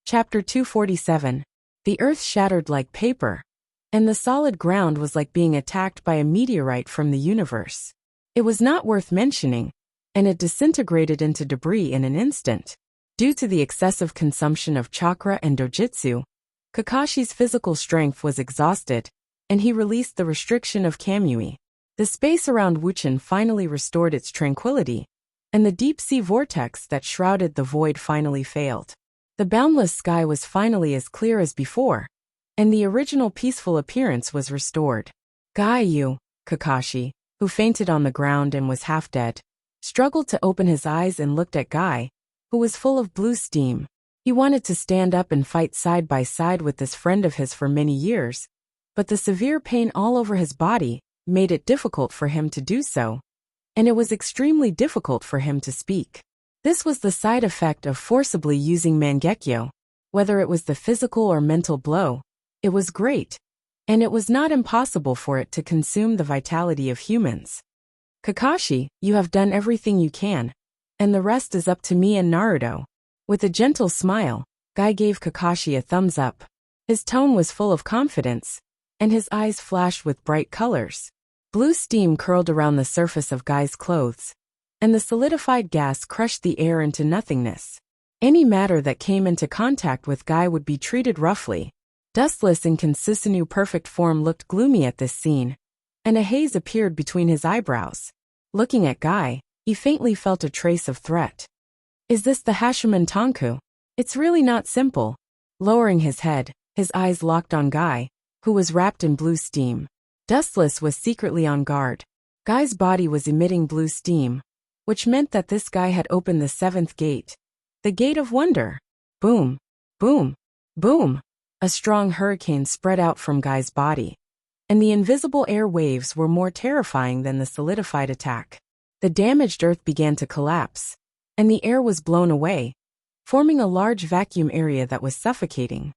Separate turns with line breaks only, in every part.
Chapter 247. The earth shattered like paper, and the solid ground was like being attacked by a meteorite from the universe. It was not worth mentioning, and it disintegrated into debris in an instant. Due to the excessive consumption of chakra and dojutsu, Kakashi's physical strength was exhausted, and he released the restriction of Kamui. The space around Wuchen finally restored its tranquility, and the deep-sea vortex that shrouded the void finally failed. The boundless sky was finally as clear as before, and the original peaceful appearance was restored. Kakashi, who fainted on the ground and was half dead, struggled to open his eyes and looked at Guy, who was full of blue steam. He wanted to stand up and fight side by side with this friend of his for many years, but the severe pain all over his body made it difficult for him to do so, and it was extremely difficult for him to speak. This was the side effect of forcibly using Mangekyo. Whether it was the physical or mental blow, it was great, and it was not impossible for it to consume the vitality of humans. Kakashi, you have done everything you can, and the rest is up to me and Naruto. With a gentle smile, Guy gave Kakashi a thumbs up. His tone was full of confidence, and his eyes flashed with bright colors. Blue steam curled around the surface of Guy's clothes, and the solidified gas crushed the air into nothingness. Any matter that came into contact with Guy would be treated roughly. Dustless in Consusinu perfect form looked gloomy at this scene, and a haze appeared between his eyebrows. Looking at Guy, he faintly felt a trace of threat. Is this the Hashiman Tonku? It's really not simple. Lowering his head, his eyes locked on Guy, who was wrapped in blue steam. Dustless was secretly on guard. Guy's body was emitting blue steam, which meant that this guy had opened the seventh gate. The Gate of Wonder. Boom, boom, boom. A strong hurricane spread out from Guy's body, and the invisible air waves were more terrifying than the solidified attack. The damaged earth began to collapse, and the air was blown away, forming a large vacuum area that was suffocating.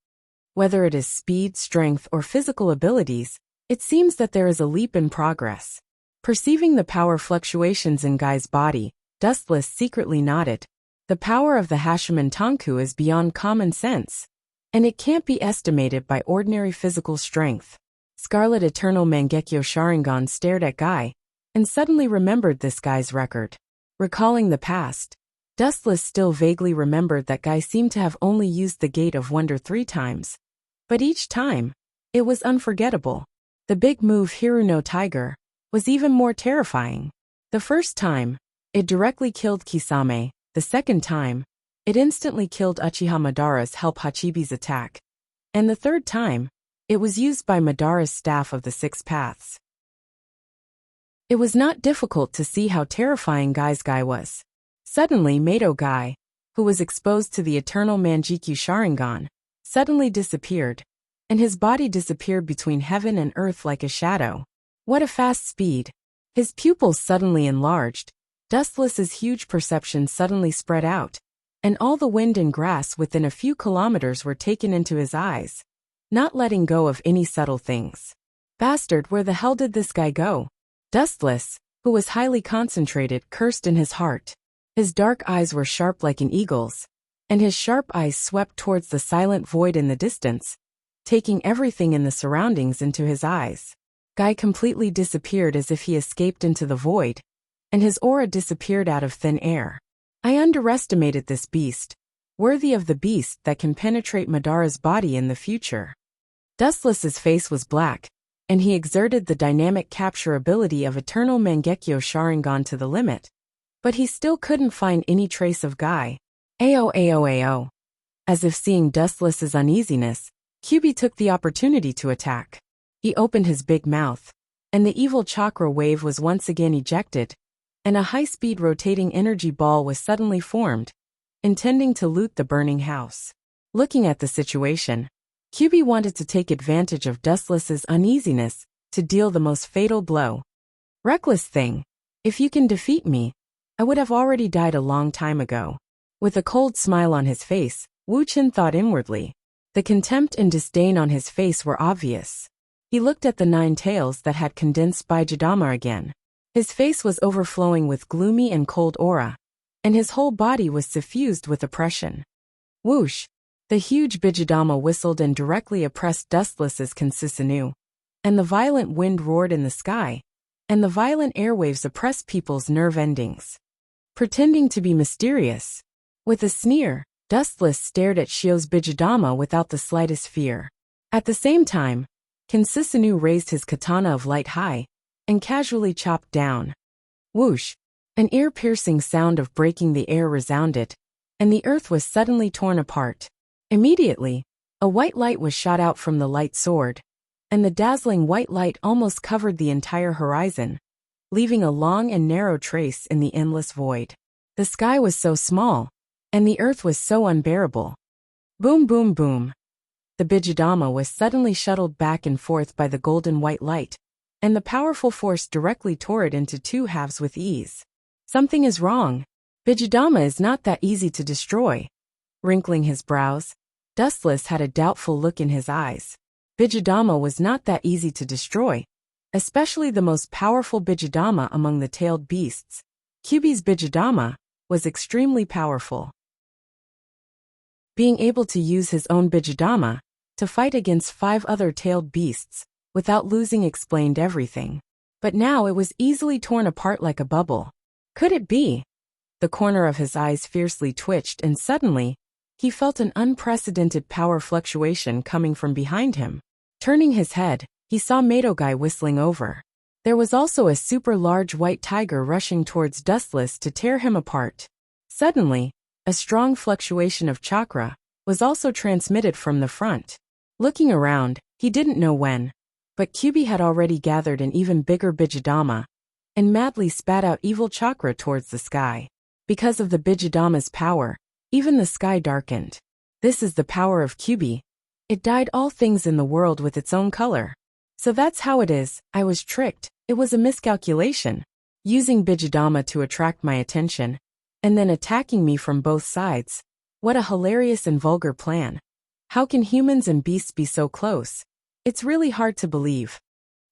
Whether it is speed, strength, or physical abilities, it seems that there is a leap in progress. Perceiving the power fluctuations in Guy's body, Dustless secretly nodded. The power of the Hashiman Tonku is beyond common sense, and it can't be estimated by ordinary physical strength. Scarlet Eternal Mangekyo Sharingan stared at Guy, and suddenly remembered this guy's record. Recalling the past, Dustless still vaguely remembered that Guy seemed to have only used the Gate of Wonder 3 times. But each time, it was unforgettable. The big move Hiru no Tiger was even more terrifying. The first time, it directly killed Kisame. The second time, it instantly killed Uchiha Madara's help Hachibi's attack. And the third time, it was used by Madara's staff of the Six Paths. It was not difficult to see how terrifying Guy's Guy was. Suddenly Mato Guy, who was exposed to the Eternal Manjikyu Sharingan, suddenly disappeared, and his body disappeared between heaven and earth like a shadow. What a fast speed! His pupils suddenly enlarged, Dustless's huge perception suddenly spread out, and all the wind and grass within a few kilometers were taken into his eyes, not letting go of any subtle things. Bastard, where the hell did this guy go? Dustless, who was highly concentrated, cursed in his heart. His dark eyes were sharp like an eagle's, and his sharp eyes swept towards the silent void in the distance, taking everything in the surroundings into his eyes. Guy completely disappeared as if he escaped into the void, and his aura disappeared out of thin air. I underestimated this beast, worthy of the beast that can penetrate Madara's body in the future. Dustless's face was black, and he exerted the dynamic capture ability of Eternal Mangekyo Sharingan to the limit, but he still couldn't find any trace of Guy. Ao. As if seeing Dustless's uneasiness, Kyubi took the opportunity to attack. He opened his big mouth, and the evil chakra wave was once again ejected, and a high-speed rotating energy ball was suddenly formed, intending to loot the burning house. Looking at the situation, Kyubi wanted to take advantage of Dustless's uneasiness to deal the most fatal blow. Reckless thing, if you can defeat me, I would have already died a long time ago. With a cold smile on his face, Wuchen thought inwardly. The contempt and disdain on his face were obvious. He looked at the 9 tails that had condensed by Jidama again. His face was overflowing with gloomy and cold aura, and his whole body was suffused with oppression. Whoosh! The huge Bijadama whistled and directly oppressed Dustless's Consisinu, and the violent wind roared in the sky, and the violent airwaves oppressed people's nerve endings. Pretending to be mysterious, with a sneer, Dustless stared at Shio's Bijadama without the slightest fear. At the same time, Consisinu raised his katana of light high, and casually chopped down. Whoosh! An ear-piercing sound of breaking the air resounded, and the earth was suddenly torn apart. Immediately, a white light was shot out from the light sword, and the dazzling white light almost covered the entire horizon, leaving a long and narrow trace in the endless void. The sky was so small, and the earth was so unbearable. Boom, boom, boom. The Bijadama was suddenly shuttled back and forth by the golden white light, and the powerful force directly tore it into two halves with ease. Something is wrong. Bijadama is not that easy to destroy. Wrinkling his brows, Dustless had a doubtful look in his eyes. Bijadama was not that easy to destroy, especially the most powerful Bijadama among the tailed beasts. Kyuubi's Bijadama was extremely powerful. Being able to use his own Bijadama to fight against 5 other tailed beasts without losing explained everything. But now it was easily torn apart like a bubble. Could it be? The corner of his eyes fiercely twitched, and suddenly, he felt an unprecedented power fluctuation coming from behind him. Turning his head, he saw Madogai whistling over. There was also a super large white tiger rushing towards Dustless to tear him apart. Suddenly, a strong fluctuation of chakra was also transmitted from the front. Looking around, he didn't know when, but Kyuubi had already gathered an even bigger Bijadama and madly spat out evil chakra towards the sky. Because of the Bijadama's power, even the sky darkened. This is the power of Kyuubi. It dyed all things in the world with its own color. So that's how it is. I was tricked. It was a miscalculation. Using Bijadama to attract my attention, and then attacking me from both sides. What a hilarious and vulgar plan. How can humans and beasts be so close? It's really hard to believe.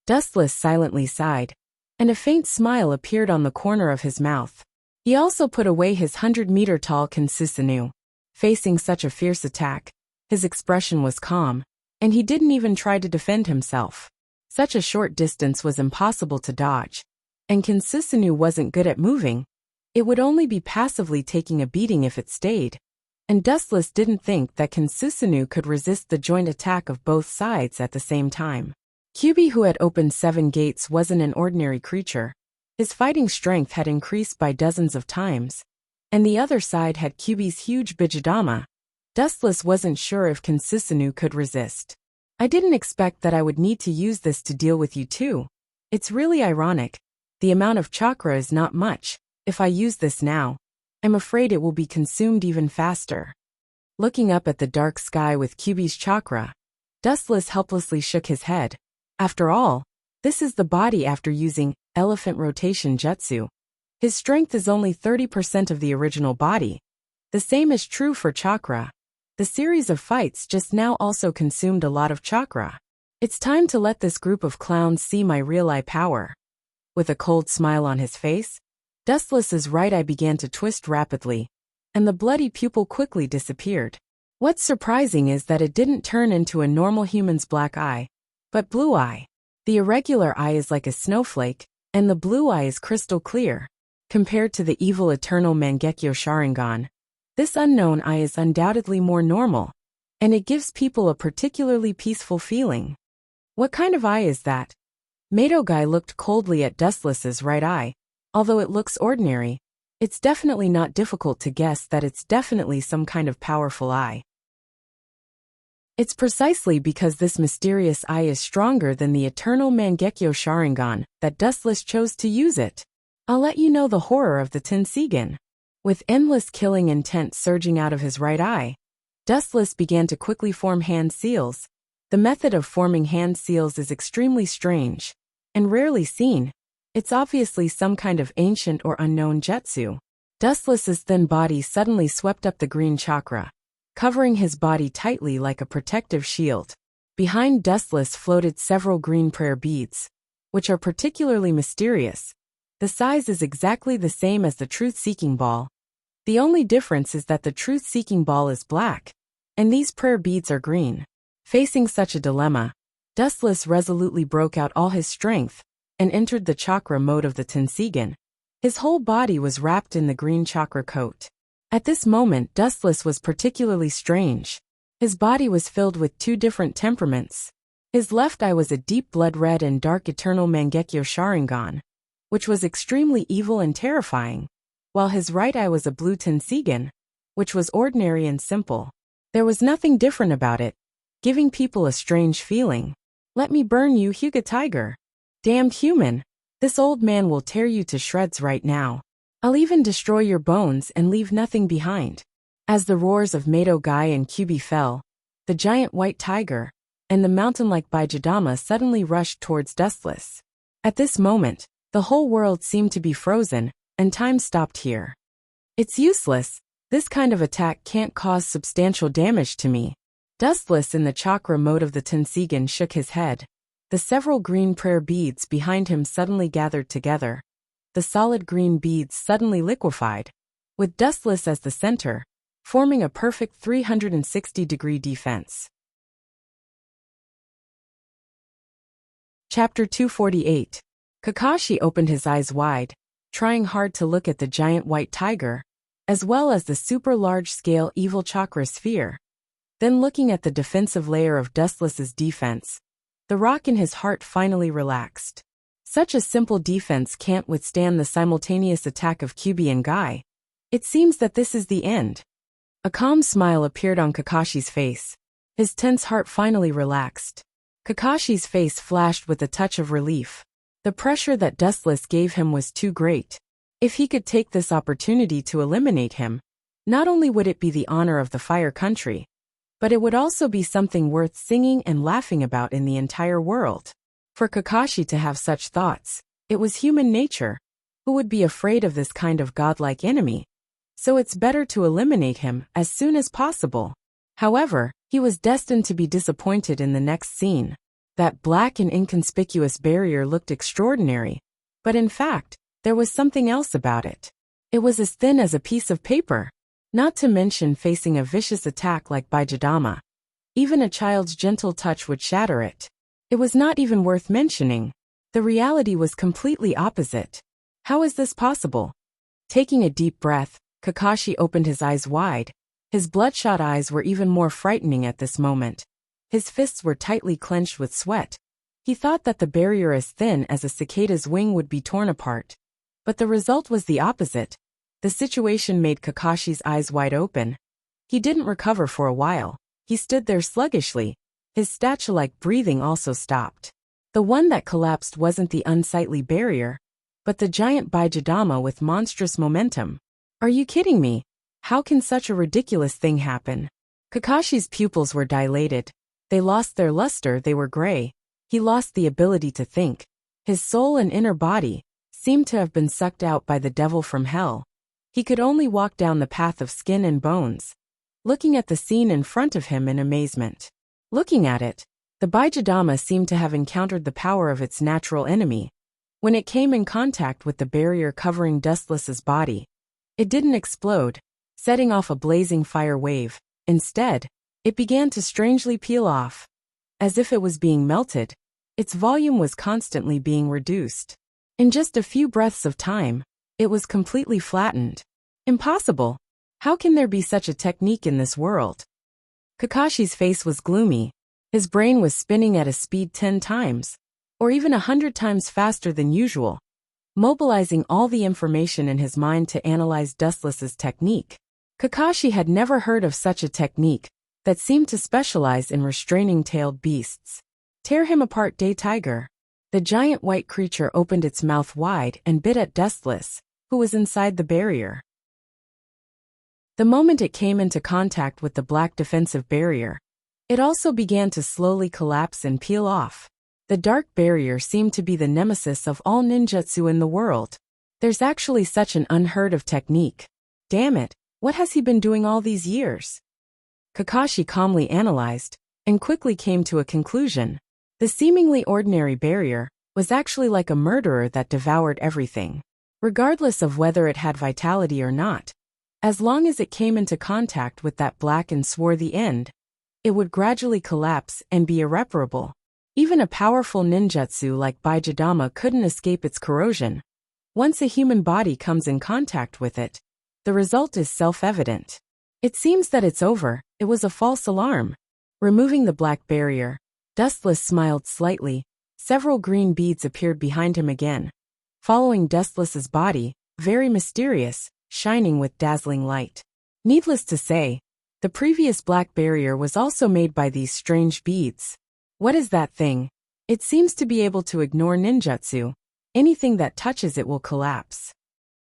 Dustless silently sighed, and a faint smile appeared on the corner of his mouth. He also put away his 100-meter-tall Consisinu. Facing such a fierce attack, his expression was calm, and he didn't even try to defend himself. Such a short distance was impossible to dodge, and Consisinu wasn't good at moving. It would only be passively taking a beating if it stayed. And Dustless didn't think that Consisinu could resist the joint attack of both sides at the same time. Kyuubi, who had opened 7 gates, wasn't an ordinary creature. His fighting strength had increased by dozens of times, and the other side had Kyuubi's huge Bijadama. Dustless wasn't sure if Consisinu could resist. I didn't expect that I would need to use this to deal with you too. It's really ironic. The amount of chakra is not much. If I use this now, I'm afraid it will be consumed even faster. Looking up at the dark sky with Kyuubi's chakra, Dustless helplessly shook his head. After all, this is the body after using elephant rotation jutsu. His strength is only 30% of the original body. The same is true for chakra. The series of fights just now also consumed a lot of chakra. It's time to let this group of clowns see my real eye power. With a cold smile on his face, Dustless's right eye began to twist rapidly, and the bloody pupil quickly disappeared. What's surprising is that it didn't turn into a normal human's black eye, but blue eye. The irregular eye is like a snowflake, and the blue eye is crystal clear. Compared to the evil eternal Mangekyo Sharingan, this unknown eye is undoubtedly more normal, and it gives people a particularly peaceful feeling. What kind of eye is that? Madogai looked coldly at Dustless's right eye. Although it looks ordinary, it's definitely not difficult to guess that it's definitely some kind of powerful eye. It's precisely because this mysterious eye is stronger than the eternal Mangekyo Sharingan that Dustless chose to use it. I'll let you know the horror of the Tensigen. With endless killing intent surging out of his right eye, Dustless began to quickly form hand seals. The method of forming hand seals is extremely strange and rarely seen. It's obviously some kind of ancient or unknown jutsu. Dustless's thin body suddenly swept up the green chakra, covering his body tightly like a protective shield. Behind Dustless floated several green prayer beads, which are particularly mysterious. The size is exactly the same as the truth-seeking ball. The only difference is that the truth-seeking ball is black, and these prayer beads are green. Facing such a dilemma, Dustless resolutely broke out all his strength and entered the chakra mode of the Tensigan. His whole body was wrapped in the green chakra coat. At this moment, Dustless was particularly strange. His body was filled with two different temperaments. His left eye was a deep blood red and dark eternal Mangekyo Sharingan, which was extremely evil and terrifying, while his right eye was a blue Tensigan, which was ordinary and simple. There was nothing different about it, giving people a strange feeling. Let me burn you, Hyuga Tiger. Damned human. This old man will tear you to shreds right now. I'll even destroy your bones and leave nothing behind. As the roars of Mato Gai and Kyubi fell, the giant white tiger and the mountain-like Baijidama suddenly rushed towards Dustless. At this moment, the whole world seemed to be frozen, and time stopped here. It's useless. This kind of attack can't cause substantial damage to me. Dustless in the chakra mode of the Tensigan shook his head. The several green prayer beads behind him suddenly gathered together. The solid green beads suddenly liquefied, with Dustless as the center, forming a perfect 360-degree defense. Chapter 248. Kakashi opened his eyes wide, trying hard to look at the giant white tiger, as well as the super large-scale evil chakra sphere. Then looking at the defensive layer of Dustless's defense, the rock in his heart finally relaxed. Such a simple defense can't withstand the simultaneous attack of Kyubi and Guy. It seems that this is the end. A calm smile appeared on Kakashi's face. His tense heart finally relaxed. Kakashi's face flashed with a touch of relief. The pressure that Dustless gave him was too great. If he could take this opportunity to eliminate him, not only would it be the honor of the Fire Country, but it would also be something worth singing and laughing about in the entire world. For Kakashi to have such thoughts, it was human nature. Who would be afraid of this kind of godlike enemy? So it's better to eliminate him as soon as possible. However, he was destined to be disappointed in the next scene. That black and inconspicuous barrier looked extraordinary, but in fact, there was something else about it. It was as thin as a piece of paper. Not to mention facing a vicious attack like Baijidama. Even a child's gentle touch would shatter it. It was not even worth mentioning. The reality was completely opposite. How is this possible? Taking a deep breath, Kakashi opened his eyes wide. His bloodshot eyes were even more frightening at this moment. His fists were tightly clenched with sweat. He thought that the barrier as thin as a cicada's wing would be torn apart. But the result was the opposite. The situation made Kakashi's eyes wide open. He didn't recover for a while. He stood there sluggishly. His statue-like breathing also stopped. The one that collapsed wasn't the unsightly barrier, but the giant Baijidama with monstrous momentum. Are you kidding me? How can such a ridiculous thing happen? Kakashi's pupils were dilated. They lost their luster, they were gray. He lost the ability to think. His soul and inner body seemed to have been sucked out by the devil from hell. He could only walk down the path of skin and bones, looking at the scene in front of him in amazement. Looking at it, the Baijidama seemed to have encountered the power of its natural enemy. When it came in contact with the barrier covering Dustless's body, it didn't explode, setting off a blazing fire wave. Instead, it began to strangely peel off. As if it was being melted, its volume was constantly being reduced. In just a few breaths of time, it was completely flattened. Impossible! How can there be such a technique in this world? Kakashi's face was gloomy. His brain was spinning at a speed 10 times, or even 100 times faster than usual, mobilizing all the information in his mind to analyze Dustless's technique. Kakashi had never heard of such a technique that seemed to specialize in restraining tailed beasts. Tear him apart, Day Tiger. The giant white creature opened its mouth wide and bit at Dustless, who was inside the barrier. The moment it came into contact with the black defensive barrier, it also began to slowly collapse and peel off. The dark barrier seemed to be the nemesis of all ninjutsu in the world. There's actually such an unheard of technique. Damn it, what has he been doing all these years? Kakashi calmly analyzed, and quickly came to a conclusion. The seemingly ordinary barrier was actually like a murderer that devoured everything. Regardless of whether it had vitality or not, As long as it came into contact with that black and swarthy end, it would gradually collapse and be irreparable. Even a powerful ninjutsu like Bijadama couldn't escape its corrosion. Once a human body comes in contact with it, the result is self-evident. It seems that it's over. It was a false alarm. Removing the black barrier, Dustless smiled slightly. Several green beads appeared behind him again, following Dustless's body, very mysterious, shining with dazzling light. Needless to say, the previous black barrier was also made by these strange beads. What is that thing? It seems to be able to ignore ninjutsu. Anything that touches it will collapse.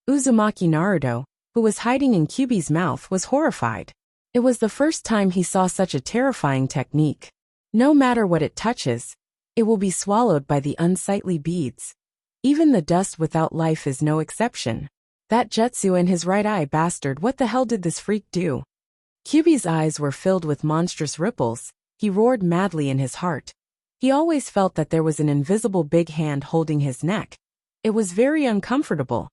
Uzumaki Naruto, who was hiding in Kyuubi's mouth, was horrified. It was the first time he saw such a terrifying technique. No matter what it touches, it will be swallowed by the unsightly beads. Even the dust without life is no exception. That jutsu in his right eye, bastard, what the hell did this freak do? Kyuubi's eyes were filled with monstrous ripples. He roared madly in his heart. He always felt that there was an invisible big hand holding his neck. It was very uncomfortable.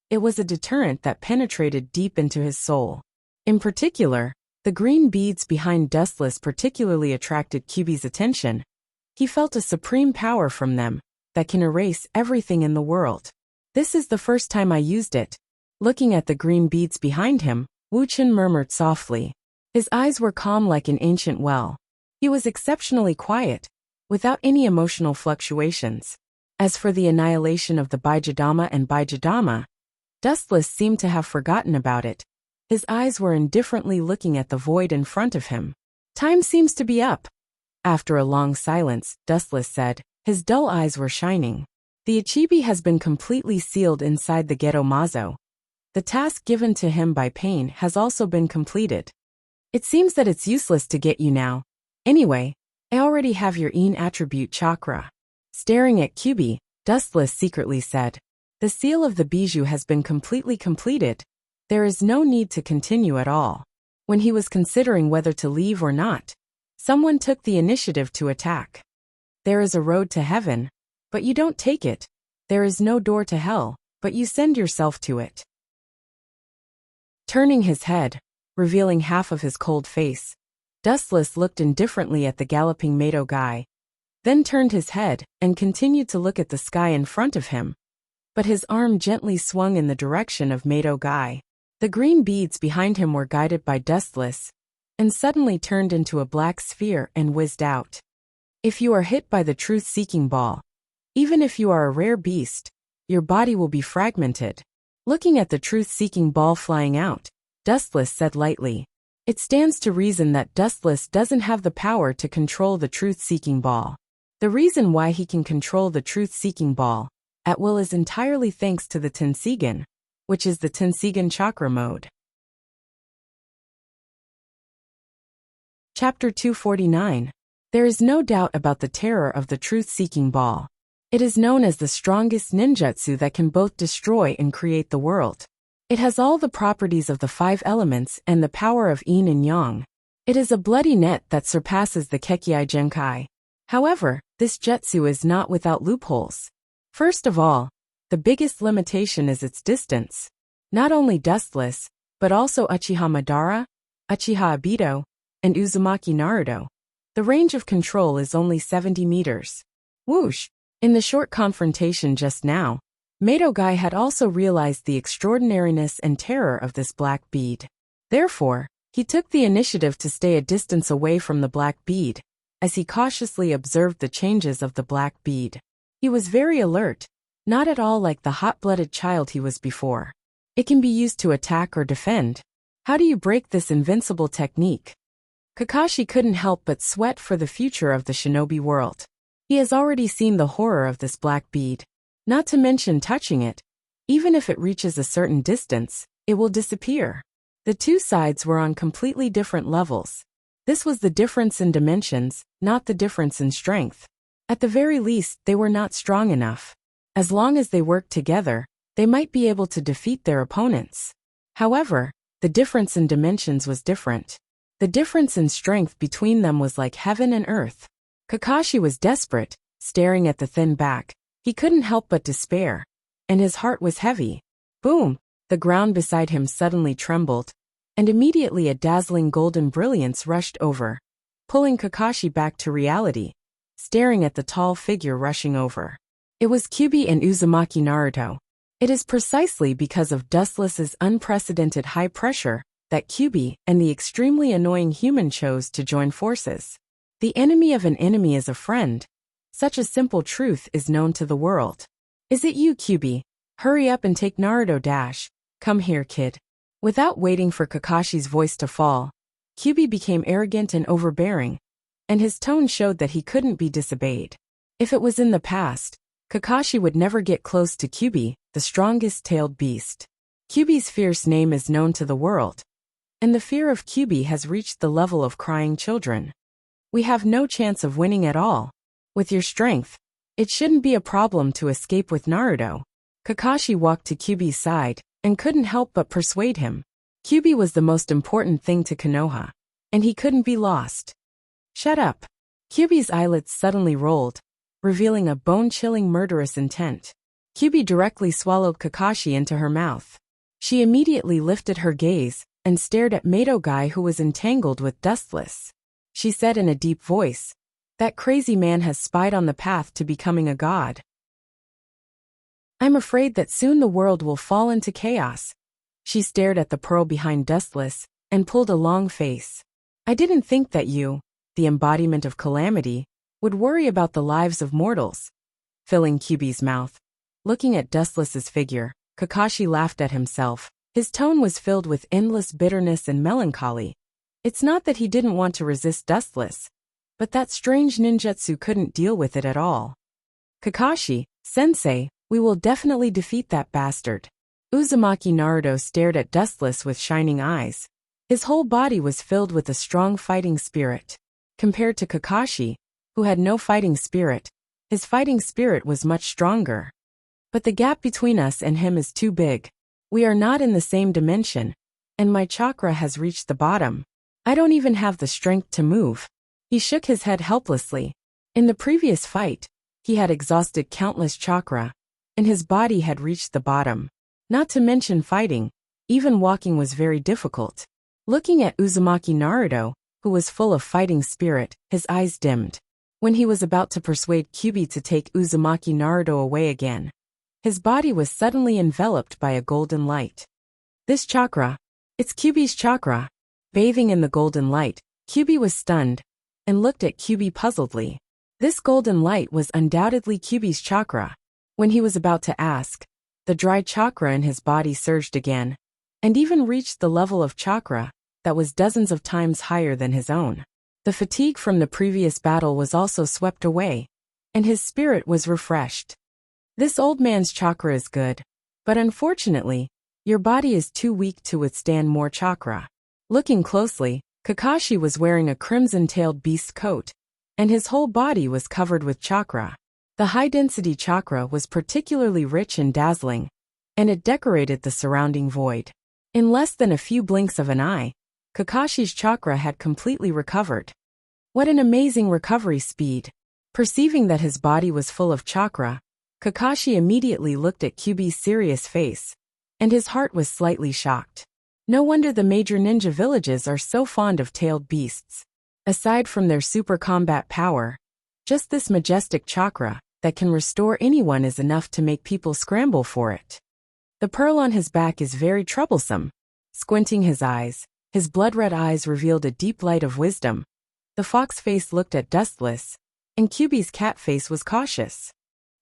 It was a deterrent that penetrated deep into his soul. In particular, the green beads behind Dustless particularly attracted Kyuubi's attention. He felt a supreme power from them that can erase everything in the world. This is the first time I used it. Looking at the green beads behind him, Wu-chan murmured softly. His eyes were calm like an ancient well. He was exceptionally quiet, without any emotional fluctuations. As for the annihilation of the Bijadama and Bijadama, Dustless seemed to have forgotten about it. His eyes were indifferently looking at the void in front of him. Time seems to be up. After a long silence, Dustless said, his dull eyes were shining. The Ichibi has been completely sealed inside the Ghetto Mazo. The task given to him by Pain has also been completed. It seems that it's useless to get you now. Anyway, I already have your Een attribute chakra. Staring at Kyuubi, Dustless secretly said, the seal of the bijou has been completely completed. There is no need to continue at all. When he was considering whether to leave or not, someone took the initiative to attack. There is a road to heaven, but you don't take it. There is no door to hell, but you send yourself to it. Turning his head, revealing half of his cold face, Dustless looked indifferently at the galloping Mato guy, then turned his head and continued to look at the sky in front of him. But his arm gently swung in the direction of Mato guy. The green beads behind him were guided by Dustless, and suddenly turned into a black sphere and whizzed out. If you are hit by the truth-seeking ball, even if you are a rare beast, your body will be fragmented. Looking at the truth-seeking ball flying out, Dustless said lightly, it stands to reason that Dustless doesn't have the power to control the truth-seeking ball. The reason why he can control the truth-seeking ball at will is entirely thanks to the Tensigen, which is the Tensigen chakra mode. Chapter 249. There is no doubt about the terror of the truth-seeking ball. It is known as the strongest ninjutsu that can both destroy and create the world. It has all the properties of the 5 elements and the power of yin and yang. It is a bloody net that surpasses the Kekkei Genkai. However, this jutsu is not without loopholes. First of all, the biggest limitation is its distance. Not only Dustless, but also Uchiha Madara, Uchiha Obito, and Uzumaki Naruto. The range of control is only 70 meters. Whoosh! In the short confrontation just now, Mato Guy had also realized the extraordinariness and terror of this black bead. Therefore, he took the initiative to stay a distance away from the black bead, as he cautiously observed the changes of the black bead. He was very alert, not at all like the hot-blooded child he was before. It can be used to attack or defend. How do you break this invincible technique? Kakashi couldn't help but sweat for the future of the shinobi world. He has already seen the horror of this black bead. Not to mention touching it. Even if it reaches a certain distance, it will disappear. The two sides were on completely different levels. This was the difference in dimensions, not the difference in strength. At the very least, they were not strong enough. As long as they worked together, they might be able to defeat their opponents. However, the difference in dimensions was different. The difference in strength between them was like heaven and earth. Kakashi was desperate, staring at the thin back. He couldn't help but despair, and his heart was heavy. Boom! The ground beside him suddenly trembled, and immediately a dazzling golden brilliance rushed over, pulling Kakashi back to reality, staring at the tall figure rushing over. It was Kyuubi and Uzumaki Naruto. It is precisely because of Dustless's unprecedented high pressure that Kyuubi and the extremely annoying human chose to join forces. The enemy of an enemy is a friend. Such a simple truth is known to the world. Is it you, Kyuubi? Hurry up and take Naruto dash. Come here, kid. Without waiting for Kakashi's voice to fall, Kyuubi became arrogant and overbearing, and his tone showed that he couldn't be disobeyed. If it was in the past, Kakashi would never get close to Kyuubi, the strongest tailed beast. Kyuubi's fierce name is known to the world, and the fear of Kyuubi has reached the level of crying children. We have no chance of winning at all. With your strength, it shouldn't be a problem to escape with Naruto. Kakashi walked to Kyuubi's side and couldn't help but persuade him. Kyuubi was the most important thing to Konoha, and he couldn't be lost. Shut up. Kyuubi's eyelids suddenly rolled, revealing a bone-chilling murderous intent. Kyuubi directly swallowed Kakashi into her mouth. She immediately lifted her gaze and stared at Mato Guy, who was entangled with Dustless. She said in a deep voice, "That crazy man has spied on the path to becoming a god. I'm afraid that soon the world will fall into chaos." She stared at the pearl behind Dustless and pulled a long face. "I didn't think that you, the embodiment of calamity, would worry about the lives of mortals." Filling Kyuubi's mouth. Looking at Dustless's figure, Kakashi laughed at himself. His tone was filled with endless bitterness and melancholy. It's not that he didn't want to resist Dustless, but that strange ninjutsu couldn't deal with it at all. "Kakashi, sensei, we will definitely defeat that bastard." Uzumaki Naruto stared at Dustless with shining eyes. His whole body was filled with a strong fighting spirit. Compared to Kakashi, who had no fighting spirit, his fighting spirit was much stronger. "But the gap between us and him is too big. We are not in the same dimension, and my chakra has reached the bottom. I don't even have the strength to move." He shook his head helplessly. In the previous fight, he had exhausted countless chakra, and his body had reached the bottom. Not to mention fighting, even walking was very difficult. Looking at Uzumaki Naruto, who was full of fighting spirit, his eyes dimmed. When he was about to persuade Kyuubi to take Uzumaki Naruto away again, his body was suddenly enveloped by a golden light. "This chakra, it's Kyuubi's chakra." Bathing in the golden light, Kyuubi was stunned and looked at Kyuubi puzzledly. This golden light was undoubtedly Kyuubi's chakra. When he was about to ask, the dry chakra in his body surged again, and even reached the level of chakra that was dozens of times higher than his own. The fatigue from the previous battle was also swept away, and his spirit was refreshed. "This old man's chakra is good, but unfortunately, your body is too weak to withstand more chakra." Looking closely, Kakashi was wearing a crimson-tailed beast coat, and his whole body was covered with chakra. The high-density chakra was particularly rich and dazzling, and it decorated the surrounding void. In less than a few blinks of an eye, Kakashi's chakra had completely recovered. What an amazing recovery speed! Perceiving that his body was full of chakra, Kakashi immediately looked at Kyuubi's serious face, and his heart was slightly shocked. No wonder the major ninja villages are so fond of tailed beasts. Aside from their super combat power, just this majestic chakra that can restore anyone is enough to make people scramble for it. The pearl on his back is very troublesome. Squinting his eyes, his blood-red eyes revealed a deep light of wisdom. The fox face looked at Dustless, and Kyuubi's cat face was cautious.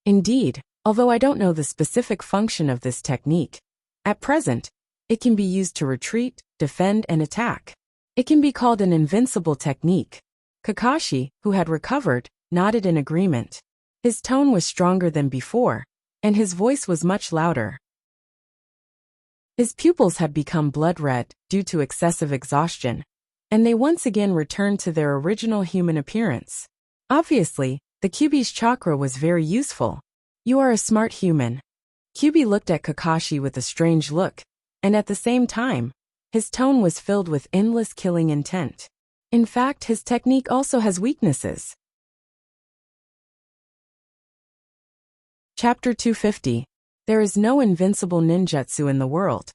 Indeed, although I don't know the specific function of this technique, at present, it can be used to retreat, defend, and attack. It can be called an invincible technique. Kakashi, who had recovered, nodded in agreement. His tone was stronger than before, and his voice was much louder. His pupils had become blood-red due to excessive exhaustion, and they once again returned to their original human appearance. Obviously, the Kyuubi's chakra was very useful. "You are a smart human." Kyuubi looked at Kakashi with a strange look, and at the same time, his tone was filled with endless killing intent. In fact, his technique also has weaknesses. Chapter 250. There is no invincible ninjutsu in the world.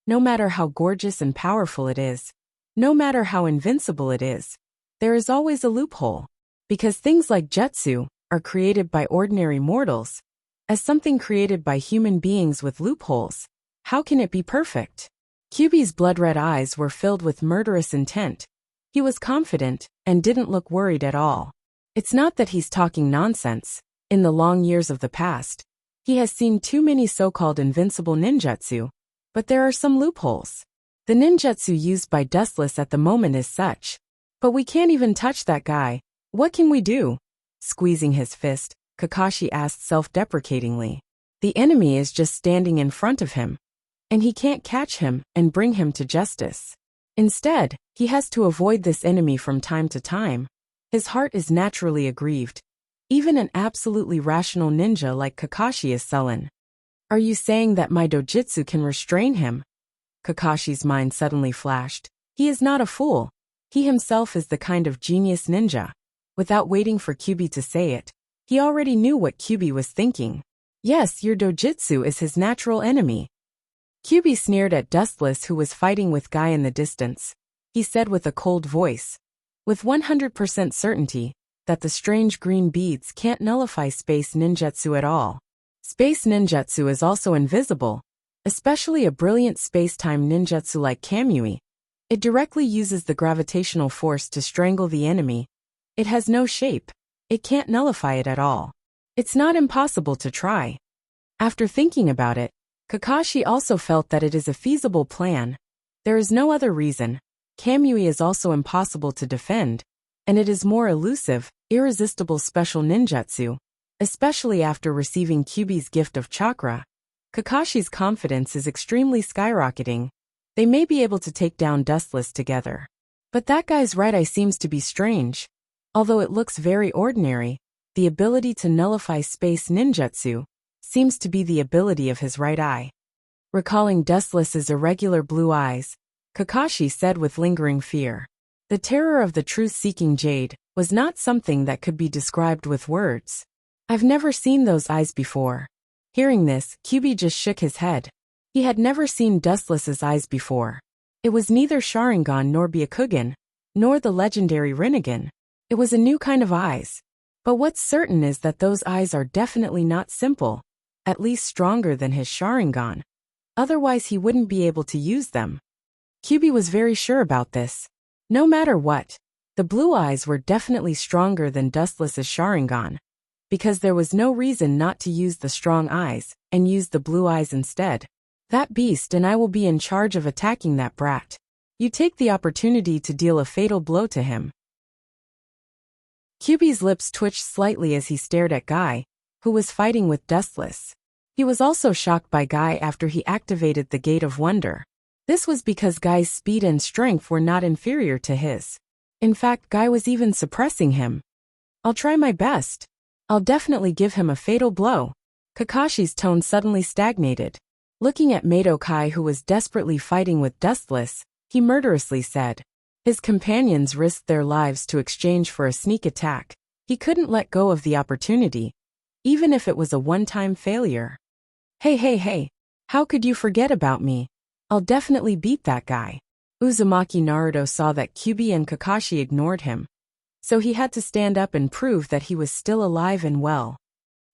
No matter how gorgeous and powerful it is, no matter how invincible it is, there is always a loophole. Because things like jutsu are created by ordinary mortals, as something created by human beings with loopholes, how can it be perfect? Kyubi's blood-red eyes were filled with murderous intent. He was confident and didn't look worried at all. It's not that he's talking nonsense. In the long years of the past, he has seen too many so-called invincible ninjutsu, but there are some loopholes. The ninjutsu used by Dustless at the moment is such. But we can't even touch that guy. What can we do? Squeezing his fist, Kakashi asked self-deprecatingly. The enemy is just standing in front of him, and he can't catch him and bring him to justice. Instead, he has to avoid this enemy from time to time. His heart is naturally aggrieved. Even an absolutely rational ninja like Kakashi is sullen. Are you saying that my dojutsu can restrain him? Kakashi's mind suddenly flashed. He is not a fool. He himself is the kind of genius ninja. Without waiting for Kyubi to say it, he already knew what Kyubi was thinking. Yes, your dojutsu is his natural enemy. Kyubi sneered at Dustless, who was fighting with Guy in the distance. He said with a cold voice, with 100% certainty, that the strange green beads can't nullify space ninjutsu at all. Space ninjutsu is also invisible, especially a brilliant space-time ninjutsu like Kamui. It directly uses the gravitational force to strangle the enemy. It has no shape. It can't nullify it at all. It's not impossible to try. After thinking about it, Kakashi also felt that it is a feasible plan. There is no other reason. Kamui is also impossible to defend, and it is more elusive, irresistible special ninjutsu, especially after receiving Kyubi's gift of chakra. Kakashi's confidence is extremely skyrocketing. They may be able to take down Dustless together. But that guy's right eye seems to be strange. Although it looks very ordinary, the ability to nullify space ninjutsu seems to be the ability of his right eye. Recalling Dustless's irregular blue eyes, Kakashi said with lingering fear. The terror of the truth-seeking jade was not something that could be described with words. I've never seen those eyes before. Hearing this, Kyubi just shook his head. He had never seen Dustless's eyes before. It was neither Sharingan nor Byakugan, nor the legendary Rinnegan. It was a new kind of eyes. But what's certain is that those eyes are definitely not simple, at least stronger than his Sharingan. Otherwise he wouldn't be able to use them. Kyubi was very sure about this. No matter what, the blue eyes were definitely stronger than Dustless's Sharingan, because there was no reason not to use the strong eyes and use the blue eyes instead. That beast and I will be in charge of attacking that brat. You take the opportunity to deal a fatal blow to him. Kyubi's lips twitched slightly as he stared at Guy, who was fighting with Dustless. He was also shocked by Guy after he activated the Gate of Wonder. This was because Guy's speed and strength were not inferior to his. In fact, Guy was even suppressing him. I'll try my best. I'll definitely give him a fatal blow. Kakashi's tone suddenly stagnated. Looking at Madokai, who was desperately fighting with Dustless, he murderously said. His companions risked their lives to exchange for a sneak attack. He couldn't let go of the opportunity, even if it was a one-time failure. Hey, how could you forget about me? I'll definitely beat that guy. Uzumaki Naruto saw that Kyubi and Kakashi ignored him, so he had to stand up and prove that he was still alive and well.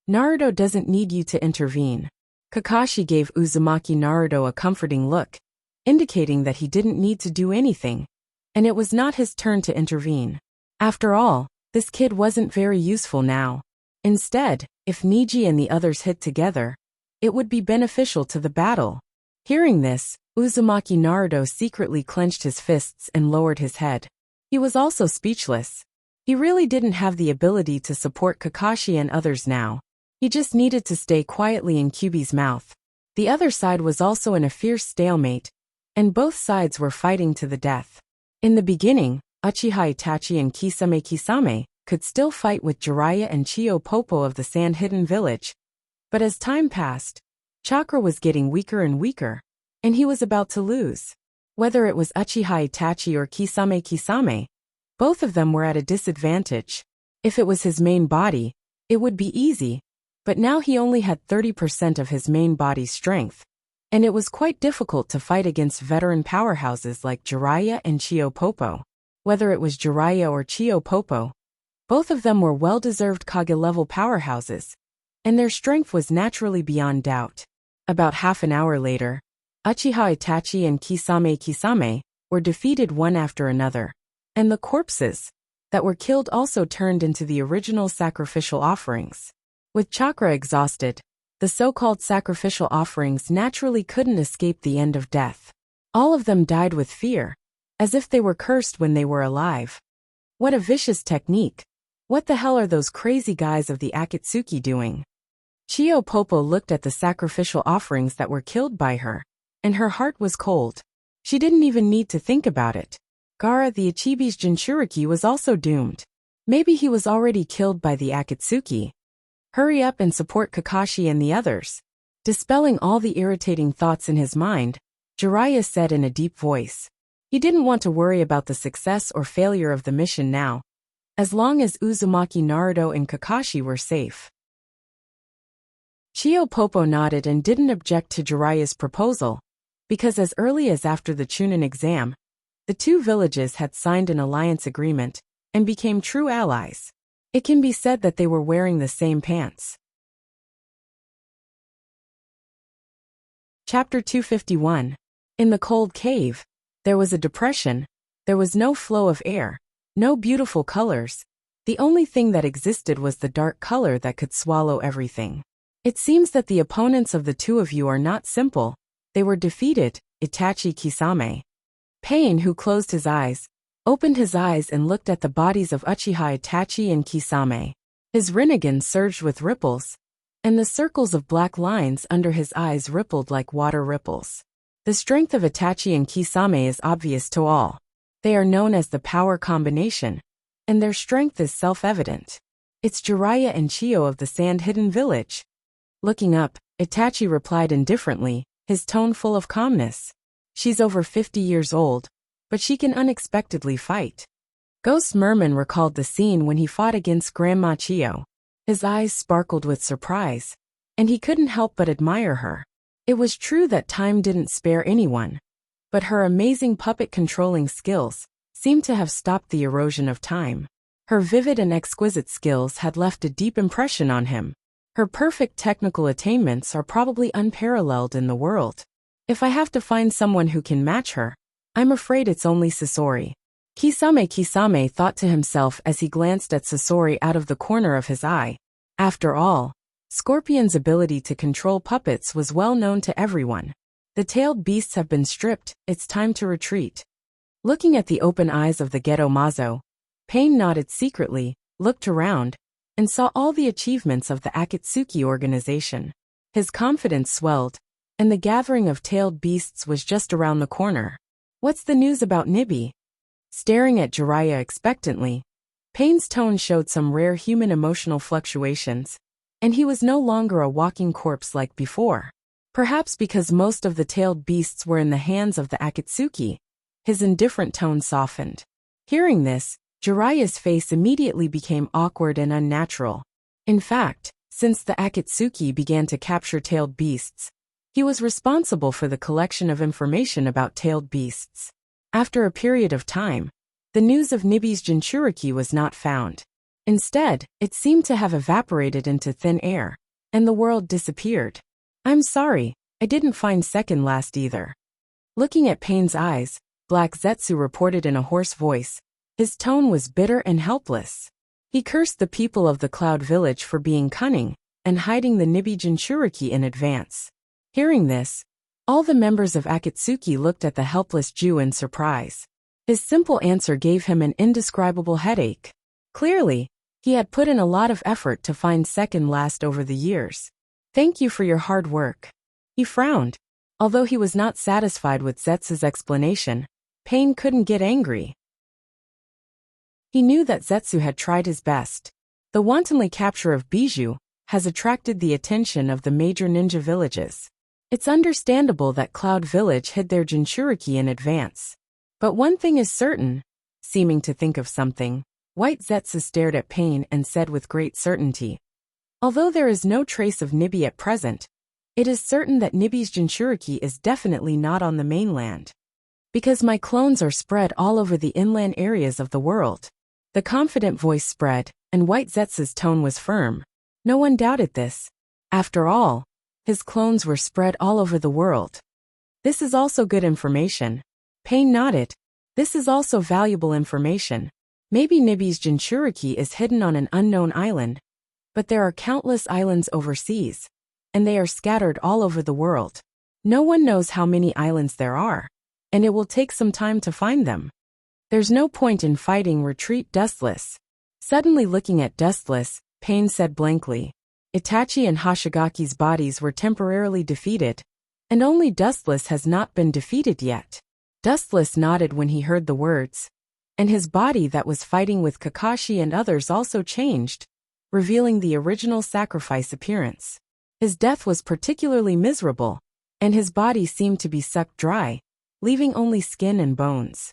Naruto doesn't need you to intervene. Kakashi gave Uzumaki Naruto a comforting look, indicating that he didn't need to do anything, and it was not his turn to intervene. After all, this kid wasn't very useful now. Instead, if Niji and the others hit together, it would be beneficial to the battle. Hearing this, Uzumaki Naruto secretly clenched his fists and lowered his head. He was also speechless. He really didn't have the ability to support Kakashi and others now. He just needed to stay quietly in Kyubi's mouth. The other side was also in a fierce stalemate, and both sides were fighting to the death. In the beginning, Uchiha Itachi and Kisame could still fight with Jiraiya and Chiyo Popo of the Sand-Hidden Village. But as time passed, chakra was getting weaker and weaker, and he was about to lose. Whether it was Uchiha Itachi or Kisame, both of them were at a disadvantage. If it was his main body, it would be easy, but now he only had 30% of his main body's strength. and it was quite difficult to fight against veteran powerhouses like Jiraiya and Chiopopo. Whether it was Jiraiya or Chiopopo, both of them were well-deserved Kage-level powerhouses, and their strength was naturally beyond doubt. About half an hour later, Uchiha Itachi and Kisame were defeated one after another, and the corpses that were killed also turned into the original sacrificial offerings. With chakra exhausted, the so-called sacrificial offerings naturally couldn't escape the end of death. All of them died with fear, as if they were cursed when they were alive. What a vicious technique! What the hell are those crazy guys of the Akatsuki doing? Chiopopo looked at the sacrificial offerings that were killed by her, and her heart was cold. She didn't even need to think about it. Gaara the Ichibi's Jinchuriki was also doomed. Maybe he was already killed by the Akatsuki. Hurry up and support Kakashi and the others. Dispelling all the irritating thoughts in his mind, Jiraiya said in a deep voice. He didn't want to worry about the success or failure of the mission now, as long as Uzumaki, Naruto, and Kakashi were safe. Chiopopo nodded and didn't object to Jiraiya's proposal, because as early as after the Chunin exam, the two villages had signed an alliance agreement and became true allies. It can be said that they were wearing the same pants. Chapter 251. In the cold cave, there was a depression. There was no flow of air, no beautiful colors. The only thing that existed was the dark color that could swallow everything. It seems that the opponents of the two of you are not simple. They were defeated, Itachi Kisame. Pain, who closed his eyes, opened his eyes and looked at the bodies of Uchiha Itachi and Kisame. His Rinnegan surged with ripples, and the circles of black lines under his eyes rippled like water ripples. The strength of Itachi and Kisame is obvious to all. They are known as the power combination, and their strength is self-evident. It's Jiraiya and Chio of the Sand-Hidden Village. Looking up, Itachi replied indifferently, his tone full of calmness. She's over 50 years old, but she can unexpectedly fight. Ghost Merman recalled the scene when he fought against Grandma Chio. His eyes sparkled with surprise, and he couldn't help but admire her. It was true that time didn't spare anyone, but her amazing puppet-controlling skills seemed to have stopped the erosion of time. Her vivid and exquisite skills had left a deep impression on him. Her perfect technical attainments are probably unparalleled in the world. If I have to find someone who can match her, I'm afraid it's only Sasori. Kisame thought to himself as he glanced at Sasori out of the corner of his eye. After all, Scorpion's ability to control puppets was well known to everyone. The tailed beasts have been stripped, it's time to retreat. Looking at the open eyes of the Geto Mazo, Pain nodded secretly, looked around, and saw all the achievements of the Akatsuki organization. His confidence swelled, and the gathering of tailed beasts was just around the corner. What's the news about Nibi? Staring at Jiraiya expectantly, Pain's tone showed some rare human emotional fluctuations, and he was no longer a walking corpse like before. Perhaps because most of the tailed beasts were in the hands of the Akatsuki, his indifferent tone softened. Hearing this, Jiraiya's face immediately became awkward and unnatural. In fact, since the Akatsuki began to capture tailed beasts, he was responsible for the collection of information about tailed beasts. After a period of time, the news of Nibi's Jinchuriki was not found. Instead, it seemed to have evaporated into thin air, and the world disappeared. I'm sorry, I didn't find second last either. Looking at Pain's eyes, Black Zetsu reported in a hoarse voice. His tone was bitter and helpless. He cursed the people of the Cloud Village for being cunning and hiding the Nibi Jinchuriki in advance. Hearing this, all the members of Akatsuki looked at the helpless Jew in surprise. His simple answer gave him an indescribable headache. Clearly, he had put in a lot of effort to find second last over the years. Thank you for your hard work. He frowned. Although he was not satisfied with Zetsu's explanation, Pain couldn't get angry. He knew that Zetsu had tried his best. The wantonly capture of Bijou has attracted the attention of the major ninja villages. It's understandable that Cloud Village hid their Jinchuriki in advance. But one thing is certain. Seeming to think of something, White Zetsu stared at Pain and said with great certainty, although there is no trace of Nibi at present, It is certain that Nibi's Jinchuriki is definitely not on the mainland. Because my clones are spread all over the inland areas of the world. The confident voice spread, and White Zetsu's tone was firm. No one doubted this. After all, his clones were spread all over the world. This is also good information. Pain nodded. This is also valuable information. Maybe Nibi's Jinchuriki is hidden on an unknown island. But there are countless islands overseas. And they are scattered all over the world. No one knows how many islands there are. And it will take some time to find them. There's no point in fighting. Retreat, Dustless. Suddenly looking at Dustless, Pain said blankly. Itachi and Hoshigaki's bodies were temporarily defeated. And only Dustless has not been defeated yet. Dustless nodded when he heard the words. And his body that was fighting with Kakashi and others also changed, revealing the original sacrifice appearance. His death was particularly miserable, and his body seemed to be sucked dry, leaving only skin and bones.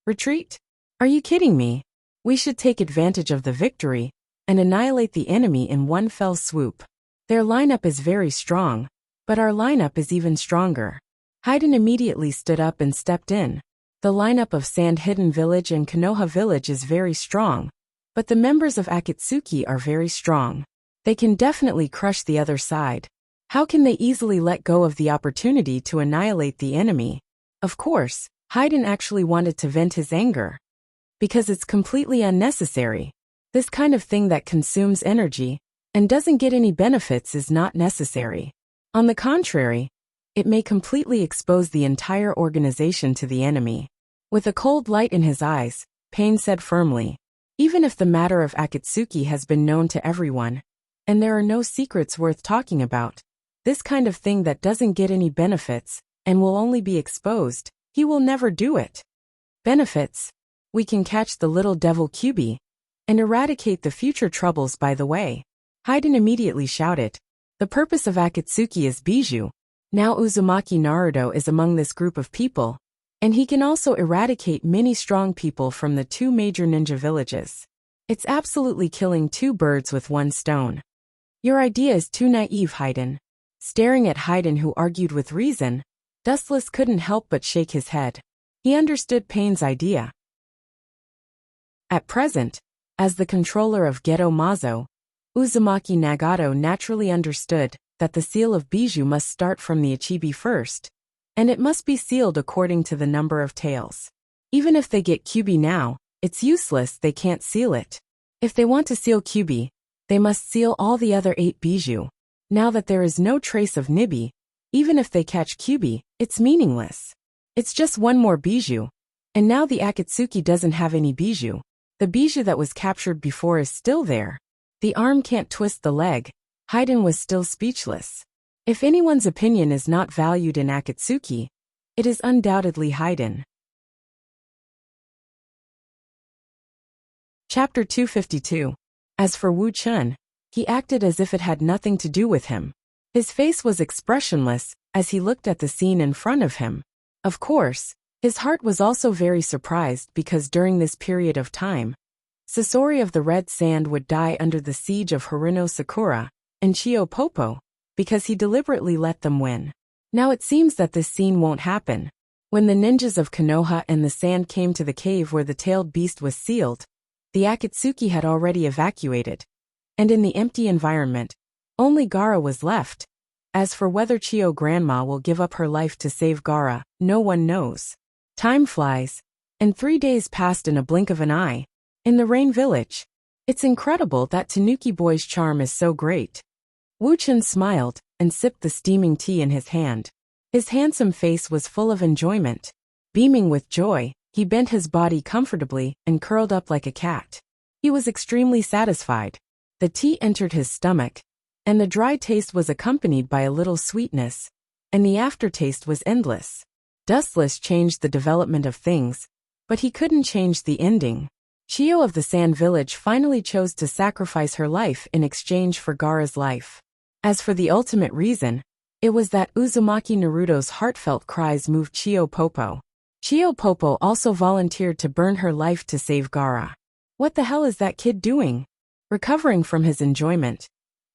Retreat? Are you kidding me? We should take advantage of the victory and annihilate the enemy in one fell swoop. Their lineup is very strong, but our lineup is even stronger. Haiden immediately stood up and stepped in. The lineup of Sand Hidden Village and Konoha Village is very strong, but the members of Akatsuki are very strong. They can definitely crush the other side. How can they easily let go of the opportunity to annihilate the enemy? Of course, Haiden actually wanted to vent his anger. Because it's completely unnecessary. This kind of thing that consumes energy and doesn't get any benefits is not necessary. On the contrary, it may completely expose the entire organization to the enemy. With a cold light in his eyes, Pain said firmly, even if the matter of Akatsuki has been known to everyone, and there are no secrets worth talking about, this kind of thing that doesn't get any benefits and will only be exposed, he will never do it. Benefits? We can catch the little devil Kyubi and eradicate the future troubles by the way. Haiden immediately shouted. The purpose of Akatsuki is Bijou. Now Uzumaki Naruto is among this group of people, and he can also eradicate many strong people from the two major ninja villages. It's absolutely killing two birds with one stone. Your idea is too naive, Haiden. Staring at Haiden, who argued with reason, Dustless couldn't help but shake his head. He understood Pain's idea. At present, as the controller of Geto Mazo, Uzumaki Nagato naturally understood that the seal of Bijou must start from the Ichibi first, and it must be sealed according to the number of tails. Even if they get Kyubi now, it's useless, they can't seal it. If they want to seal Kyubi, they must seal all the other 8 Bijou. Now that there is no trace of Nibi, even if they catch Kyubi, it's meaningless. It's just one more Bijou. And now the Akatsuki doesn't have any Bijou. The Bijou that was captured before is still there. The arm can't twist the leg. Haiden was still speechless. If anyone's opinion is not valued in Akatsuki, it is undoubtedly Haiden. Chapter 252. As for Wu Chun, he acted as if it had nothing to do with him. His face was expressionless as he looked at the scene in front of him. Of course, his heart was also very surprised because during this period of time, Sasori of the Red Sand would die under the siege of Harino Sakura and Chio Popo, because he deliberately let them win. Now it seems that this scene won't happen. When the ninjas of Konoha and the Sand came to the cave where the tailed beast was sealed, the Akatsuki had already evacuated. And in the empty environment, only Gaara was left. As for whether Chio Grandma will give up her life to save Gaara, no one knows. Time flies, and 3 days passed in a blink of an eye. In the Rain Village. It's incredible that Tanuki Boy's charm is so great. Wu Chun smiled and sipped the steaming tea in his hand. His handsome face was full of enjoyment. Beaming with joy, he bent his body comfortably and curled up like a cat. He was extremely satisfied. The tea entered his stomach, and the dry taste was accompanied by a little sweetness, and the aftertaste was endless. Dustless changed the development of things, but he couldn't change the ending. Chio of the Sand Village finally chose to sacrifice her life in exchange for Gaara's life. As for the ultimate reason, it was that Uzumaki Naruto's heartfelt cries moved Chio Popo. Chio Popo also volunteered to burn her life to save Gaara. What the hell is that kid doing? Recovering from his enjoyment,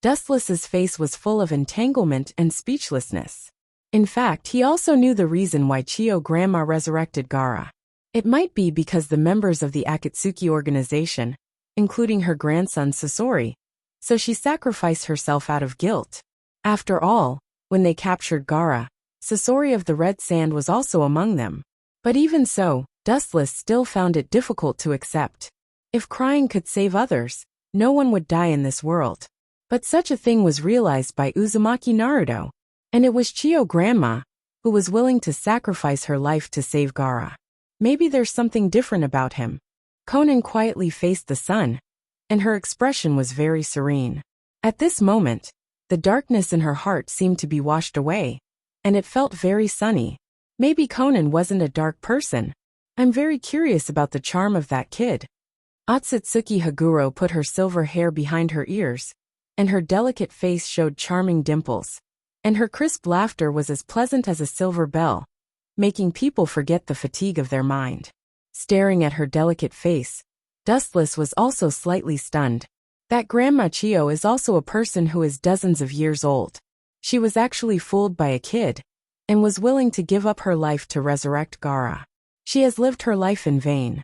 Dustless's face was full of entanglement and speechlessness. In fact, he also knew the reason why Chiyo Grandma resurrected Gaara. It might be because the members of the Akatsuki organization, including her grandson Sasori, so she sacrificed herself out of guilt. After all, when they captured Gaara, Sasori of the Red Sand was also among them. But even so, Dustless still found it difficult to accept. If crying could save others, no one would die in this world. But such a thing was realized by Uzumaki Naruto, and it was Chiyo Grandma who was willing to sacrifice her life to save Gaara. Maybe there's something different about him. Konan quietly faced the sun, and her expression was very serene. At this moment, the darkness in her heart seemed to be washed away, and it felt very sunny. Maybe Konan wasn't a dark person. I'm very curious about the charm of that kid. Otsutsuki Haguro put her silver hair behind her ears, and her delicate face showed charming dimples, and her crisp laughter was as pleasant as a silver bell, making people forget the fatigue of their mind. Staring at her delicate face, Dustless was also slightly stunned. That Grandma Chiyo is also a person who is dozens of years old. She was actually fooled by a kid, and was willing to give up her life to resurrect Gaara. She has lived her life in vain.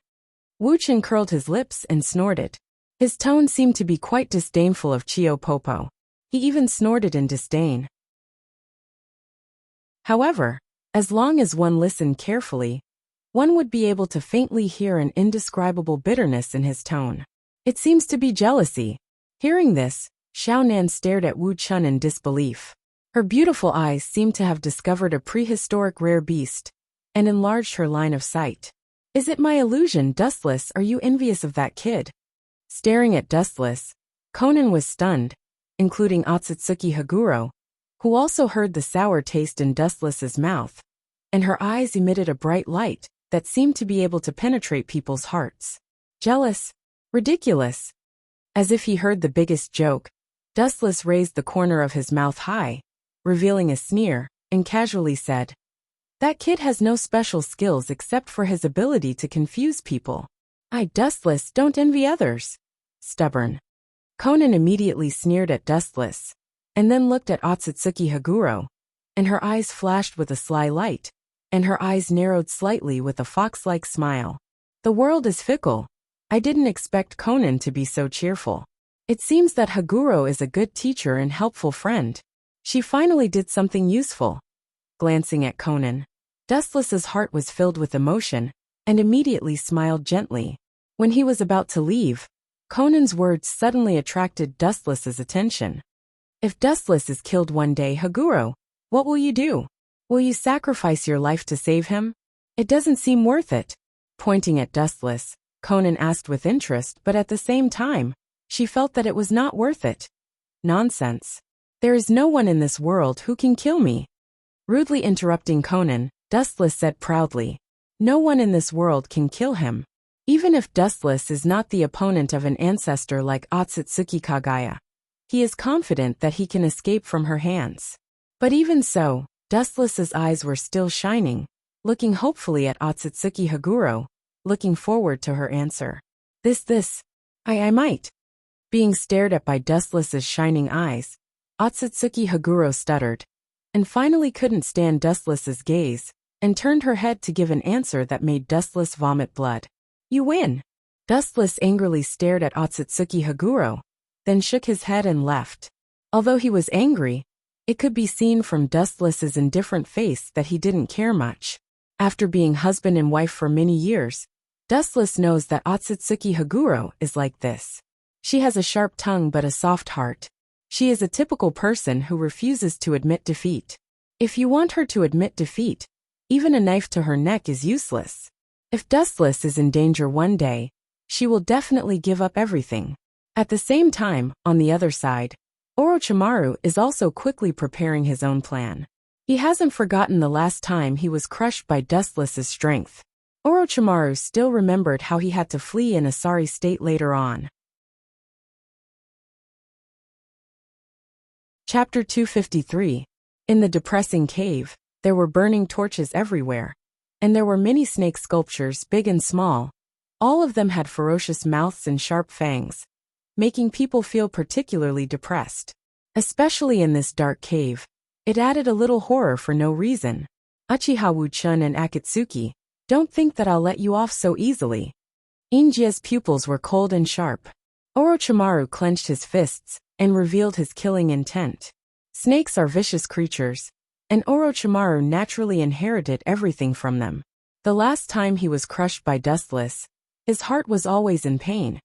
Wuchen curled his lips and snorted. His tone seemed to be quite disdainful of Chiyo Popo. He even snorted in disdain. However, as long as one listened carefully, one would be able to faintly hear an indescribable bitterness in his tone. It seems to be jealousy. Hearing this, Xiaonan stared at Wu Chun in disbelief. Her beautiful eyes seemed to have discovered a prehistoric rare beast, and enlarged her line of sight. Is it my illusion, Dustless? Are you envious of that kid? Staring at Dustless, Konan was stunned, including Otsutsuki Haguro, who also heard the sour taste in Dustless's mouth, and her eyes emitted a bright light that seemed to be able to penetrate people's hearts. Jealous? Ridiculous. As if he heard the biggest joke, Dustless raised the corner of his mouth high, revealing a sneer, and casually said, "That kid has no special skills except for his ability to confuse people. I, Dustless, don't envy others. Stubborn." Konan immediately sneered at Dustless, and then looked at Otsutsuki Haguro, and her eyes flashed with a sly light, and her eyes narrowed slightly with a fox-like smile. The world is fickle. I didn't expect Konan to be so cheerful. It seems that Haguro is a good teacher and helpful friend. She finally did something useful. Glancing at Konan, Dustless's heart was filled with emotion, and immediately smiled gently. When he was about to leave, Conan's words suddenly attracted Dustless's attention. "If Dustless is killed one day, Haguro, what will you do? Will you sacrifice your life to save him? It doesn't seem worth it." Pointing at Dustless, Konan asked with interest, but at the same time, she felt that it was not worth it. "Nonsense. There is no one in this world who can kill me." Rudely interrupting Konan, Dustless said proudly, "No one in this world can kill him. Even if Dustless is not the opponent of an ancestor like Otsutsuki Kagaya, he is confident that he can escape from her hands." But even so, Dustless's eyes were still shining, looking hopefully at Otsutsuki Haguro, looking forward to her answer. I might." Being stared at by Dustless's shining eyes, Otsutsuki Haguro stuttered, and finally couldn't stand Dustless's gaze, and turned her head to give an answer that made Dustless vomit blood. "You win." Dustless angrily stared at Otsutsuki Haguro, then shook his head and left. Although he was angry, it could be seen from Dustless's indifferent face that he didn't care much. After being husband and wife for many years, Dustless knows that Otsutsuki Haguro is like this. She has a sharp tongue but a soft heart. She is a typical person who refuses to admit defeat. If you want her to admit defeat, even a knife to her neck is useless. If Dustless is in danger one day, she will definitely give up everything. At the same time, on the other side, Orochimaru is also quickly preparing his own plan. He hasn't forgotten the last time he was crushed by Dustless's strength. Orochimaru still remembered how he had to flee in a sorry state later on. Chapter 253. In the depressing cave, there were burning torches everywhere, and there were many snake sculptures, big and small. All of them had ferocious mouths and sharp fangs, making people feel particularly depressed. especially in this dark cave. It added a little horror for no reason. Uchiha Wu-chun and Akatsuki, don't think that I'll let you off so easily. Injia's pupils were cold and sharp. Orochimaru clenched his fists and revealed his killing intent. Snakes are vicious creatures, and Orochimaru naturally inherited everything from them. The last time he was crushed by Dustless, his heart was always in pain,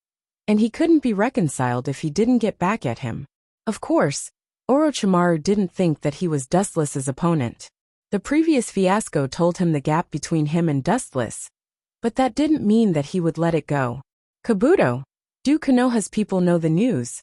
and he couldn't be reconciled if he didn't get back at him. Of course, Orochimaru didn't think that he was Dustless's opponent. The previous fiasco told him the gap between him and Dustless, but that didn't mean that he would let it go. Kabuto, do Konoha's people know the news?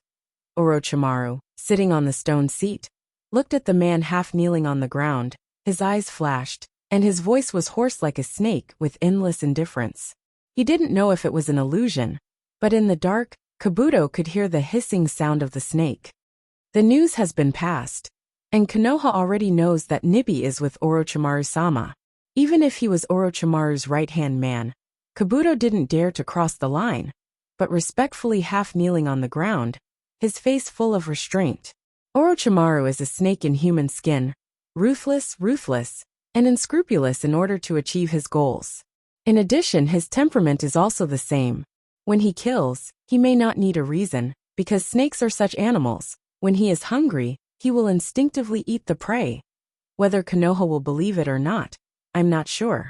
Orochimaru, sitting on the stone seat, looked at the man half kneeling on the ground. His eyes flashed, and his voice was hoarse like a snake with endless indifference. He didn't know if it was an illusion, but in the dark, Kabuto could hear the hissing sound of the snake. The news has been passed, and Konoha already knows that Nibi is with Orochimaru-sama. Even if he was Orochimaru's right-hand man, Kabuto didn't dare to cross the line, but respectfully half kneeling on the ground, his face full of restraint. Orochimaru is a snake in human skin, ruthless, and unscrupulous in order to achieve his goals. In addition, his temperament is also the same. When he kills, he may not need a reason, because snakes are such animals. When he is hungry, he will instinctively eat the prey. Whether Konoha will believe it or not, I'm not sure.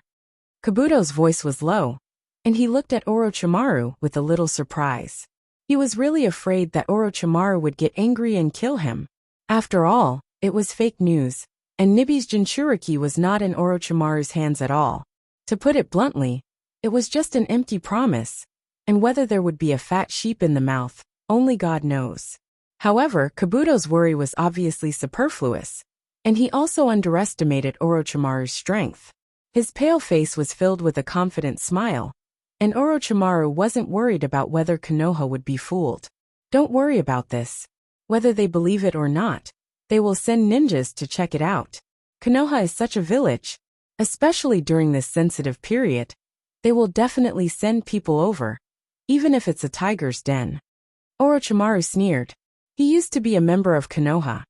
Kabuto's voice was low, and he looked at Orochimaru with a little surprise. He was really afraid that Orochimaru would get angry and kill him. After all, it was fake news, and Nibi's Jinchuriki was not in Orochimaru's hands at all. To put it bluntly, it was just an empty promise, and whether there would be a fat sheep in the mouth, only God knows. However, Kabuto's worry was obviously superfluous, and he also underestimated Orochimaru's strength. His pale face was filled with a confident smile, and Orochimaru wasn't worried about whether Konoha would be fooled. Don't worry about this. Whether they believe it or not, they will send ninjas to check it out. Konoha is such a village, especially during this sensitive period. They will definitely send people over, even if it's a tiger's den. Orochimaru sneered. He used to be a member of Konoha,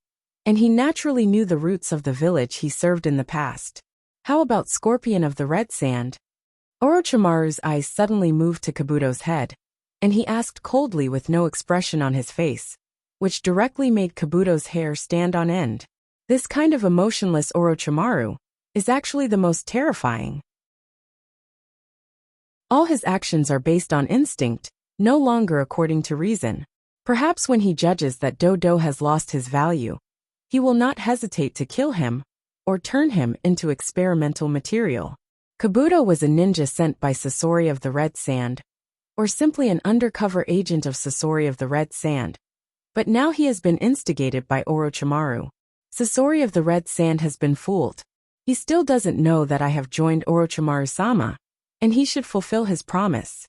and he naturally knew the roots of the village he served in the past. How about Scorpion of the Red Sand? Orochimaru's eyes suddenly moved to Kabuto's head, and he asked coldly with no expression on his face, which directly made Kabuto's hair stand on end. This kind of emotionless Orochimaru is actually the most terrifying. All his actions are based on instinct, no longer according to reason. Perhaps when he judges that Dodo has lost his value, he will not hesitate to kill him or turn him into experimental material. Kabuto was a ninja sent by Sasori of the Red Sand, or simply an undercover agent of Sasori of the Red Sand. But now he has been instigated by Orochimaru. Sasori of the Red Sand has been fooled. He still doesn't know that I have joined Orochimaru-sama, and he should fulfill his promise.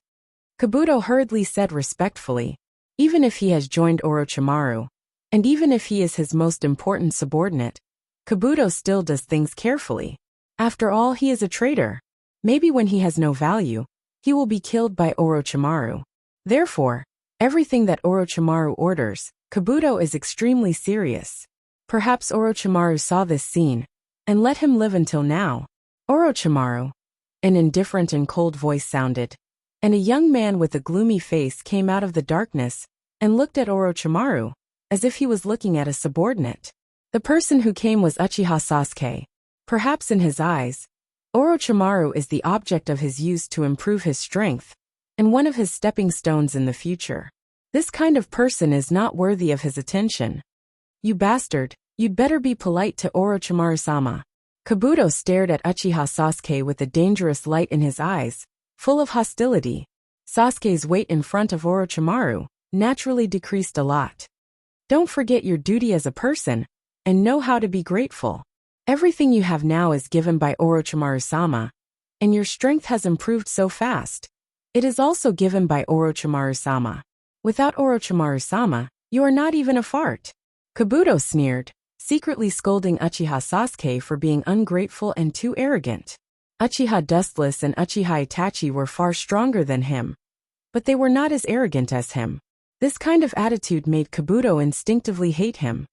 Kabuto hurriedly said respectfully, even if he has joined Orochimaru, and even if he is his most important subordinate, Kabuto still does things carefully. After all, he is a traitor. Maybe when he has no value, he will be killed by Orochimaru. Therefore, everything that Orochimaru orders, Kabuto is extremely serious. Perhaps Orochimaru saw this scene and let him live until now. Orochimaru, an indifferent and cold voice sounded, and a young man with a gloomy face came out of the darkness and looked at Orochimaru, as if he was looking at a subordinate. The person who came was Uchiha Sasuke. Perhaps in his eyes, Orochimaru is the object of his use to improve his strength, and one of his stepping stones in the future. This kind of person is not worthy of his attention. You bastard, you'd better be polite to Orochimaru-sama. Kabuto stared at Uchiha Sasuke with a dangerous light in his eyes, full of hostility. Sasuke's weight in front of Orochimaru naturally decreased a lot. Don't forget your duty as a person, and know how to be grateful. Everything you have now is given by Orochimaru-sama, and your strength has improved so fast. It is also given by Orochimaru-sama. Without Orochimaru-sama, you are not even a fart. Kabuto sneered, secretly scolding Uchiha Sasuke for being ungrateful and too arrogant. Uchiha Dustless and Uchiha Itachi were far stronger than him, but they were not as arrogant as him. This kind of attitude made Kabuto instinctively hate him.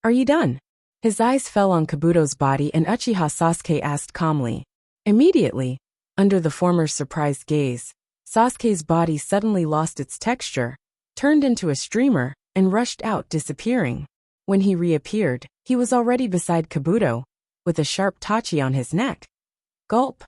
Are you done? His eyes fell on Kabuto's body and Uchiha Sasuke asked calmly. Immediately, under the former's surprised gaze, Sasuke's body suddenly lost its texture, turned into a streamer, and rushed out, disappearing. When he reappeared, he was already beside Kabuto, with a sharp tachi on his neck. Gulp.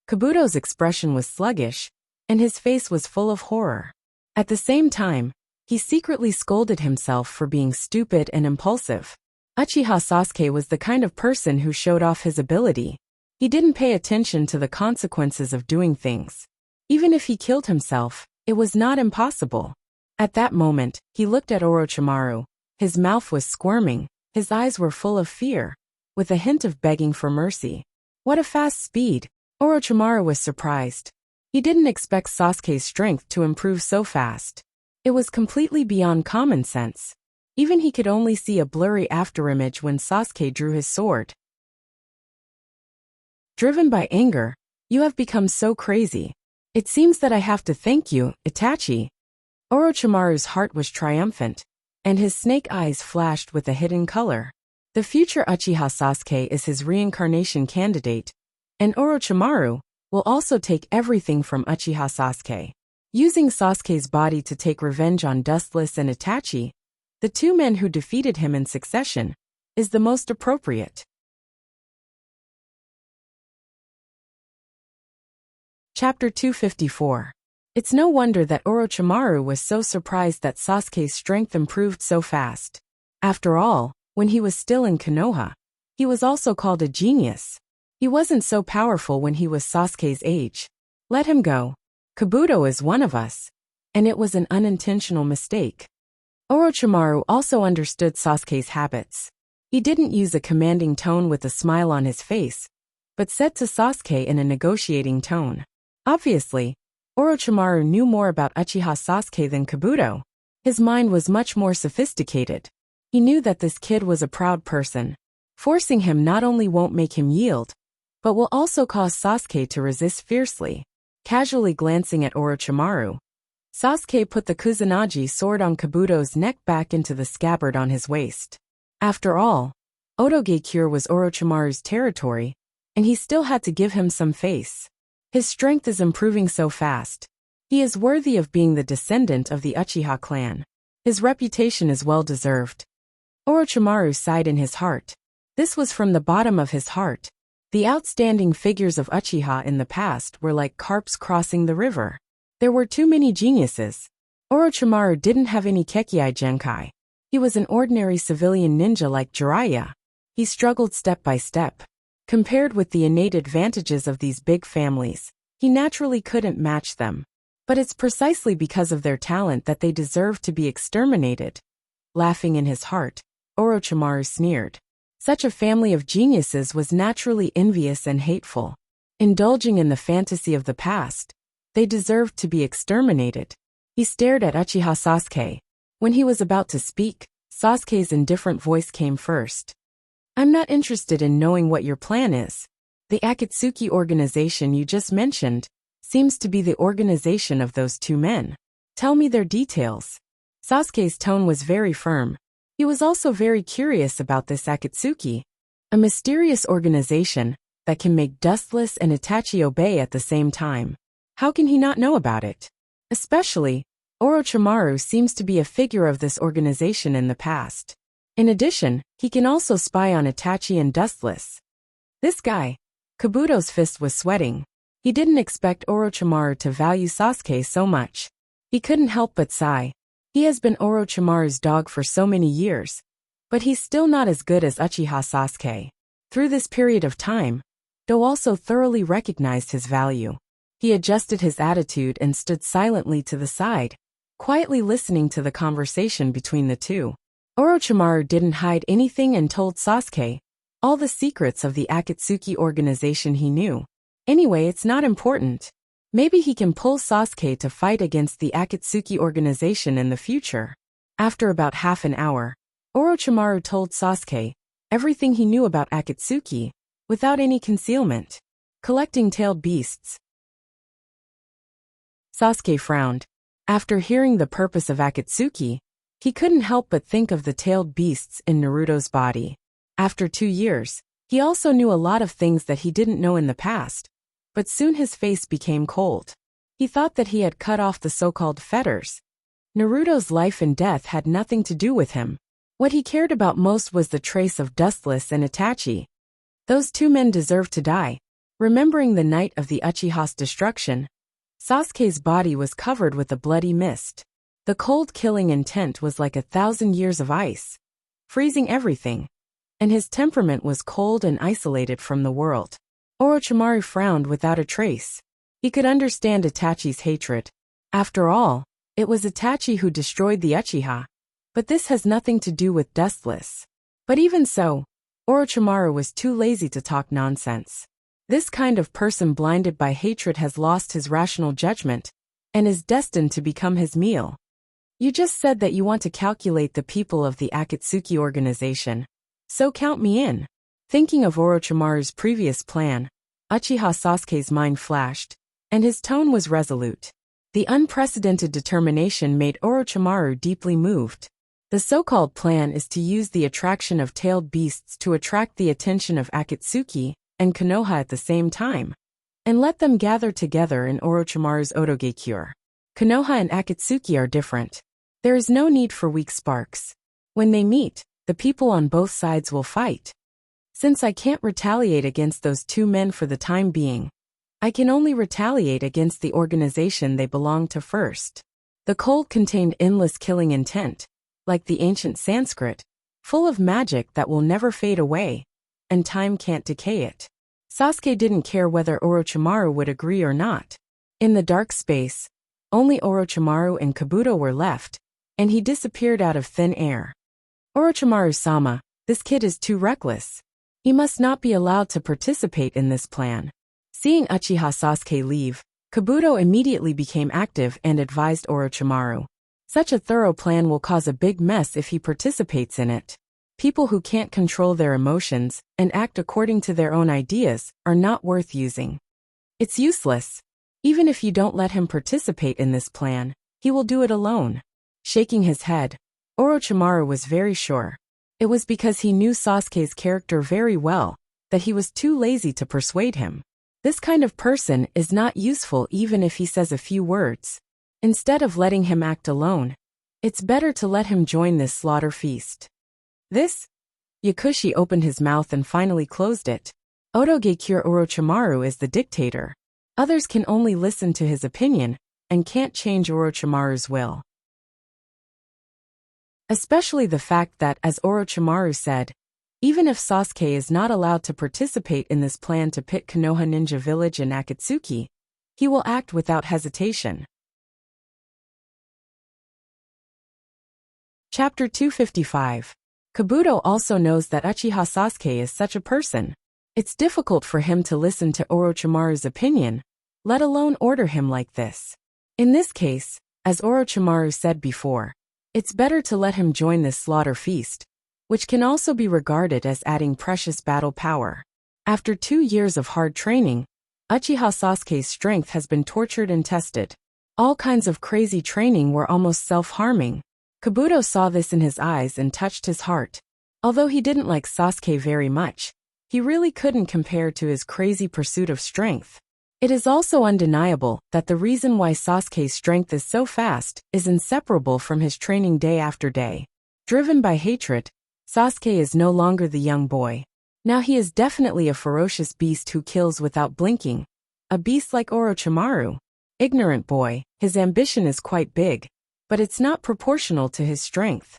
Kabuto's expression was sluggish, and his face was full of horror. At the same time, he secretly scolded himself for being stupid and impulsive. Uchiha Sasuke was the kind of person who showed off his ability. He didn't pay attention to the consequences of doing things. Even if he killed himself, it was not impossible. At that moment, he looked at Orochimaru. His mouth was squirming, his eyes were full of fear, with a hint of begging for mercy. What a fast speed! Orochimaru was surprised. He didn't expect Sasuke's strength to improve so fast. It was completely beyond common sense. Even he could only see a blurry afterimage when Sasuke drew his sword. Driven by anger, you have become so crazy. It seems that I have to thank you, Itachi. Orochimaru's heart was triumphant, and his snake eyes flashed with a hidden color. The future Uchiha Sasuke is his reincarnation candidate, and Orochimaru will also take everything from Uchiha Sasuke. Using Sasuke's body to take revenge on Dustless and Itachi, the two men who defeated him in succession, is the most appropriate. Chapter 254. It's no wonder that Orochimaru was so surprised that Sasuke's strength improved so fast. After all, when he was still in Konoha, he was also called a genius. He wasn't so powerful when he was Sasuke's age. Let him go. Kabuto is one of us, and it was an unintentional mistake. Orochimaru also understood Sasuke's habits. He didn't use a commanding tone with a smile on his face, but said to Sasuke in a negotiating tone. Obviously, Orochimaru knew more about Uchiha Sasuke than Kabuto. His mind was much more sophisticated. He knew that this kid was a proud person. Forcing him not only won't make him yield, but will also cause Sasuke to resist fiercely. Casually glancing at Orochimaru, Sasuke put the Kusanagi sword on Kabuto's neck back into the scabbard on his waist. After all, Otoge-cure was Orochimaru's territory, and he still had to give him some face. His strength is improving so fast. He is worthy of being the descendant of the Uchiha clan. His reputation is well deserved. Orochimaru sighed in his heart. This was from the bottom of his heart. The outstanding figures of Uchiha in the past were like carps crossing the river. There were too many geniuses. Orochimaru didn't have any Kekkei Genkai. He was an ordinary civilian ninja like Jiraiya. He struggled step by step. Compared with the innate advantages of these big families, he naturally couldn't match them. But it's precisely because of their talent that they deserve to be exterminated. Laughing in his heart, Orochimaru sneered. Such a family of geniuses was naturally envious and hateful. Indulging in the fantasy of the past, they deserved to be exterminated. He stared at Uchiha Sasuke. When he was about to speak, Sasuke's indifferent voice came first. I'm not interested in knowing what your plan is. The Akatsuki organization you just mentioned seems to be the organization of those two men. Tell me their details. Sasuke's tone was very firm. He was also very curious about this Akatsuki, a mysterious organization that can make Dustless and Itachi obey at the same time. How can he not know about it? Especially, Orochimaru seems to be a figure of this organization in the past. In addition, he can also spy on Itachi and Dustless. This guy, Kabuto's fist was sweating. He didn't expect Orochimaru to value Sasuke so much. He couldn't help but sigh. He has been Orochimaru's dog for so many years, but he's still not as good as Uchiha Sasuke. Through this period of time, Do also thoroughly recognized his value. He adjusted his attitude and stood silently to the side, quietly listening to the conversation between the two. Orochimaru didn't hide anything and told Sasuke all the secrets of the Akatsuki organization he knew. Anyway, it's not important. Maybe he can pull Sasuke to fight against the Akatsuki organization in the future. After about half an hour, Orochimaru told Sasuke everything he knew about Akatsuki, without any concealment. Collecting tailed beasts. Sasuke frowned. After hearing the purpose of Akatsuki, He couldn't help but think of the tailed beasts in Naruto's body. After 2 years, he also knew a lot of things that he didn't know in the past, but soon his face became cold. He thought that he had cut off the so-called fetters. Naruto's life and death had nothing to do with him. What he cared about most was the trace of Dustless and Itachi. Those 2 men deserved to die. Remembering the night of the Uchiha's destruction, Sasuke's body was covered with a bloody mist. The cold killing intent was like 1,000 years of ice, freezing everything, and his temperament was cold and isolated from the world. Orochimaru frowned without a trace. He could understand Itachi's hatred. After all, it was Itachi who destroyed the Uchiha. But this has nothing to do with Dustless. But even so, Orochimaru was too lazy to talk nonsense. This kind of person blinded by hatred has lost his rational judgment and is destined to become his meal. You just said that you want to calculate the people of the Akatsuki organization. So count me in. Thinking of Orochimaru's previous plan, Uchiha Sasuke's mind flashed, and his tone was resolute. The unprecedented determination made Orochimaru deeply moved. The so-called plan is to use the attraction of tailed beasts to attract the attention of Akatsuki and Konoha at the same time, and let them gather together in Orochimaru's Otoge-cure. Konoha and Akatsuki are different. There is no need for weak sparks. When they meet, the people on both sides will fight. Since I can't retaliate against those 2 men for the time being, I can only retaliate against the organization they belong to first. The cold contained endless killing intent, like the ancient Sanskrit, full of magic that will never fade away, and time can't decay it. Sasuke didn't care whether Orochimaru would agree or not. In the dark space, only Orochimaru and Kabuto were left, and he disappeared out of thin air. Orochimaru-sama, this kid is too reckless. He must not be allowed to participate in this plan. Seeing Uchiha Sasuke leave, Kabuto immediately became active and advised Orochimaru. Such a thorough plan will cause a big mess if he participates in it. People who can't control their emotions and act according to their own ideas are not worth using. It's useless. Even if you don't let him participate in this plan, he will do it alone. Shaking his head, Orochimaru was very sure. It was because he knew Sasuke's character very well that he was too lazy to persuade him. This kind of person is not useful even if he says a few words. Instead of letting him act alone, it's better to let him join this slaughter feast. Yakushi opened his mouth and finally closed it. Otoge-cure Orochimaru is the dictator. Others can only listen to his opinion and can't change Orochimaru's will. Especially the fact that, as Orochimaru said, even if Sasuke is not allowed to participate in this plan to pit Konoha Ninja Village and Akatsuki, he will act without hesitation. Chapter 255. Kabuto also knows that Uchiha Sasuke is such a person. It's difficult for him to listen to Orochimaru's opinion, let alone order him like this. In this case, as Orochimaru said before, it's better to let him join this slaughter feast, which can also be regarded as adding precious battle power. After 2 years of hard training, Uchiha Sasuke's strength has been tortured and tested. All kinds of crazy training were almost self-harming. Kabuto saw this in his eyes and touched his heart. Although he didn't like Sasuke very much, he really couldn't compare to his crazy pursuit of strength. It is also undeniable that the reason why Sasuke's strength is so fast is inseparable from his training day after day. Driven by hatred, Sasuke is no longer the young boy. Now he is definitely a ferocious beast who kills without blinking. A beast like Orochimaru. Ignorant boy, his ambition is quite big, but it's not proportional to his strength.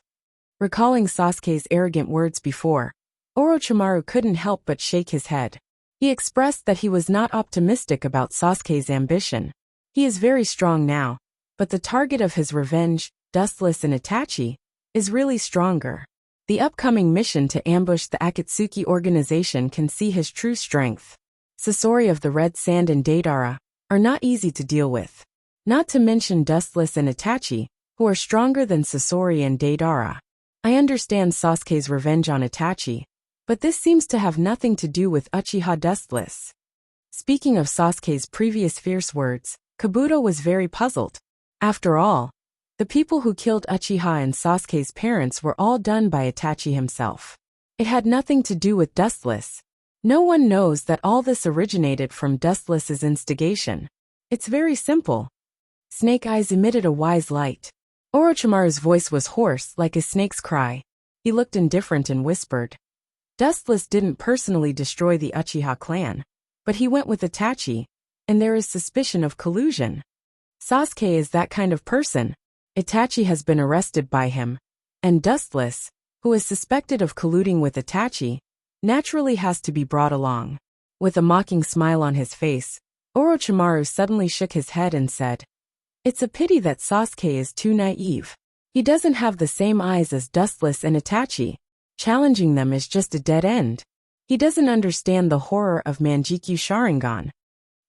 Recalling Sasuke's arrogant words before, Orochimaru couldn't help but shake his head. He expressed that he was not optimistic about Sasuke's ambition. He is very strong now, but the target of his revenge, Dustless and Itachi, is really stronger. The upcoming mission to ambush the Akatsuki organization can see his true strength. Sasori of the Red Sand and Deidara are not easy to deal with. Not to mention Dustless and Itachi, who are stronger than Sasori and Deidara. I understand Sasuke's revenge on Itachi, but this seems to have nothing to do with Uchiha Dustless. Speaking of Sasuke's previous fierce words, Kabuto was very puzzled. After all, The people who killed Uchiha and Sasuke's parents were all done by Itachi himself. It had nothing to do with Dustless. No one knows that all this originated from Dustless's instigation. It's very simple. Snake Eyes emitted a wise light. Orochimaru's voice was hoarse like a snake's cry. He looked indifferent and whispered. Dustless didn't personally destroy the Uchiha clan, but he went with Itachi, and there is suspicion of collusion. Sasuke is that kind of person. Itachi has been arrested by him, and Dustless, who is suspected of colluding with Itachi, naturally has to be brought along. With a mocking smile on his face, Orochimaru suddenly shook his head and said, It's a pity that Sasuke is too naive. He doesn't have the same eyes as Dustless and Itachi. Challenging them is just a dead end. He doesn't understand the horror of Mangekyo Sharingan.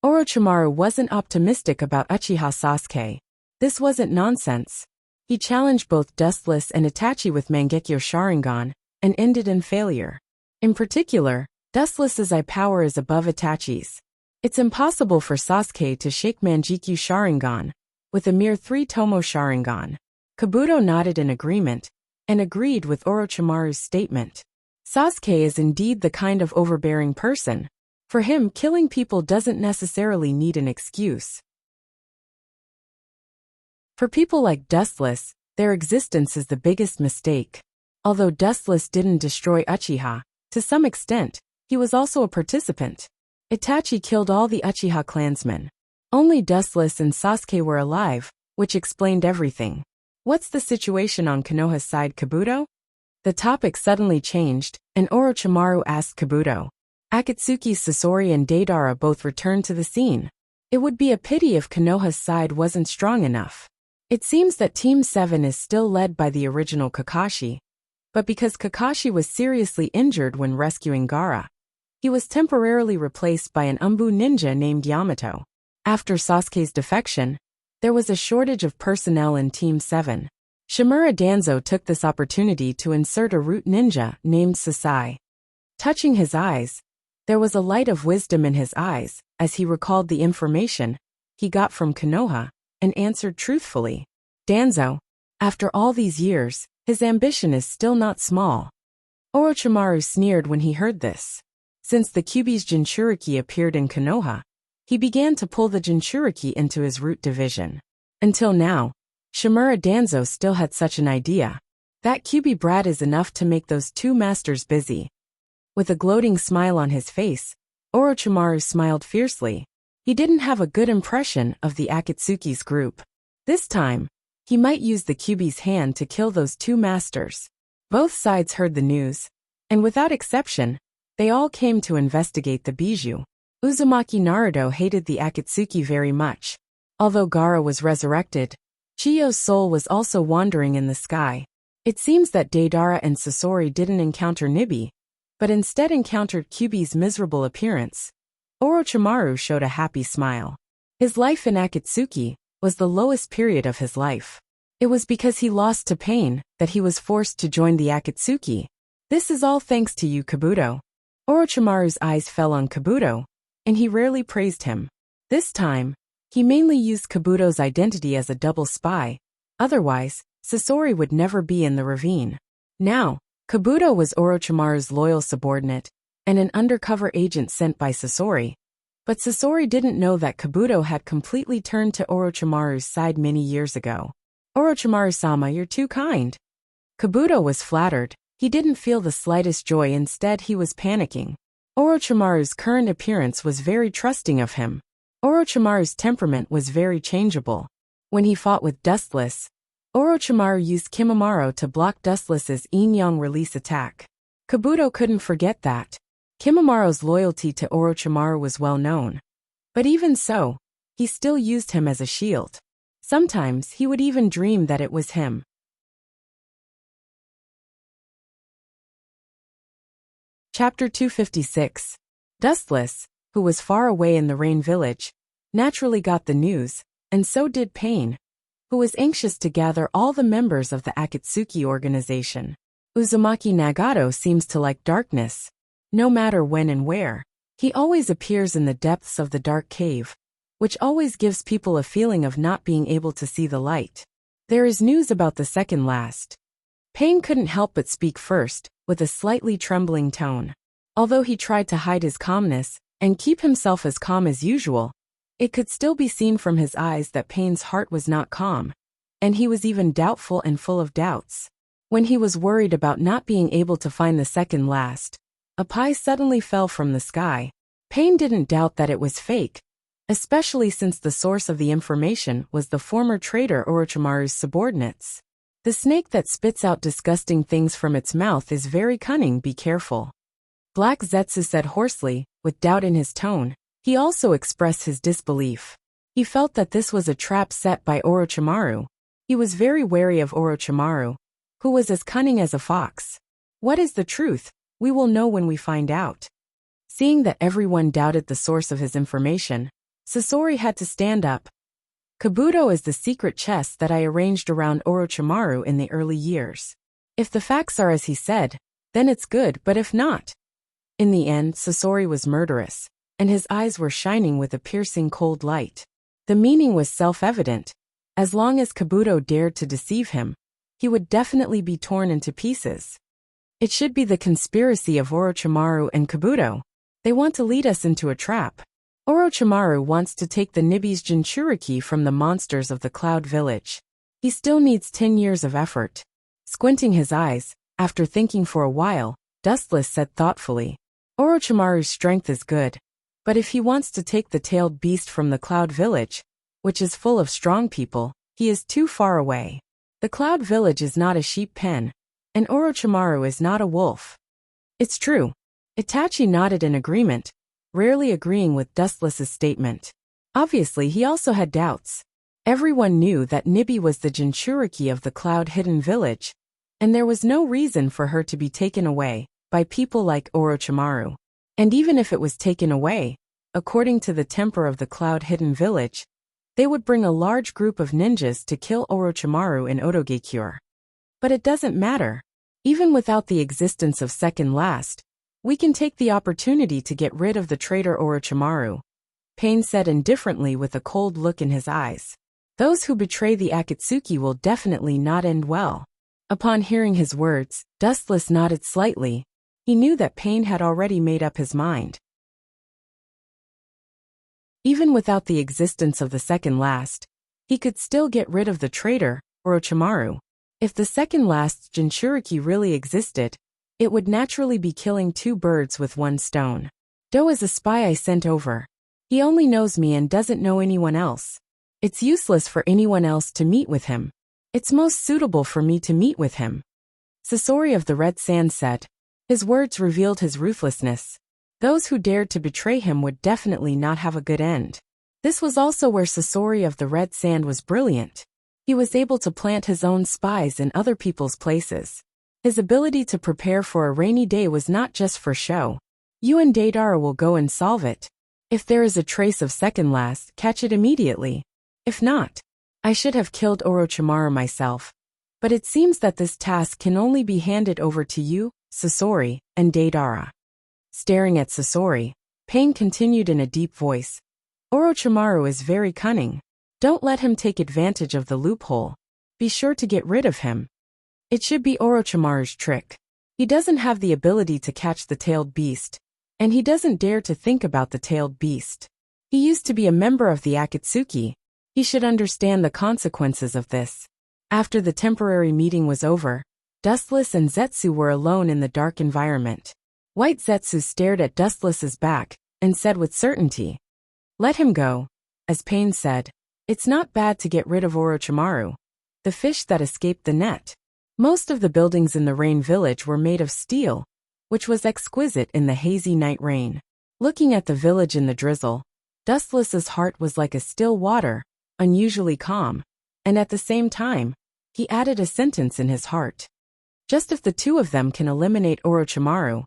Orochimaru wasn't optimistic about Uchiha Sasuke. This wasn't nonsense. He challenged both Dustless and Itachi with Mangekyo Sharingan, and ended in failure. In particular, Dustless's eye power is above Itachi's. It's impossible for Sasuke to shake Mangekyo Sharingan with a mere 3-tomo Sharingan. Kabuto nodded in agreement, and agreed with Orochimaru's statement. Sasuke is indeed the kind of overbearing person. For him, killing people doesn't necessarily need an excuse. For people like Dustless, their existence is the biggest mistake. Although Dustless didn't destroy Uchiha, to some extent, he was also a participant. Itachi killed all the Uchiha clansmen. Only Dustless and Sasuke were alive, which explained everything. What's the situation on Konoha's side, Kabuto? The topic suddenly changed, and Orochimaru asked Kabuto. Akatsuki, Sasori and Deidara both returned to the scene. It would be a pity if Konoha's side wasn't strong enough. It seems that Team 7 is still led by the original Kakashi. But because Kakashi was seriously injured when rescuing Gaara, he was temporarily replaced by an Umbu ninja named Yamato. After Sasuke's defection, there was a shortage of personnel in Team 7. Shimura Danzo took this opportunity to insert a root ninja named Sasai. Touching his eyes, there was a light of wisdom in his eyes as he recalled the information he got from Konoha and answered truthfully. Danzo, after all these years, his ambition is still not small. Orochimaru sneered when he heard this. Since the Kyuubi's Jinchuriki appeared in Konoha, he began to pull the Jinchuriki into his root division. Until now, Shimura Danzo still had such an idea. That Kyuubi brat is enough to make those two masters busy. With a gloating smile on his face, Orochimaru smiled fiercely. He didn't have a good impression of the Akatsuki's group. This time, he might use the Kyuubi's hand to kill those two masters. Both sides heard the news, and without exception, they all came to investigate the bijou. Uzumaki Naruto hated the Akatsuki very much. Although Gaara was resurrected, Chiyo's soul was also wandering in the sky. It seems that Deidara and Sasori didn't encounter Nibi, but instead encountered Kyuubi's miserable appearance. Orochimaru showed a happy smile. His life in Akatsuki was the lowest period of his life. It was because he lost to pain that he was forced to join the Akatsuki. This is all thanks to you, Kabuto. Orochimaru's eyes fell on Kabuto, and he rarely praised him. This time, he mainly used Kabuto's identity as a double spy. Otherwise, Sasori would never be in the ravine. Now, Kabuto was Orochimaru's loyal subordinate, and an undercover agent sent by Sasori. But Sasori didn't know that Kabuto had completely turned to Orochimaru's side many years ago. Orochimaru-sama, you're too kind. Kabuto was flattered. He didn't feel the slightest joy, instead he was panicking. Orochimaru's current appearance was very trusting of him. Orochimaru's temperament was very changeable. When he fought with Dustless, Orochimaru used Kimimaro to block Dustless's yin-yang release attack. Kabuto couldn't forget that. Kimimaro's loyalty to Orochimaru was well known. But even so, he still used him as a shield. Sometimes he would even dream that it was him. Chapter 256. Dustless, who was far away in the Rain Village, naturally got the news, and so did Pain, who was anxious to gather all the members of the Akatsuki organization. Uzumaki Nagato seems to like darkness. No matter when and where, he always appears in the depths of the dark cave, which always gives people a feeling of not being able to see the light. There is news about the second last. Pain couldn't help but speak first, with a slightly trembling tone. Although he tried to hide his calmness and keep himself as calm as usual, it could still be seen from his eyes that Pain's heart was not calm, and he was even doubtful and full of doubts. When he was worried about not being able to find the second last, a pie suddenly fell from the sky. Pain didn't doubt that it was fake, especially since the source of the information was the former trader Orochimaru's subordinates. The snake that spits out disgusting things from its mouth is very cunning, be careful. Black Zetsu said hoarsely, with doubt in his tone. He also expressed his disbelief. He felt that this was a trap set by Orochimaru. He was very wary of Orochimaru, who was as cunning as a fox. What is the truth? We will know when we find out. Seeing that everyone doubted the source of his information, Sasori had to stand up. Kabuto is the secret chest that I arranged around Orochimaru in the early years. If the facts are as he said, then it's good, but if not. In the end, Sasori was murderous, and his eyes were shining with a piercing cold light. The meaning was self-evident. As long as Kabuto dared to deceive him, he would definitely be torn into pieces. It should be the conspiracy of Orochimaru and Kabuto. They want to lead us into a trap. Orochimaru wants to take the Nibi's Jinchuriki from the monsters of the Cloud Village. He still needs 10 years of effort. Squinting his eyes, after thinking for a while, Dustless said thoughtfully, Orochimaru's strength is good, but if he wants to take the tailed beast from the Cloud Village, which is full of strong people, he is too far away. The Cloud Village is not a sheep pen, and Orochimaru is not a wolf. It's true. Itachi nodded in agreement, rarely agreeing with Dustless's statement. Obviously, he also had doubts. Everyone knew that Nibi was the Jinchuriki of the Cloud Hidden Village, and there was no reason for her to be taken away by people like Orochimaru. And even if it was taken away, according to the temper of the Cloud Hidden Village, they would bring a large group of ninjas to kill Orochimaru in Odogekure. But it doesn't matter. Even without the existence of Second Last, we can take the opportunity to get rid of the traitor Orochimaru. Pain said indifferently with a cold look in his eyes. Those who betray the Akatsuki will definitely not end well. Upon hearing his words, Dustless nodded slightly. He knew that Pain had already made up his mind. Even without the existence of the Second Last, he could still get rid of the traitor, Orochimaru. If the Second Last Jinchuriki really existed, it would naturally be killing two birds with one stone. Do is a spy I sent over. He only knows me and doesn't know anyone else. It's useless for anyone else to meet with him. It's most suitable for me to meet with him. Sasori of the Red Sand said. His words revealed his ruthlessness. Those who dared to betray him would definitely not have a good end. This was also where Sasori of the Red Sand was brilliant. He was able to plant his own spies in other people's places. His ability to prepare for a rainy day was not just for show. You and Deidara will go and solve it. If there is a trace of Second Last, catch it immediately. If not, I should have killed Orochimaru myself. But it seems that this task can only be handed over to you, Sasori, and Deidara. Staring at Sasori, Pain continued in a deep voice. Orochimaru is very cunning. Don't let him take advantage of the loophole. Be sure to get rid of him. It should be Orochimaru's trick. He doesn't have the ability to catch the tailed beast, and he doesn't dare to think about the tailed beast. He used to be a member of the Akatsuki. He should understand the consequences of this. After the temporary meeting was over, Dustless and Zetsu were alone in the dark environment. White Zetsu stared at Dustless's back and said with certainty, "Let him go." As Pain said, "It's not bad to get rid of Orochimaru, the fish that escaped the net." Most of the buildings in the Rain Village were made of steel, which was exquisite in the hazy night rain. Looking at the village in the drizzle, Dustless's heart was like a still water, unusually calm, and at the same time, he added a sentence in his heart. Just if the two of them can eliminate Orochimaru.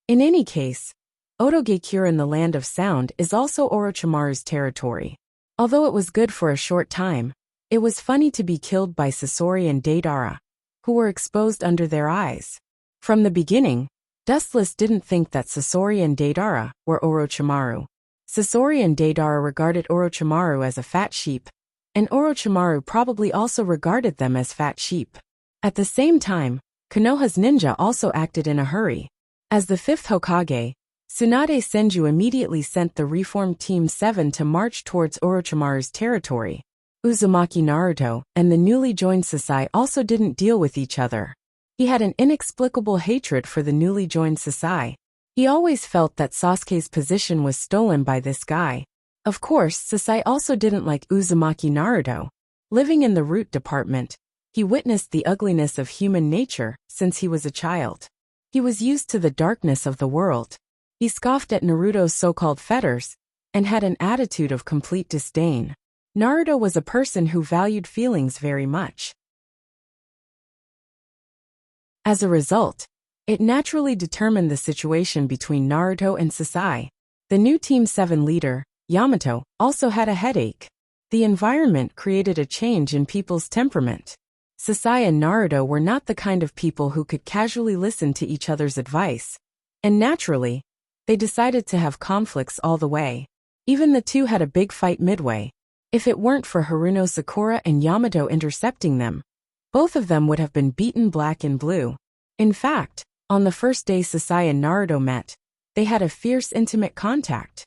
In any case, Odogekure in the Land of Sound is also Orochimaru's territory. Although it was good for a short time, it was funny to be killed by Sasori and Deidara, who were exposed under their eyes. From the beginning, Dustless didn't think that Sasori and Deidara were Orochimaru. Sasori and Deidara regarded Orochimaru as a fat sheep, and Orochimaru probably also regarded them as fat sheep. At the same time, Konoha's ninja also acted in a hurry. As the fifth Hokage, Tsunade Senju immediately sent the reformed Team 7 to march towards Orochimaru's territory. Uzumaki Naruto and the newly joined Sasai also didn't deal with each other. He had an inexplicable hatred for the newly joined Sasai. He always felt that Sasuke's position was stolen by this guy. Of course, Sasai also didn't like Uzumaki Naruto. Living in the root department, he witnessed the ugliness of human nature since he was a child. He was used to the darkness of the world. He scoffed at Naruto's so-called fetters and had an attitude of complete disdain. Naruto was a person who valued feelings very much. As a result, it naturally determined the situation between Naruto and Sasai. The new Team 7 leader, Yamato, also had a headache. The environment created a change in people's temperament. Sasai and Naruto were not the kind of people who could casually listen to each other's advice. And naturally, they decided to have conflicts all the way. Even the two had a big fight midway. If it weren't for Haruno Sakura and Yamato intercepting them, both of them would have been beaten black and blue. In fact, on the first day Sasai and Naruto met, they had a fierce intimate contact.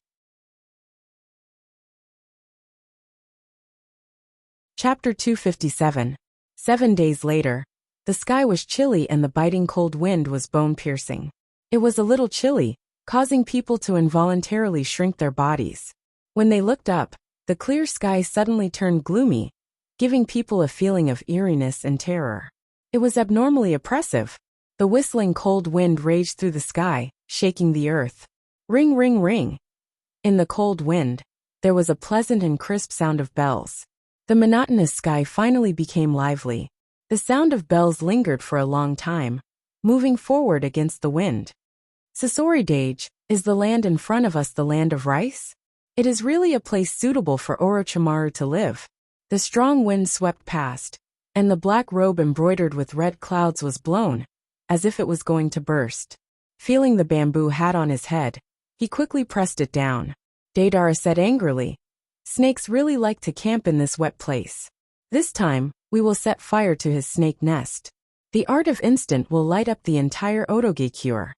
Chapter 257. 7 days later, the sky was chilly and the biting cold wind was bone-piercing. It was a little chilly, causing people to involuntarily shrink their bodies. When they looked up, the clear sky suddenly turned gloomy, giving people a feeling of eeriness and terror. It was abnormally oppressive. The whistling cold wind raged through the sky, shaking the earth. Ring, ring, ring. In the cold wind, there was a pleasant and crisp sound of bells. The monotonous sky finally became lively. The sound of bells lingered for a long time, moving forward against the wind. Sasori Dage, is the land in front of us the land of rice? It is really a place suitable for Orochimaru to live. The strong wind swept past, and the black robe embroidered with red clouds was blown, as if it was going to burst. Feeling the bamboo hat on his head, he quickly pressed it down. Deidara said angrily, "Snakes really like to camp in this wet place. This time, we will set fire to his snake nest. The art of instant will light up the entire Otoge-cure."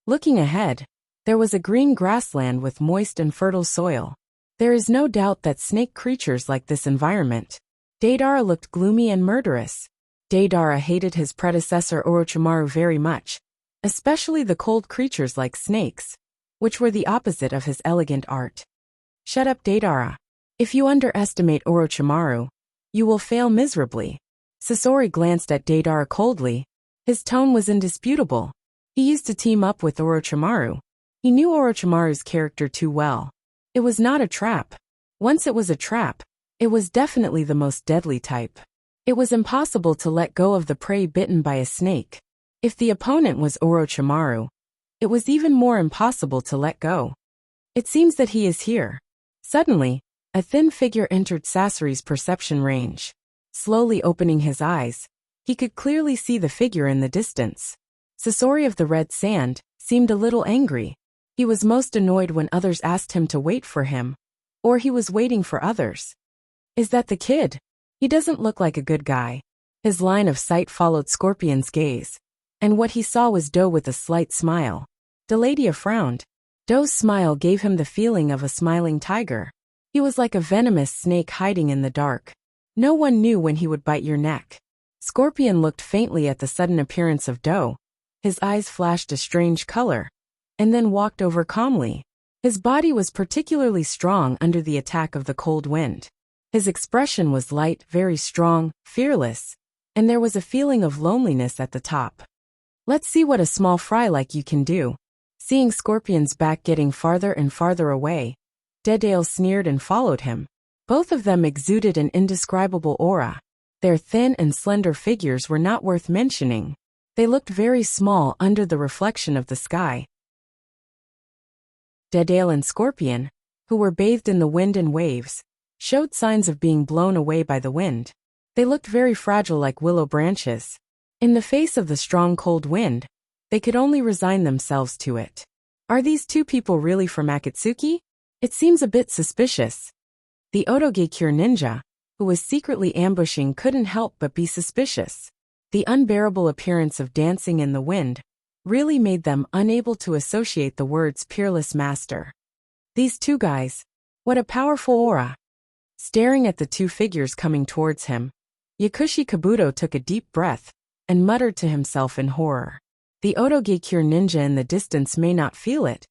Looking ahead, there was a green grassland with moist and fertile soil. There is no doubt that snake creatures like this environment. Deidara looked gloomy and murderous. Deidara hated his predecessor Orochimaru very much, especially the cold creatures like snakes, which were the opposite of his elegant art. "Shut up, Deidara. If you underestimate Orochimaru, you will fail miserably." Sasori glanced at Deidara coldly. His tone was indisputable. He used to team up with Orochimaru. He knew Orochimaru's character too well. It was not a trap. Once it was a trap, it was definitely the most deadly type. It was impossible to let go of the prey bitten by a snake. If the opponent was Orochimaru, it was even more impossible to let go. "It seems that he is here." Suddenly, a thin figure entered Sasori's perception range. Slowly opening his eyes, he could clearly see the figure in the distance. Sasori of the Red Sand seemed a little angry. He was most annoyed when others asked him to wait for him, or he was waiting for others. "Is that the kid? He doesn't look like a good guy." His line of sight followed Scorpion's gaze, and what he saw was Do with a slight smile. Deladia frowned. Do's smile gave him the feeling of a smiling tiger. He was like a venomous snake hiding in the dark. No one knew when he would bite your neck. Scorpion looked faintly at the sudden appearance of Do. His eyes flashed a strange color, and then walked over calmly. His body was particularly strong under the attack of the cold wind. His expression was light, very strong, fearless, and there was a feeling of loneliness at the top. "Let's see what a small fry like you can do." Seeing Scorpion's back getting farther and farther away, Deidara sneered and followed him. Both of them exuded an indescribable aura. Their thin and slender figures were not worth mentioning. They looked very small under the reflection of the sky. Deidara and Scorpion, who were bathed in the wind and waves, showed signs of being blown away by the wind. They looked very fragile like willow branches. In the face of the strong cold wind, they could only resign themselves to it. Are these two people really from Akatsuki? It seems a bit suspicious. The Otoge-cure ninja, who was secretly ambushing, couldn't help but be suspicious. The unbearable appearance of dancing in the wind really made them unable to associate the words peerless master. These two guys, what a powerful aura. Staring at the two figures coming towards him, Yakushi Kabuto took a deep breath and muttered to himself in horror. The Otogekure ninja in the distance may not feel it,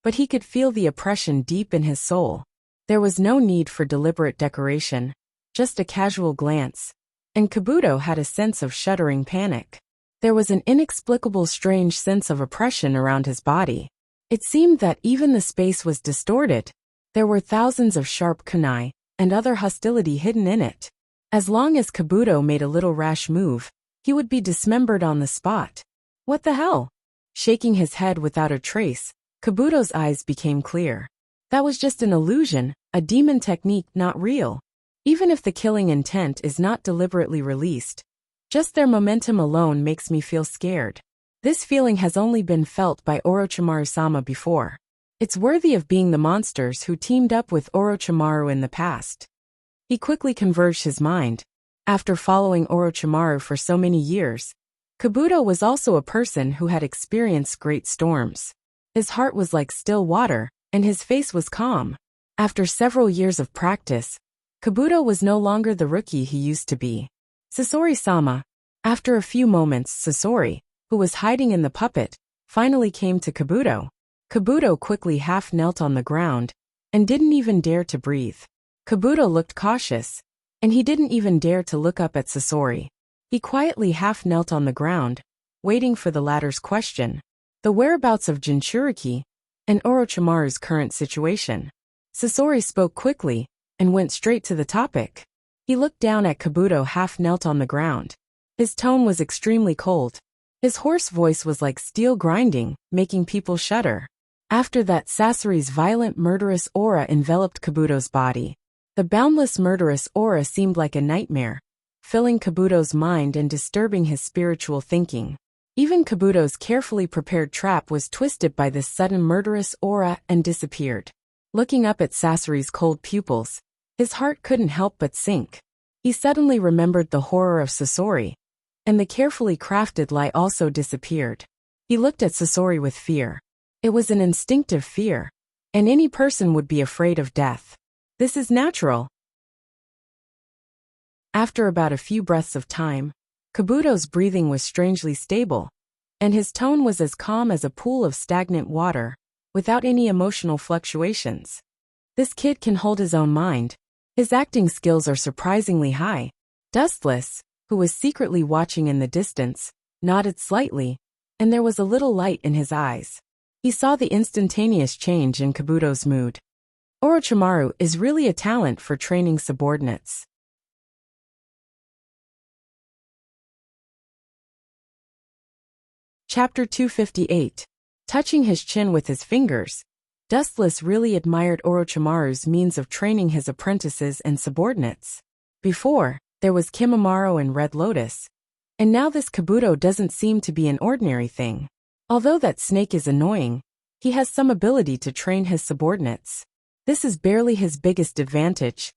but he could feel the oppression deep in his soul. There was no need for deliberate decoration, just a casual glance, and Kabuto had a sense of shuddering panic. There was an inexplicable strange sense of oppression around his body. It seemed that even the space was distorted. There were thousands of sharp kunai and other hostility hidden in it. As long as Kabuto made a little rash move, he would be dismembered on the spot. What the hell? Shaking his head without a trace, Kabuto's eyes became clear. That was just an illusion, a demon technique, not real. Even if the killing intent is not deliberately released, just their momentum alone makes me feel scared. This feeling has only been felt by Orochimaru-sama before. It's worthy of being the monsters who teamed up with Orochimaru in the past. He quickly converged his mind. After following Orochimaru for so many years, Kabuto was also a person who had experienced great storms. His heart was like still water, and his face was calm. After several years of practice, Kabuto was no longer the rookie he used to be. Sasori-sama. After a few moments, Sasori, who was hiding in the puppet, finally came to Kabuto. Kabuto quickly half-knelt on the ground and didn't even dare to breathe. Kabuto looked cautious, and he didn't even dare to look up at Sasori. He quietly half-knelt on the ground, waiting for the latter's question. The whereabouts of Jinchuriki and Orochimaru's current situation. Sasori spoke quickly and went straight to the topic. He looked down at Kabuto half-knelt on the ground. His tone was extremely cold. His hoarse voice was like steel grinding, making people shudder. After that, Sasori's violent murderous aura enveloped Kabuto's body. The boundless murderous aura seemed like a nightmare, filling Kabuto's mind and disturbing his spiritual thinking. Even Kabuto's carefully prepared trap was twisted by this sudden murderous aura and disappeared. Looking up at Sasori's cold pupils, his heart couldn't help but sink. He suddenly remembered the horror of Sasori, and the carefully crafted lie also disappeared. He looked at Sasori with fear. It was an instinctive fear, and any person would be afraid of death. This is natural. After about a few breaths of time, Kabuto's breathing was strangely stable, and his tone was as calm as a pool of stagnant water, without any emotional fluctuations. This kid can hold his own mind. His acting skills are surprisingly high. Dustless, who was secretly watching in the distance, nodded slightly, and there was a little light in his eyes. He saw the instantaneous change in Kabuto's mood. Orochimaru is really a talent for training subordinates. Chapter 258. Touching his chin with his fingers, Dustless really admired Orochimaru's means of training his apprentices and subordinates. Before, there was Kimimaro and Red Lotus, and now this Kabuto doesn't seem to be an ordinary thing. Although that snake is annoying, he has some ability to train his subordinates. This is barely his biggest advantage.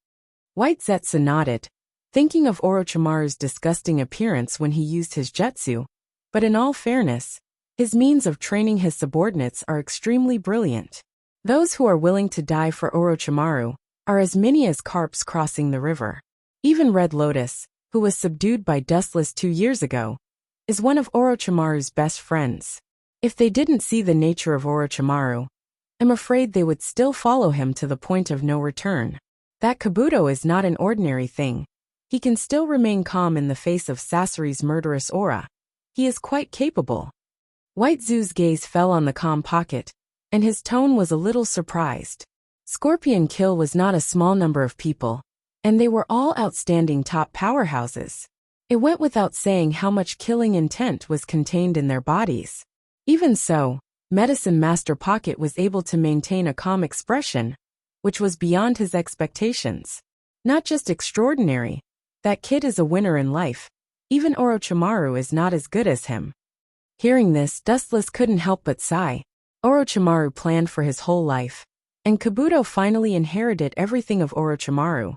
White Zetsu nodded, thinking of Orochimaru's disgusting appearance when he used his jutsu, but in all fairness, his means of training his subordinates are extremely brilliant. Those who are willing to die for Orochimaru are as many as carps crossing the river. Even Red Lotus, who was subdued by Dustless 2 years ago, is one of Orochimaru's best friends. If they didn't see the nature of Orochimaru, I'm afraid they would still follow him to the point of no return. That Kabuto is not an ordinary thing. He can still remain calm in the face of Sasori's murderous aura. He is quite capable. White Zoo's gaze fell on the calm pocket, and his tone was a little surprised. Scorpion Kill was not a small number of people, and they were all outstanding top powerhouses. It went without saying how much killing intent was contained in their bodies. Even so, Medicine Master Pocket was able to maintain a calm expression, which was beyond his expectations. Not just extraordinary, that kid is a winner in life. Even Orochimaru is not as good as him. Hearing this, Dustless couldn't help but sigh. Orochimaru planned for his whole life, and Kabuto finally inherited everything of Orochimaru.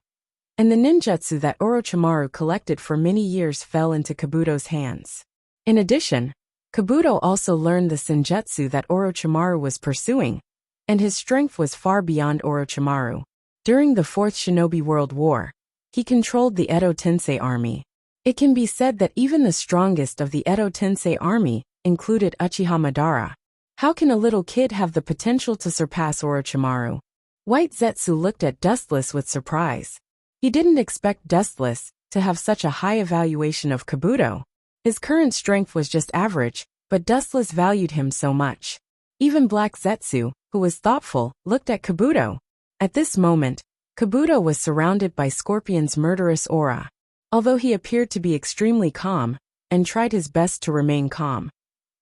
and the ninjutsu that Orochimaru collected for many years fell into Kabuto's hands. In addition, Kabuto also learned the senjutsu that Orochimaru was pursuing, and his strength was far beyond Orochimaru. During the Fourth Shinobi World War, he controlled the Edo Tensei army. It can be said that even the strongest of the Edo Tensei army included Uchiha Madara. How can a little kid have the potential to surpass Orochimaru? White Zetsu looked at Dustless with surprise. He didn't expect Dustless to have such a high evaluation of Kabuto. His current strength was just average, but Dustless valued him so much. Even Black Zetsu, who was thoughtful, looked at Kabuto. At this moment, Kabuto was surrounded by Scorpion's murderous aura. Although he appeared to be extremely calm, and tried his best to remain calm,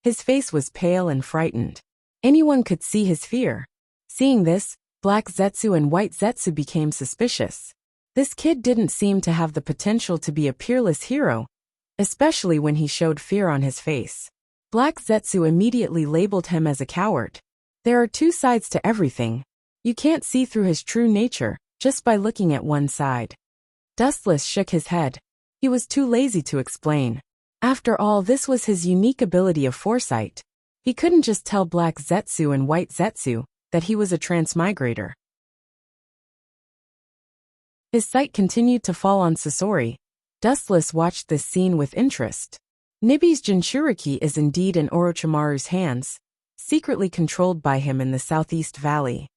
his face was pale and frightened. Anyone could see his fear. Seeing this, Black Zetsu and White Zetsu became suspicious. This kid didn't seem to have the potential to be a peerless hero, especially when he showed fear on his face. Black Zetsu immediately labeled him as a coward. There are two sides to everything. You can't see through his true nature just by looking at one side. Dustless shook his head. He was too lazy to explain. After all, this was his unique ability of foresight. He couldn't just tell Black Zetsu and White Zetsu that he was a transmigrator. His sight continued to fall on Sasori. Dustless watched this scene with interest. Nibi's Jinchuriki is indeed in Orochimaru's hands, secretly controlled by him in the Southeast Valley.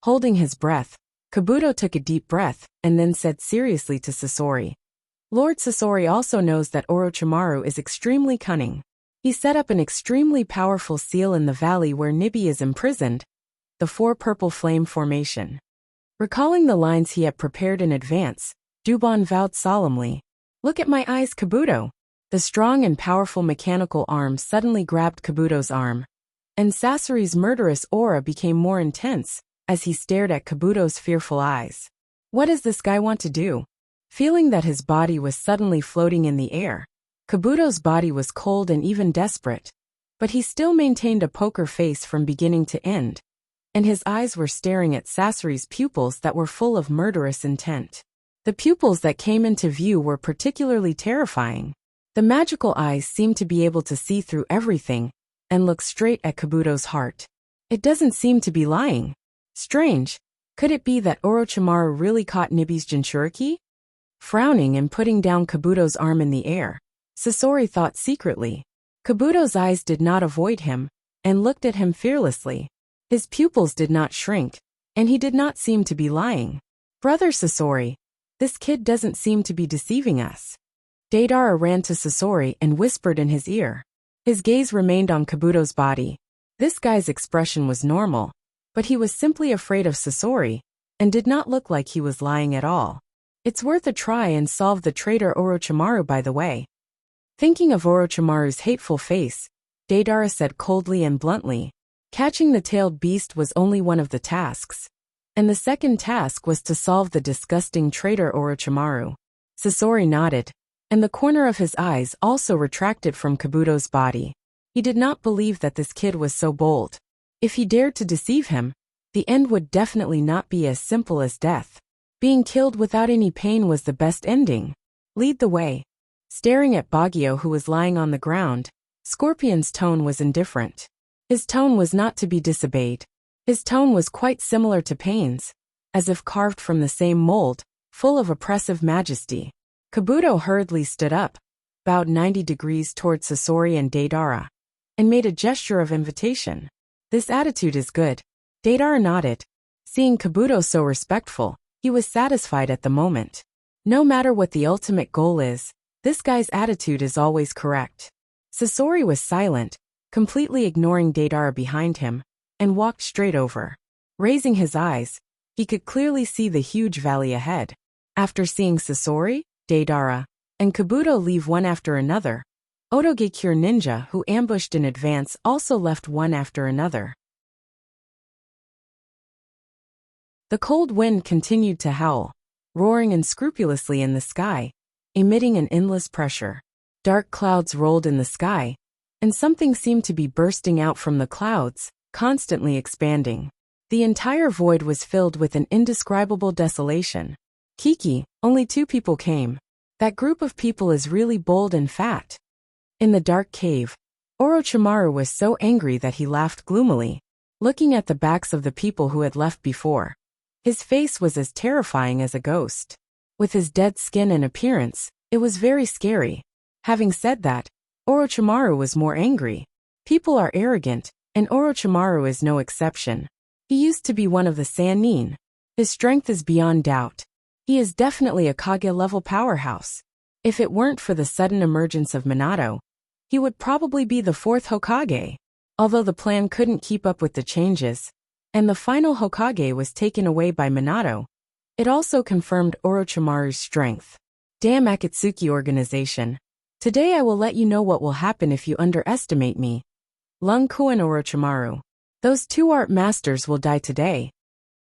Holding his breath, Kabuto took a deep breath and then said seriously to Sasori. Lord Sasori also knows that Orochimaru is extremely cunning. He set up an extremely powerful seal in the valley where Nibi is imprisoned, the Four Purple Flame Formation. Recalling the lines he had prepared in advance, Dubon vowed solemnly, "Look at my eyes, Kabuto." The strong and powerful mechanical arm suddenly grabbed Kabuto's arm, and Sasori's murderous aura became more intense as he stared at Kabuto's fearful eyes. What does this guy want to do? Feeling that his body was suddenly floating in the air, Kabuto's body was cold and even desperate, but he still maintained a poker face from beginning to end, and his eyes were staring at Sasori's pupils that were full of murderous intent. The pupils that came into view were particularly terrifying. The magical eyes seemed to be able to see through everything and look straight at Kabuto's heart. It doesn't seem to be lying. Strange. Could it be that Orochimaru really caught Nibi's Jinchuriki? Frowning and putting down Kabuto's arm in the air, Sasori thought secretly. Kabuto's eyes did not avoid him, and looked at him fearlessly. His pupils did not shrink, and he did not seem to be lying. Brother Sasori, this kid doesn't seem to be deceiving us. Deidara ran to Sasori and whispered in his ear. His gaze remained on Kabuto's body. This guy's expression was normal, but he was simply afraid of Sasori, and did not look like he was lying at all. It's worth a try and solve the traitor Orochimaru, by the way. Thinking of Orochimaru's hateful face, Deidara said coldly and bluntly, catching the tailed beast was only one of the tasks, and the second task was to solve the disgusting traitor Orochimaru. Sasori nodded, and the corner of his eyes also retracted from Kabuto's body. He did not believe that this kid was so bold. If he dared to deceive him, the end would definitely not be as simple as death. Being killed without any pain was the best ending. Lead the way. Staring at Baguio, who was lying on the ground, Scorpion's tone was indifferent. His tone was not to be disobeyed. His tone was quite similar to Pain's, as if carved from the same mold, full of oppressive majesty. Kabuto hurriedly stood up, bowed 90 degrees towards Sasori and Deidara, and made a gesture of invitation. This attitude is good. Deidara nodded. Seeing Kabuto so respectful, he was satisfied at the moment. No matter what the ultimate goal is, this guy's attitude is always correct. Sasori was silent, completely ignoring Deidara behind him, and walked straight over. Raising his eyes, he could clearly see the huge valley ahead. After seeing Sasori, Deidara, and Kabuto leave one after another, Otogekure ninja who ambushed in advance also left one after another. The cold wind continued to howl, roaring unscrupulously in the sky, emitting an endless pressure. Dark clouds rolled in the sky, and something seemed to be bursting out from the clouds, constantly expanding. The entire void was filled with an indescribable desolation. Kiki, only 2 people came. That group of people is really bold and fat. In the dark cave, Orochimaru was so angry that he laughed gloomily, looking at the backs of the people who had left before. His face was as terrifying as a ghost. With his dead skin and appearance, it was very scary. Having said that, Orochimaru was more angry. People are arrogant, and Orochimaru is no exception. He used to be one of the Sannin. His strength is beyond doubt. He is definitely a Kage-level powerhouse. If it weren't for the sudden emergence of Minato, he would probably be the 4th Hokage. Although the plan couldn't keep up with the changes, and the final Hokage was taken away by Minato, it also confirmed Orochimaru's strength. Damn Akatsuki organization. Today I will let you know what will happen if you underestimate me. Lung Kuan Orochimaru. Those 2 art masters will die today.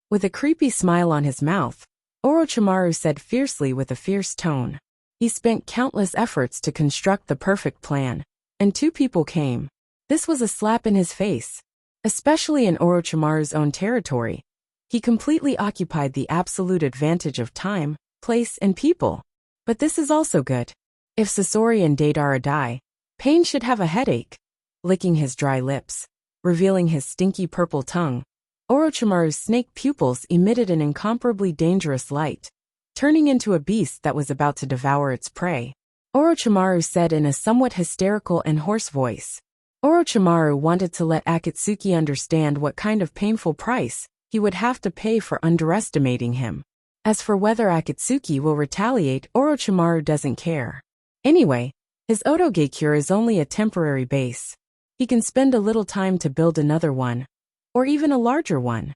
With a creepy smile on his mouth, Orochimaru said fiercely with a fierce tone. He spent countless efforts to construct the perfect plan, and 2 people came. This was a slap in his face. Especially in Orochimaru's own territory. He completely occupied the absolute advantage of time, place, and people. But this is also good. If Sasori and Deidara die, Pain should have a headache. Licking his dry lips, revealing his stinky purple tongue, Orochimaru's snake pupils emitted an incomparably dangerous light, turning into a beast that was about to devour its prey. Orochimaru said in a somewhat hysterical and hoarse voice. Orochimaru wanted to let Akatsuki understand what kind of painful price he would have to pay for underestimating him. As for whether Akatsuki will retaliate, Orochimaru doesn't care. Anyway, his Otoge cure is only a temporary base. He can spend a little time to build another one, or even a larger one.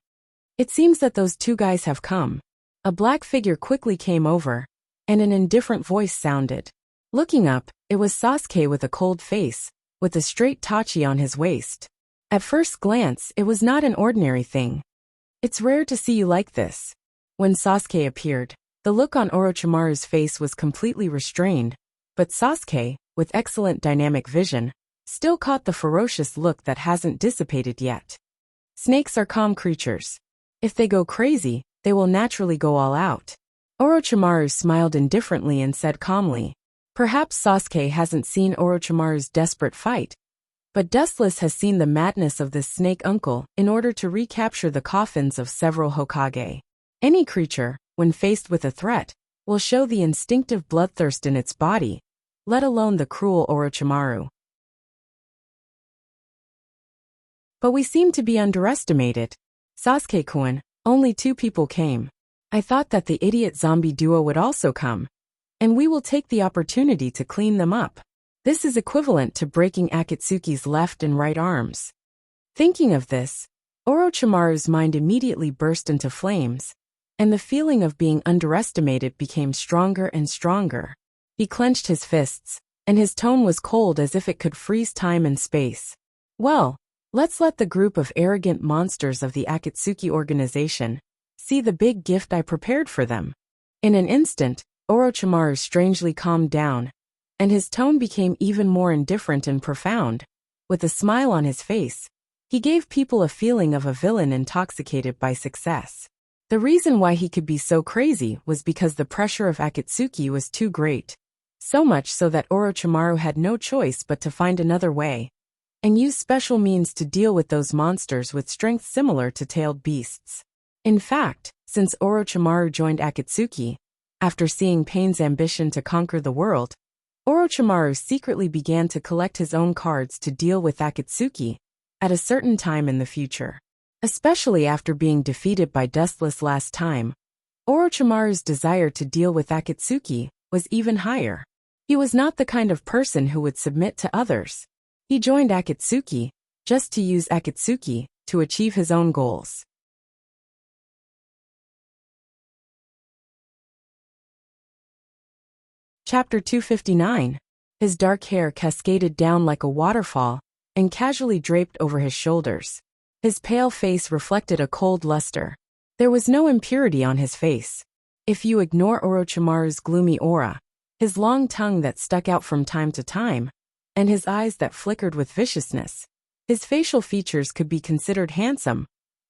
It seems that those 2 guys have come. A black figure quickly came over, and an indifferent voice sounded. Looking up, it was Sasuke with a cold face, with a straight tachi on his waist. At first glance, it was not an ordinary thing. It's rare to see you like this. When Sasuke appeared, the look on Orochimaru's face was completely restrained, but Sasuke, with excellent dynamic vision, still caught the ferocious look that hasn't dissipated yet. Snakes are calm creatures. If they go crazy, they will naturally go all out. Orochimaru smiled indifferently and said calmly. Perhaps Sasuke hasn't seen Orochimaru's desperate fight, but Dustless has seen the madness of this snake uncle in order to recapture the coffins of several Hokage. Any creature, when faced with a threat, will show the instinctive bloodthirst in its body, let alone the cruel Orochimaru. But we seem to be underestimated. Sasuke-kun, only 2 people came. I thought that the idiot zombie duo would also come, and we will take the opportunity to clean them up. This is equivalent to breaking Akatsuki's left and right arms. Thinking of this, Orochimaru's mind immediately burst into flames, and the feeling of being underestimated became stronger and stronger. He clenched his fists, and his tone was cold as if it could freeze time and space. Well, let's let the group of arrogant monsters of the Akatsuki organization see the big gift I prepared for them. In an instant, Orochimaru strangely calmed down, and his tone became even more indifferent and profound. With a smile on his face, he gave people a feeling of a villain intoxicated by success. The reason why he could be so crazy was because the pressure of Akatsuki was too great. So much so that Orochimaru had no choice but to find another way, and use special means to deal with those monsters with strength similar to tailed beasts. In fact, since Orochimaru joined Akatsuki, after seeing Pain's ambition to conquer the world, Orochimaru secretly began to collect his own cards to deal with Akatsuki at a certain time in the future. Especially after being defeated by Dustless last time, Orochimaru's desire to deal with Akatsuki was even higher. He was not the kind of person who would submit to others. He joined Akatsuki just to use Akatsuki to achieve his own goals. Chapter 259. His dark hair cascaded down like a waterfall and casually draped over his shoulders. His pale face reflected a cold luster. There was no impurity on his face. If you ignore Orochimaru's gloomy aura, his long tongue that stuck out from time to time, and his eyes that flickered with viciousness, his facial features could be considered handsome,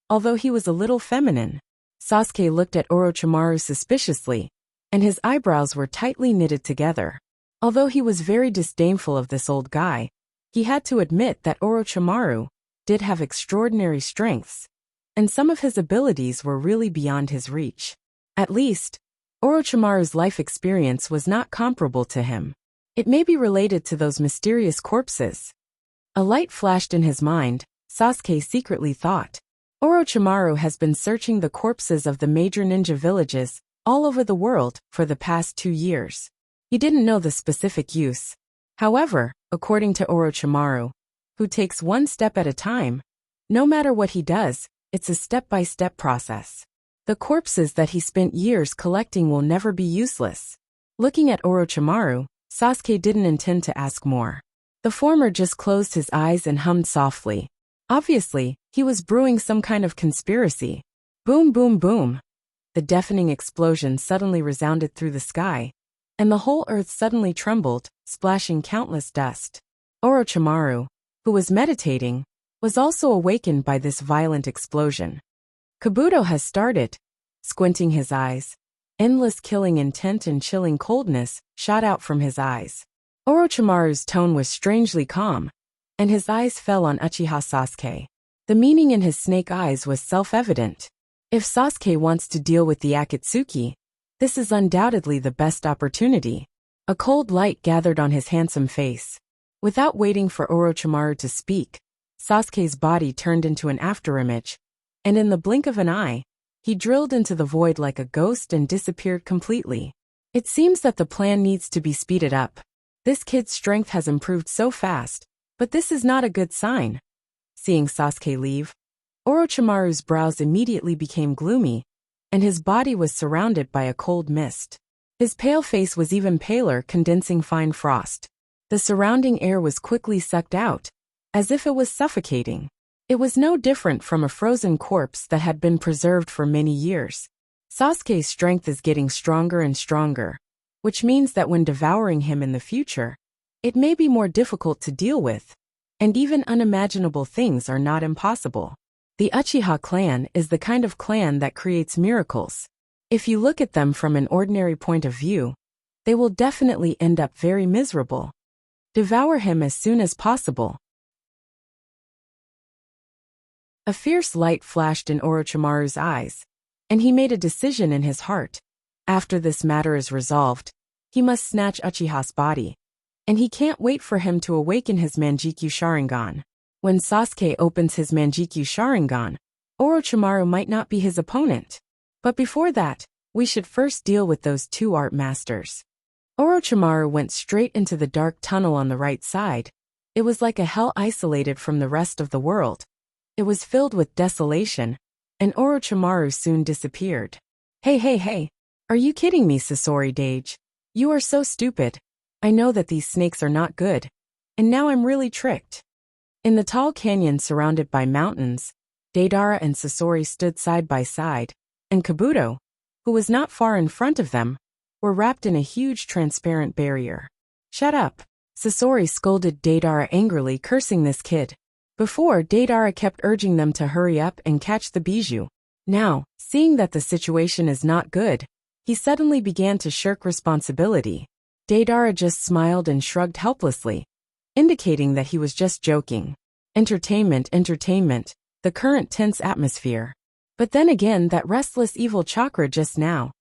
although he was a little feminine. Sasuke looked at Orochimaru suspiciously, and his eyebrows were tightly knitted together. Although he was very disdainful of this old guy, he had to admit that Orochimaru did have extraordinary strengths, and some of his abilities were really beyond his reach. At least, Orochimaru's life experience was not comparable to him. It may be related to those mysterious corpses. A light flashed in his mind. Sasuke secretly thought. Orochimaru has been searching the corpses of the major ninja villages all over the world for the past 2 years. He didn't know the specific use. However, according to Orochimaru, who takes one step at a time, no matter what he does, it's a step-by-step process. The corpses that he spent years collecting will never be useless. Looking at Orochimaru, Sasuke didn't intend to ask more. The former just closed his eyes and hummed softly. Obviously, he was brewing some kind of conspiracy. Boom, boom, boom. The deafening explosion suddenly resounded through the sky, and the whole earth suddenly trembled, splashing countless dust. Orochimaru, who was meditating, was also awakened by this violent explosion. Kabuto has started. Squinting his eyes, endless killing intent and chilling coldness shot out from his eyes. Orochimaru's tone was strangely calm, and his eyes fell on Uchiha Sasuke. The meaning in his snake eyes was self-evident. If Sasuke wants to deal with the Akatsuki, this is undoubtedly the best opportunity. A cold light gathered on his handsome face. Without waiting for Orochimaru to speak, Sasuke's body turned into an afterimage, and in the blink of an eye, he drilled into the void like a ghost and disappeared completely. It seems that the plan needs to be speeded up. This kid's strength has improved so fast, but this is not a good sign. Seeing Sasuke leave, Orochimaru's brows immediately became gloomy, and his body was surrounded by a cold mist. His pale face was even paler, condensing fine frost. The surrounding air was quickly sucked out, as if it was suffocating. It was no different from a frozen corpse that had been preserved for many years. Sasuke's strength is getting stronger and stronger, which means that when devouring him in the future, it may be more difficult to deal with, and even unimaginable things are not impossible. The Uchiha clan is the kind of clan that creates miracles. If you look at them from an ordinary point of view, they will definitely end up very miserable. Devour him as soon as possible. A fierce light flashed in Orochimaru's eyes, and he made a decision in his heart. After this matter is resolved, he must snatch Uchiha's body, and he can't wait for him to awaken his Manjikyu Sharingan. When Sasuke opens his Manjikyu Sharingan, Orochimaru might not be his opponent. But before that, we should first deal with those 2 art masters. Orochimaru went straight into the dark tunnel on the right side. It was like a hell isolated from the rest of the world. It was filled with desolation, and Orochimaru soon disappeared. Hey, are you kidding me, Sasori Dage? You are so stupid. I know that these snakes are not good, and now I'm really tricked. In the tall canyon surrounded by mountains, Deidara and Sasori stood side by side, and Kabuto, who was not far in front of them, were wrapped in a huge transparent barrier. Shut up, Sasori scolded Deidara angrily, cursing this kid. Before, Deidara kept urging them to hurry up and catch the bijou. Now, seeing that the situation is not good, he suddenly began to shirk responsibility. Deidara just smiled and shrugged helplessly, indicating that he was just joking. Entertainment, the current tense atmosphere. But then again, that restless evil chakra just now.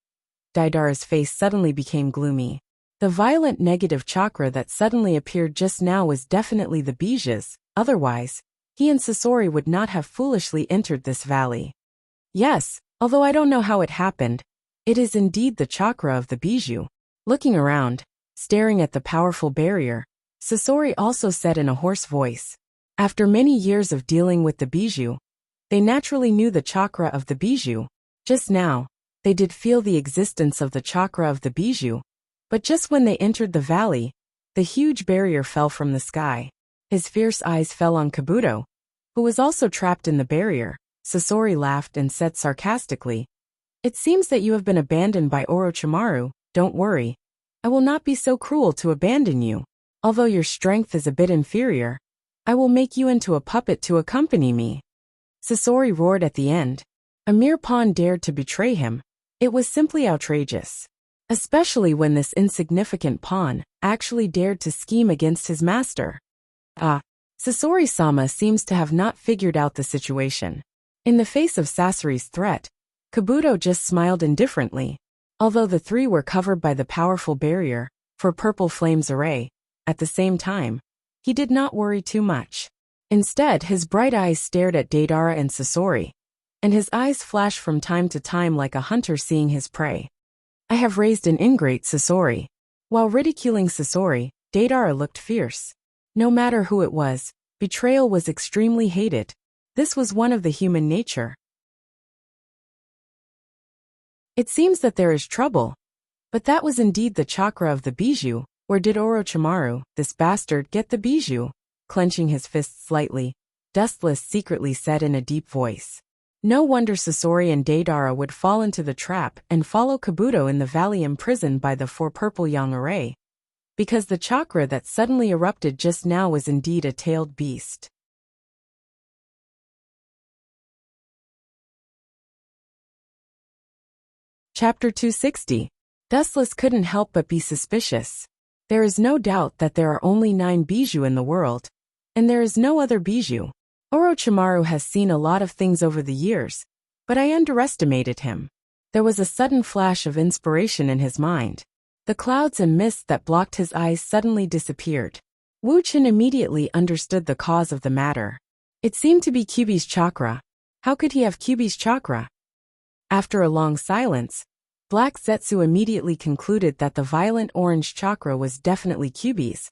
Deidara's face suddenly became gloomy. The violent negative chakra that suddenly appeared just now was definitely the bijou's. Otherwise, he and Sasori would not have foolishly entered this valley. Yes, although I don't know how it happened, it is indeed the chakra of the bijou. Looking around, staring at the powerful barrier, Sasori also said in a hoarse voice. After many years of dealing with the bijou, they naturally knew the chakra of the bijou. Just now, they did feel the existence of the chakra of the bijou, but just when they entered the valley, the huge barrier fell from the sky. His fierce eyes fell on Kabuto, who was also trapped in the barrier. Sasori laughed and said sarcastically, "It seems that you have been abandoned by Orochimaru. Don't worry. I will not be so cruel to abandon you. Although your strength is a bit inferior, I will make you into a puppet to accompany me." Sasori roared at the end. A mere pawn dared to betray him. It was simply outrageous. especially when this insignificant pawn actually dared to scheme against his master. Sasori-sama seems to have not figured out the situation. In the face of Sasori's threat, Kabuto just smiled indifferently. Although the three were covered by the powerful barrier for Purple Flame's array, at the same time, he did not worry too much. Instead, his bright eyes stared at Deidara and Sasori, and his eyes flashed from time to time like a hunter seeing his prey. I have raised an ingrate, Sasori. While ridiculing Sasori, Deidara looked fierce. No matter who it was, betrayal was extremely hated. This was one of the human nature. It seems that there is trouble. But that was indeed the chakra of the bijou. Where did Orochimaru, this bastard, get the bijou? Clenching his fists slightly, Dustless secretly said in a deep voice. No wonder Sasori and Deidara would fall into the trap and follow Kabuto in the valley imprisoned by the four purple yang array. Because the chakra that suddenly erupted just now was indeed a tailed beast. Chapter 260. Dustless couldn't help but be suspicious. There is no doubt that there are only 9 bijou in the world, and there is no other bijou. Orochimaru has seen a lot of things over the years, but I underestimated him. There was a sudden flash of inspiration in his mind. The clouds and mist that blocked his eyes suddenly disappeared. Wu Qin immediately understood the cause of the matter. It seemed to be Kyuubi's chakra. How could he have Kyuubi's chakra? After a long silence, Black Zetsu immediately concluded that the violent orange chakra was definitely Kyuubi's.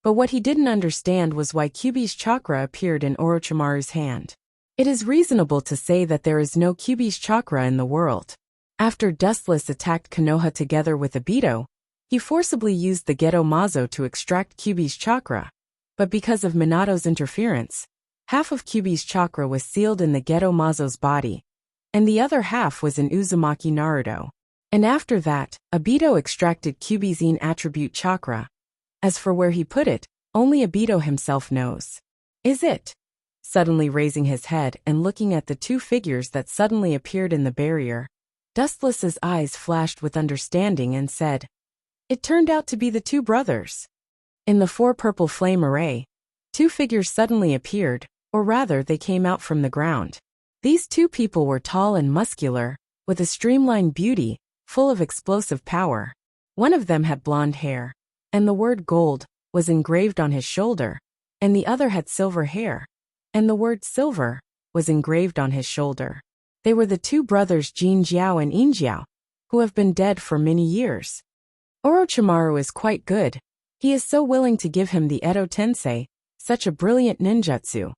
But what he didn't understand was why Kyuubi's chakra appeared in Orochimaru's hand. It is reasonable to say that there is no Kyuubi's chakra in the world. After Dustless attacked Konoha together with Obito, he forcibly used the Geto Mazo to extract Kyuubi's chakra. But because of Minato's interference, half of Kyuubi's chakra was sealed in the Geto Mazo's body, and the other half was in Uzumaki Naruto. And after that, Obito extracted Kyuubi's Yin attribute chakra. As for where he put it, only Obito himself knows. Is it? Suddenly raising his head and looking at the 2 figures that suddenly appeared in the barrier, Dustless's eyes flashed with understanding and said, it turned out to be the 2 brothers. In the 4 purple flame array, 2 figures suddenly appeared, or rather they came out from the ground. These 2 people were tall and muscular, with a streamlined beauty, full of explosive power. One of them had blonde hair, and the word gold was engraved on his shoulder, and the other had silver hair, and the word silver was engraved on his shoulder. They were the 2 brothers Jin Jiao and In Jiao, who have been dead for many years. Orochimaru is quite good. He is so willing to give him the Edo Tensei, such a brilliant ninjutsu.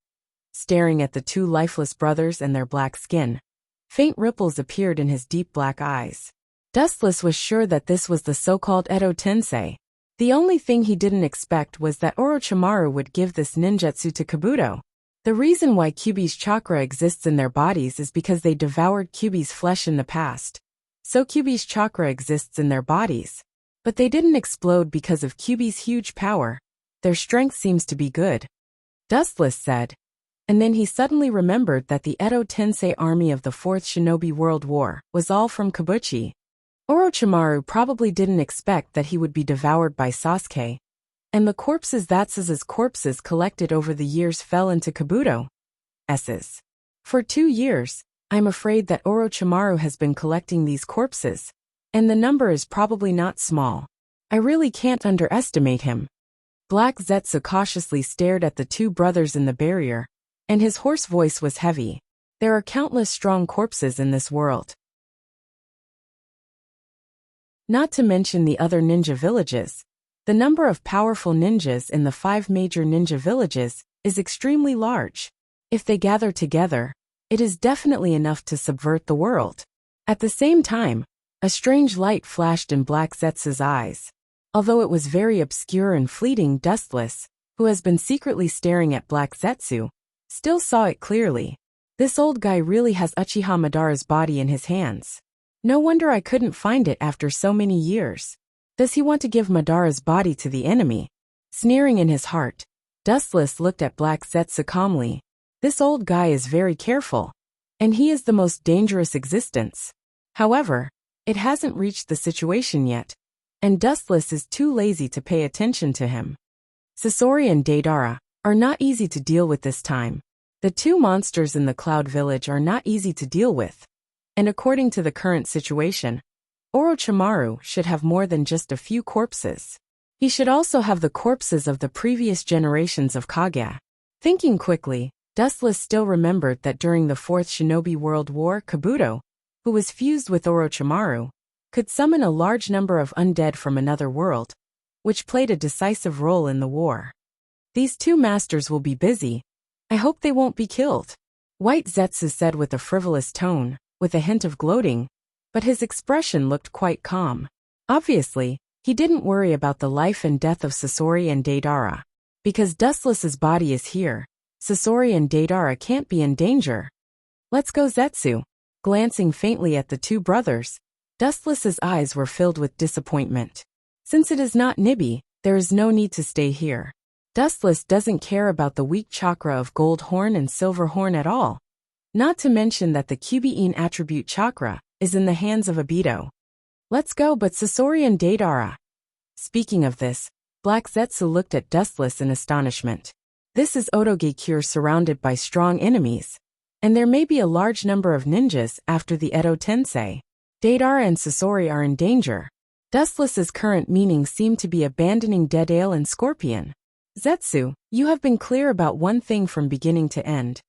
Staring at the 2 lifeless brothers and their black skin, faint ripples appeared in his deep black eyes. Dustless was sure that this was the so-called Edo Tensei. The only thing he didn't expect was that Orochimaru would give this ninjutsu to Kabuto. The reason why Kyuubi's chakra exists in their bodies is because they devoured Kyuubi's flesh in the past. So Kyuubi's chakra exists in their bodies. But they didn't explode because of Kyuubi's huge power. Their strength seems to be good. Dustless said. And then he suddenly remembered that the Edo Tensei army of the 4th Shinobi World War was all from Kabuchi. Orochimaru probably didn't expect that he would be devoured by Sasuke. And the corpses that Sasuke's corpses collected over the years fell into Kabuto's. For 2 years, I'm afraid that Orochimaru has been collecting these corpses. And the number is probably not small. I really can't underestimate him. Black Zetsu cautiously stared at the 2 brothers in the barrier, and his hoarse voice was heavy. There are countless strong corpses in this world. Not to mention the other ninja villages. The number of powerful ninjas in the 5 major ninja villages is extremely large. If they gather together, it is definitely enough to subvert the world. At the same time, a strange light flashed in Black Zetsu's eyes. Although it was very obscure and fleeting, Dustless, who has been secretly staring at Black Zetsu, still saw it clearly. This old guy really has Uchiha Madara's body in his hands. No wonder I couldn't find it after so many years. Does he want to give Madara's body to the enemy? Sneering in his heart, Dustless looked at Black Zetsu calmly. This old guy is very careful, and he is the most dangerous existence. However, It hasn't reached the situation yet, and Dustless is too lazy to pay attention to him. Sasori and Deidara are not easy to deal with this time. The two monsters in the Cloud Village are not easy to deal with, and according to the current situation, Orochimaru should have more than just a few corpses. He should also have the corpses of the previous generations of Kage. Thinking quickly, Dustless still remembered that during the Fourth Shinobi World War, Kabuto, who was fused with Orochimaru, could summon a large number of undead from another world, which played a decisive role in the war. These two masters will be busy. I hope they won't be killed. White Zetsu said with a frivolous tone, with a hint of gloating, but his expression looked quite calm. Obviously, he didn't worry about the life and death of Sasori and Deidara. Because Dustless's body is here, Sasori and Deidara can't be in danger. Let's go, Zetsu. Glancing faintly at the two brothers, Dustless's eyes were filled with disappointment. Since it is not Nibi, there is no need to stay here. Dustless doesn't care about the weak chakra of Gold Horn and Silver Horn at all. Not to mention that the Kyubiin attribute chakra is in the hands of Obito. Let's go, but Sasori and Deidara. Speaking of this, Black Zetsu looked at Dustless in astonishment. This is Odogekure surrounded by strong enemies, and there may be a large number of ninjas after the Edo Tensei. Deidara and Sasori are in danger. Dustless's current meaning seemed to be abandoning Deidara and Scorpion. Zetsu, you have been clear about one thing from beginning to end.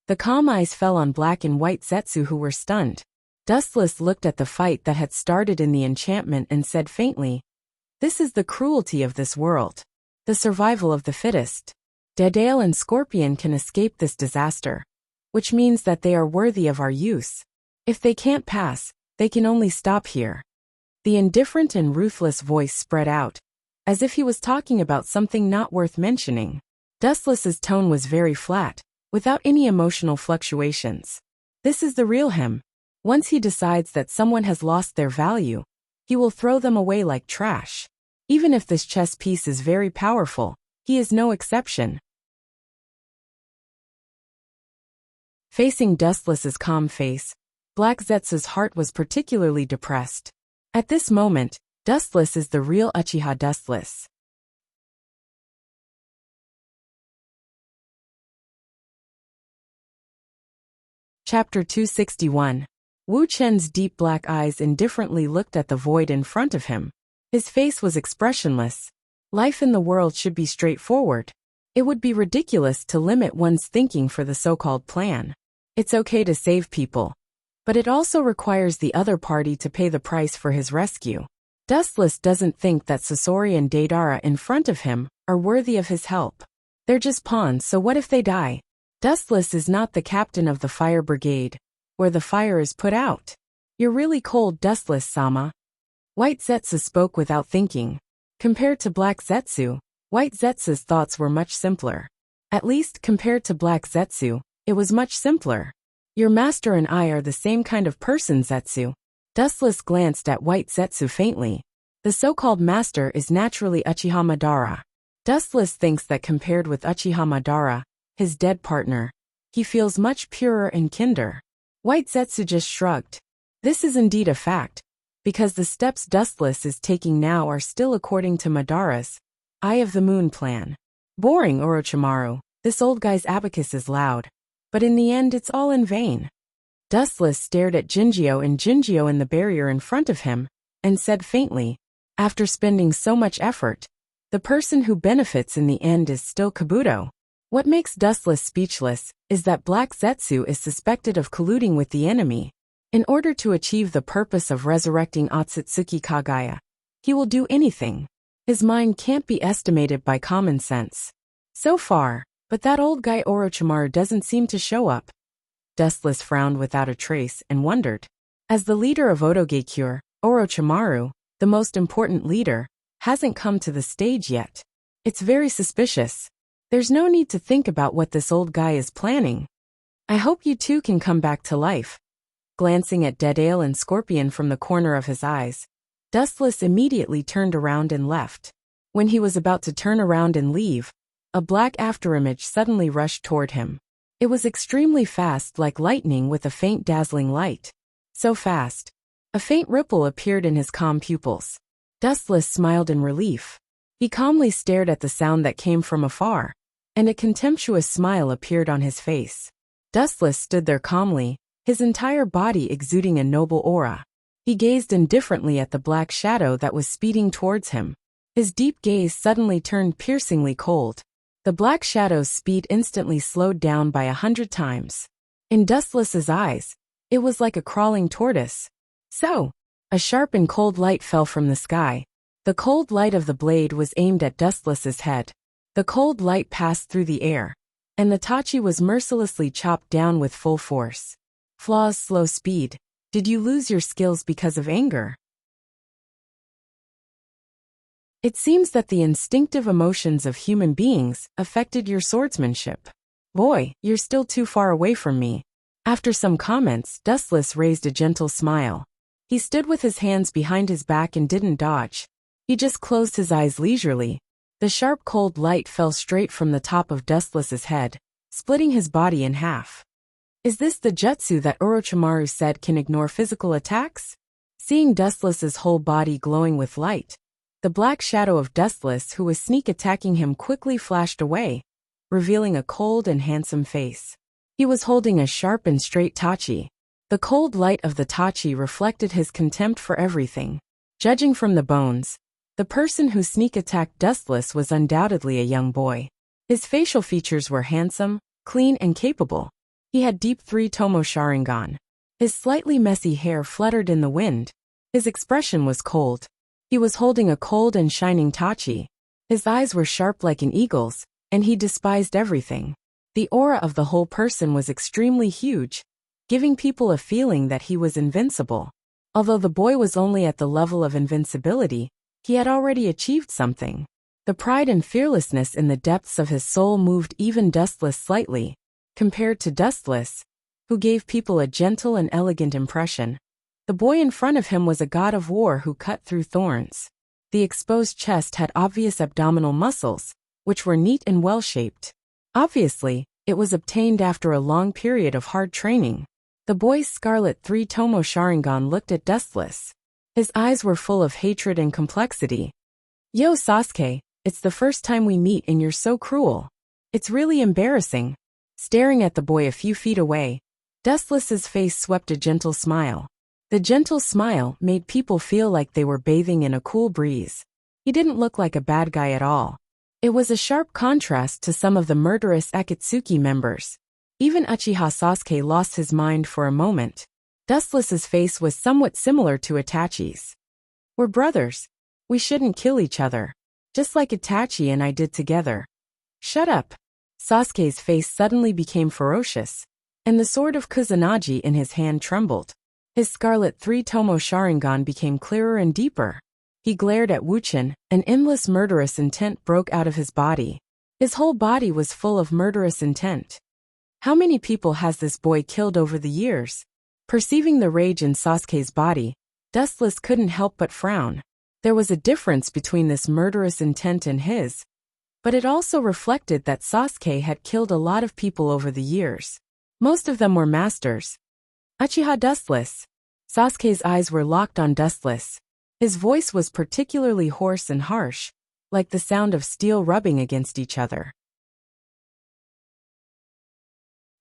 The calm eyes fell on Black and White Zetsu, who were stunned. Dustless looked at the fight that had started in the enchantment and said faintly, "This is the cruelty of this world. The survival of the fittest. Deidara and Scorpion can escape this disaster, which means that they are worthy of our use. If they can't pass, they can only stop here." The indifferent and ruthless voice spread out, as if he was talking about something not worth mentioning. Dustless's tone was very flat, without any emotional fluctuations. This is the real him. Once he decides that someone has lost their value, he will throw them away like trash. Even if this chess piece is very powerful, he is no exception. Facing Dustless's calm face, Black Zetsu's heart was particularly depressed. At this moment, Dustless is the real Uchiha Dustless. Chapter 261. Wu Chen's deep black eyes indifferently looked at the void in front of him. His face was expressionless. Life in the world should be straightforward. It would be ridiculous to limit one's thinking for the so-called plan. It's okay to save people, but it also requires the other party to pay the price for his rescue. Dustless doesn't think that Sasori and Deidara in front of him are worthy of his help. They're just pawns, so what if they die? Dustless is not the captain of the fire brigade, where the fire is put out. You're really cold, Dustless-sama. White Zetsu spoke without thinking. Compared to Black Zetsu, White Zetsu's thoughts were much simpler. At least compared to Black Zetsu, it was much simpler. Your master and I are the same kind of person, Zetsu. Dustless glanced at White Zetsu faintly. The so-called master is naturally Uchiha Madara. Dustless thinks that compared with Uchiha Madara, his dead partner, he feels much purer and kinder. White Zetsu just shrugged. This is indeed a fact, because the steps Dustless is taking now are still according to Madara's Eye of the Moon plan. Boring, Orochimaru. This old guy's abacus is loud, but in the end it's all in vain. Dustless stared at Jinjio in the barrier in front of him, and said faintly, after spending so much effort, the person who benefits in the end is still Kabuto. What makes Dustless speechless is that Black Zetsu is suspected of colluding with the enemy. In order to achieve the purpose of resurrecting Otsutsuki Kagaya, he will do anything. His mind can't be estimated by common sense. So far, but that old guy Orochimaru doesn't seem to show up. Dustless frowned without a trace and wondered. As the leader of Odogekure, Orochimaru, the most important leader, hasn't come to the stage yet. It's very suspicious. There's no need to think about what this old guy is planning. I hope you two can come back to life. Glancing at Deidara and Scorpion from the corner of his eyes, Dustless immediately turned around and left. When he was about to turn around and leave, a black afterimage suddenly rushed toward him. It was extremely fast, like lightning with a faint dazzling light. So fast. A faint ripple appeared in his calm pupils. Dustless smiled in relief. He calmly stared at the sound that came from afar, and a contemptuous smile appeared on his face. Dustless stood there calmly, his entire body exuding a noble aura. He gazed indifferently at the black shadow that was speeding towards him. His deep gaze suddenly turned piercingly cold. The black shadow's speed instantly slowed down by 100 times. In Dustless's eyes, it was like a crawling tortoise. So, a sharp and cold light fell from the sky. The cold light of the blade was aimed at Dustless's head. The cold light passed through the air, and the tachi was mercilessly chopped down with full force. Flaw's slow speed. Did you lose your skills because of anger? It seems that the instinctive emotions of human beings affected your swordsmanship. Boy, you're still too far away from me. After some comments, Dustless raised a gentle smile. He stood with his hands behind his back and didn't dodge. He just closed his eyes leisurely. The sharp cold light fell straight from the top of Dustless's head, splitting his body in half. Is this the jutsu that Orochimaru said can ignore physical attacks? Seeing Dustless's whole body glowing with light, the black shadow of Dustless who was sneak attacking him quickly flashed away, revealing a cold and handsome face. He was holding a sharp and straight tachi. The cold light of the tachi reflected his contempt for everything. Judging from the bones, the person who sneak attacked Dustless was undoubtedly a young boy. His facial features were handsome, clean and capable. He had deep three-tomo Sharingan. His slightly messy hair fluttered in the wind. His expression was cold. He was holding a cold and shining tachi. His eyes were sharp like an eagle's, and he despised everything. The aura of the whole person was extremely huge, giving people a feeling that he was invincible. Although the boy was only at the level of invincibility, he had already achieved something. The pride and fearlessness in the depths of his soul moved even Dustless slightly. Compared to Dustless, who gave people a gentle and elegant impression, the boy in front of him was a god of war who cut through thorns. The exposed chest had obvious abdominal muscles, which were neat and well-shaped. Obviously, it was obtained after a long period of hard training. The boy's scarlet three-tomo Sharingan looked at Dustless. His eyes were full of hatred and complexity. Yo Sasuke, it's the first time we meet and you're so cruel. It's really embarrassing. Staring at the boy a few feet away, Dustless's face swept a gentle smile. The gentle smile made people feel like they were bathing in a cool breeze. He didn't look like a bad guy at all. It was a sharp contrast to some of the murderous Akatsuki members. Even Uchiha Sasuke lost his mind for a moment. Dustless's face was somewhat similar to Itachi's. We're brothers. We shouldn't kill each other. Just like Itachi and I did together. Shut up. Sasuke's face suddenly became ferocious, and the sword of Kusanagi in his hand trembled. His scarlet three-tomo Sharingan became clearer and deeper. He glared at Wuchen, an endless murderous intent broke out of his body. His whole body was full of murderous intent. How many people has this boy killed over the years? Perceiving the rage in Sasuke's body, Dustless couldn't help but frown. There was a difference between this murderous intent and his, but it also reflected that Sasuke had killed a lot of people over the years. Most of them were masters. Uchiha Dustless. Sasuke's eyes were locked on Dustless. His voice was particularly hoarse and harsh, like the sound of steel rubbing against each other.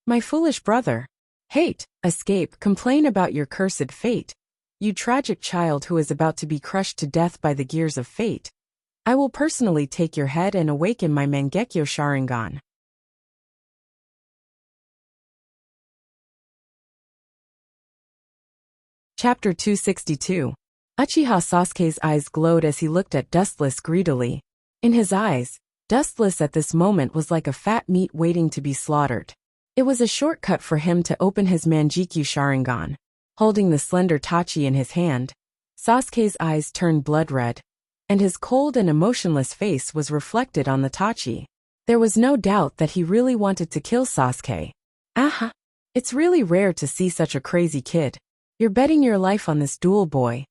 My foolish brother. Hate, escape, complain about your cursed fate. You tragic child who is about to be crushed to death by the gears of fate. I will personally take your head and awaken my Mangekyo Sharingan. Chapter 262. Uchiha Sasuke's eyes glowed as he looked at Dustless greedily. In his eyes, Dustless at this moment was like a fat meat waiting to be slaughtered. It was a shortcut for him to open his Mangekyo Sharingan. Holding the slender tachi in his hand, Sasuke's eyes turned blood red, and his cold and emotionless face was reflected on the tachi. There was no doubt that he really wanted to kill Sasuke. Aha! It's really rare to see such a crazy kid. You're betting your life on this duel, boy.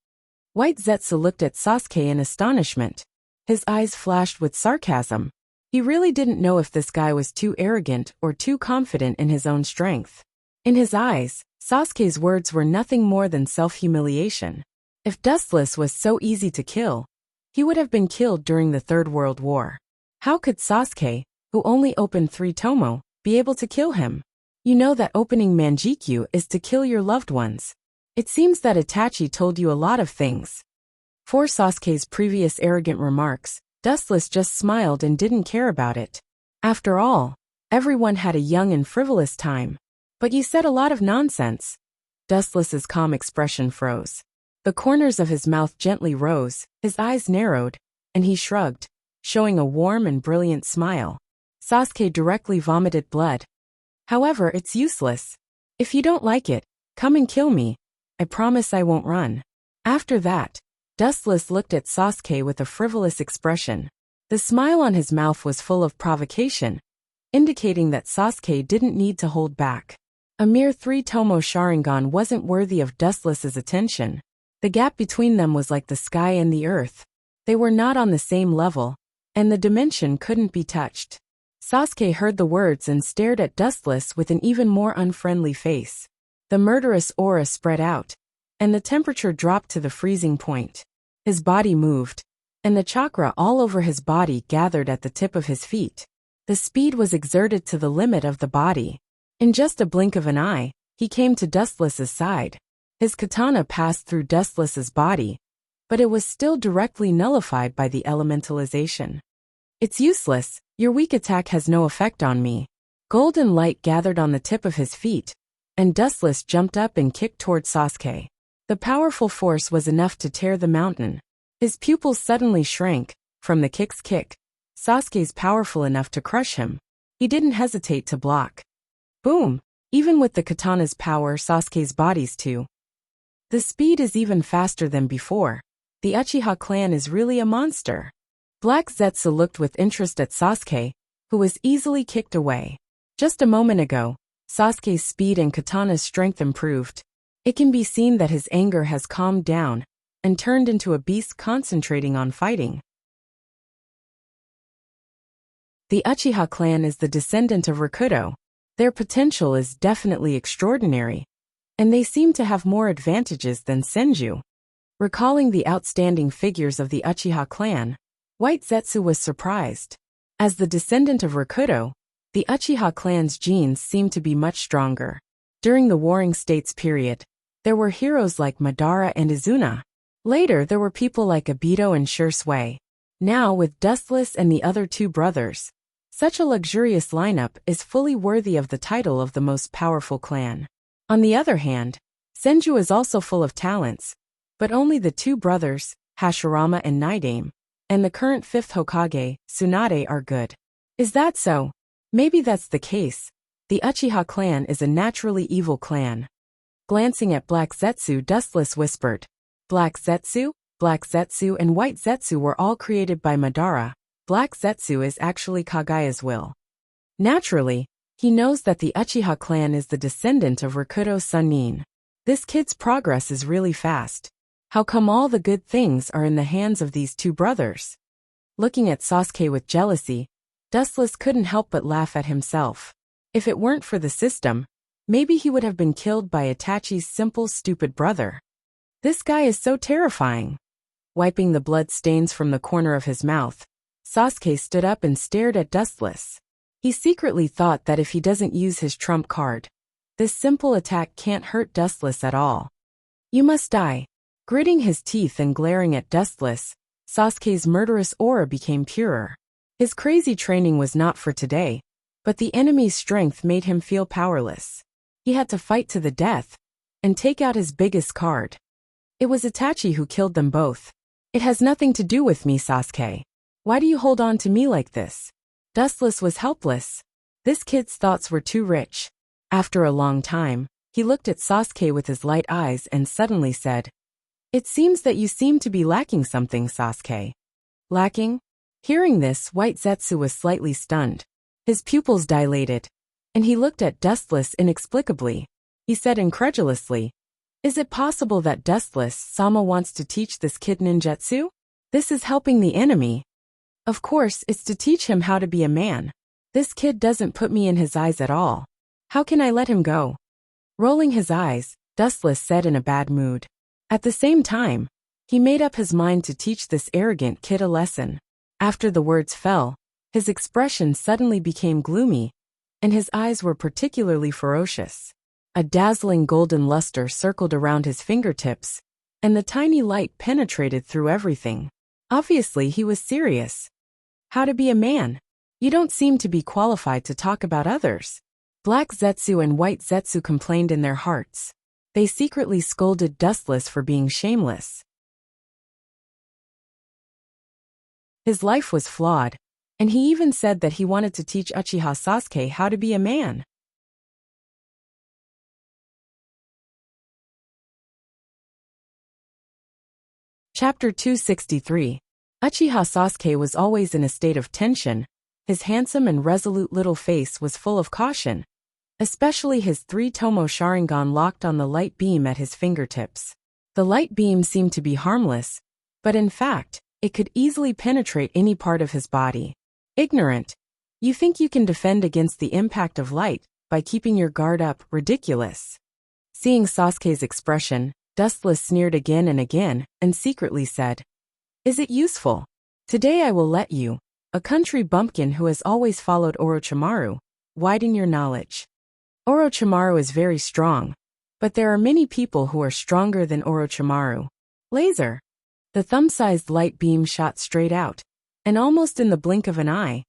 White Zetsu looked at Sasuke in astonishment. His eyes flashed with sarcasm. He really didn't know if this guy was too arrogant or too confident in his own strength. In his eyes, Sasuke's words were nothing more than self-humiliation. If Dustless was so easy to kill, he would have been killed during the Third World War. How could Sasuke, who only opened 3 tomo, be able to kill him? You know that opening Manjikyu is to kill your loved ones. It seems that Itachi told you a lot of things. For Sasuke's previous arrogant remarks, Dustless just smiled and didn't care about it. After all, everyone had a young and frivolous time. But you said a lot of nonsense. Dustless's calm expression froze. The corners of his mouth gently rose, his eyes narrowed, and he shrugged, showing a warm and brilliant smile. Sasuke directly vomited blood. However, it's useless. If you don't like it, come and kill me. I promise I won't run. After that, Dustless looked at Sasuke with a frivolous expression. The smile on his mouth was full of provocation, indicating that Sasuke didn't need to hold back. A mere 3-tomo Sharingan wasn't worthy of Dustless's attention. The gap between them was like the sky and the earth. They were not on the same level, and the dimension couldn't be touched. Sasuke heard the words and stared at Dustless with an even more unfriendly face. The murderous aura spread out, and the temperature dropped to the freezing point. His body moved, and the chakra all over his body gathered at the tip of his feet. The speed was exerted to the limit of the body. In just a blink of an eye, he came to Dustless's side. His katana passed through Dustless's body, but it was still directly nullified by the elementalization. It's useless, your weak attack has no effect on me. Golden light gathered on the tip of his feet, and Dustless jumped up and kicked toward Sasuke. The powerful force was enough to tear the mountain. His pupils suddenly shrank. From the kick's kick, Sasuke's powerful enough to crush him. He didn't hesitate to block. Boom! Even with the katana's power, Sasuke's body's too. The speed is even faster than before. The Uchiha clan is really a monster. Black Zetsu looked with interest at Sasuke, who was easily kicked away. Just a moment ago, Sasuke's speed and katana's strength improved. It can be seen that his anger has calmed down and turned into a beast concentrating on fighting. The Uchiha clan is the descendant of Rakuto. Their potential is definitely extraordinary, and they seem to have more advantages than Senju. Recalling the outstanding figures of the Uchiha clan, White Zetsu was surprised. As the descendant of Rakuto, the Uchiha clan's genes seemed to be much stronger. During the Warring States period, there were heroes like Madara and Izuna. Later there were people like Obito and Shui. Now with Dustless and the other 2 brothers, such a luxurious lineup is fully worthy of the title of the most powerful clan. On the other hand, Senju is also full of talents, but only the 2 brothers, Hashirama and Naidame, and the current 5th Hokage, Tsunade, are good. Is that so? Maybe that's the case. The Uchiha clan is a naturally evil clan. Glancing at Black Zetsu, Dustless whispered. Black Zetsu, and White Zetsu were all created by Madara. Black Zetsu is actually Kagaya's will. Naturally, he knows that the Uchiha clan is the descendant of Rakuto's son Nin. This kid's progress is really fast. How come all the good things are in the hands of these 2 brothers? Looking at Sasuke with jealousy, Dustless couldn't help but laugh at himself. If it weren't for the system, maybe he would have been killed by Itachi's simple, stupid brother. This guy is so terrifying. Wiping the blood stains from the corner of his mouth, Sasuke stood up and stared at Dustless. He secretly thought that if he doesn't use his trump card, this simple attack can't hurt Dustless at all. You must die. Gritting his teeth and glaring at Dustless, Sasuke's murderous aura became purer. His crazy training was not for today, but the enemy's strength made him feel powerless. He had to fight to the death and take out his biggest card. It was Itachi who killed them both. It has nothing to do with me, Sasuke. Why do you hold on to me like this? Dustless was helpless. This kid's thoughts were too rich. After a long time, he looked at Sasuke with his light eyes and suddenly said, It seems that you seem to be lacking something, Sasuke. Lacking? Hearing this, White Zetsu was slightly stunned. His pupils dilated, and he looked at Dustless inexplicably. He said incredulously, Is it possible that Dustless-sama wants to teach this kid ninjutsu? This is helping the enemy. Of course, it's to teach him how to be a man. This kid doesn't put me in his eyes at all. How can I let him go? Rolling his eyes, Dustless said in a bad mood. At the same time, he made up his mind to teach this arrogant kid a lesson. After the words fell, his expression suddenly became gloomy, and his eyes were particularly ferocious. A dazzling golden luster circled around his fingertips, and the tiny light penetrated through everything. Obviously, he was serious. How to be a man? You don't seem to be qualified to talk about others. Black Zetsu and White Zetsu complained in their hearts. They secretly scolded Dustless for being shameless. His life was flawed, and he even said that he wanted to teach Uchiha Sasuke how to be a man. Chapter 263. Uchiha Sasuke was always in a state of tension. His handsome and resolute little face was full of caution, especially his three-tomo Sharingan locked on the light beam at his fingertips. The light beam seemed to be harmless, but in fact, it could easily penetrate any part of his body. Ignorant. You think you can defend against the impact of light by keeping your guard up? Ridiculous. Seeing Sasuke's expression, Dustless sneered again and secretly said, "Is it useful? Today I will let you, a country bumpkin who has always followed Orochimaru, widen your knowledge. Orochimaru is very strong, but there are many people who are stronger than Orochimaru." Laser. The thumb-sized light beam shot straight out, and almost in the blink of an eye,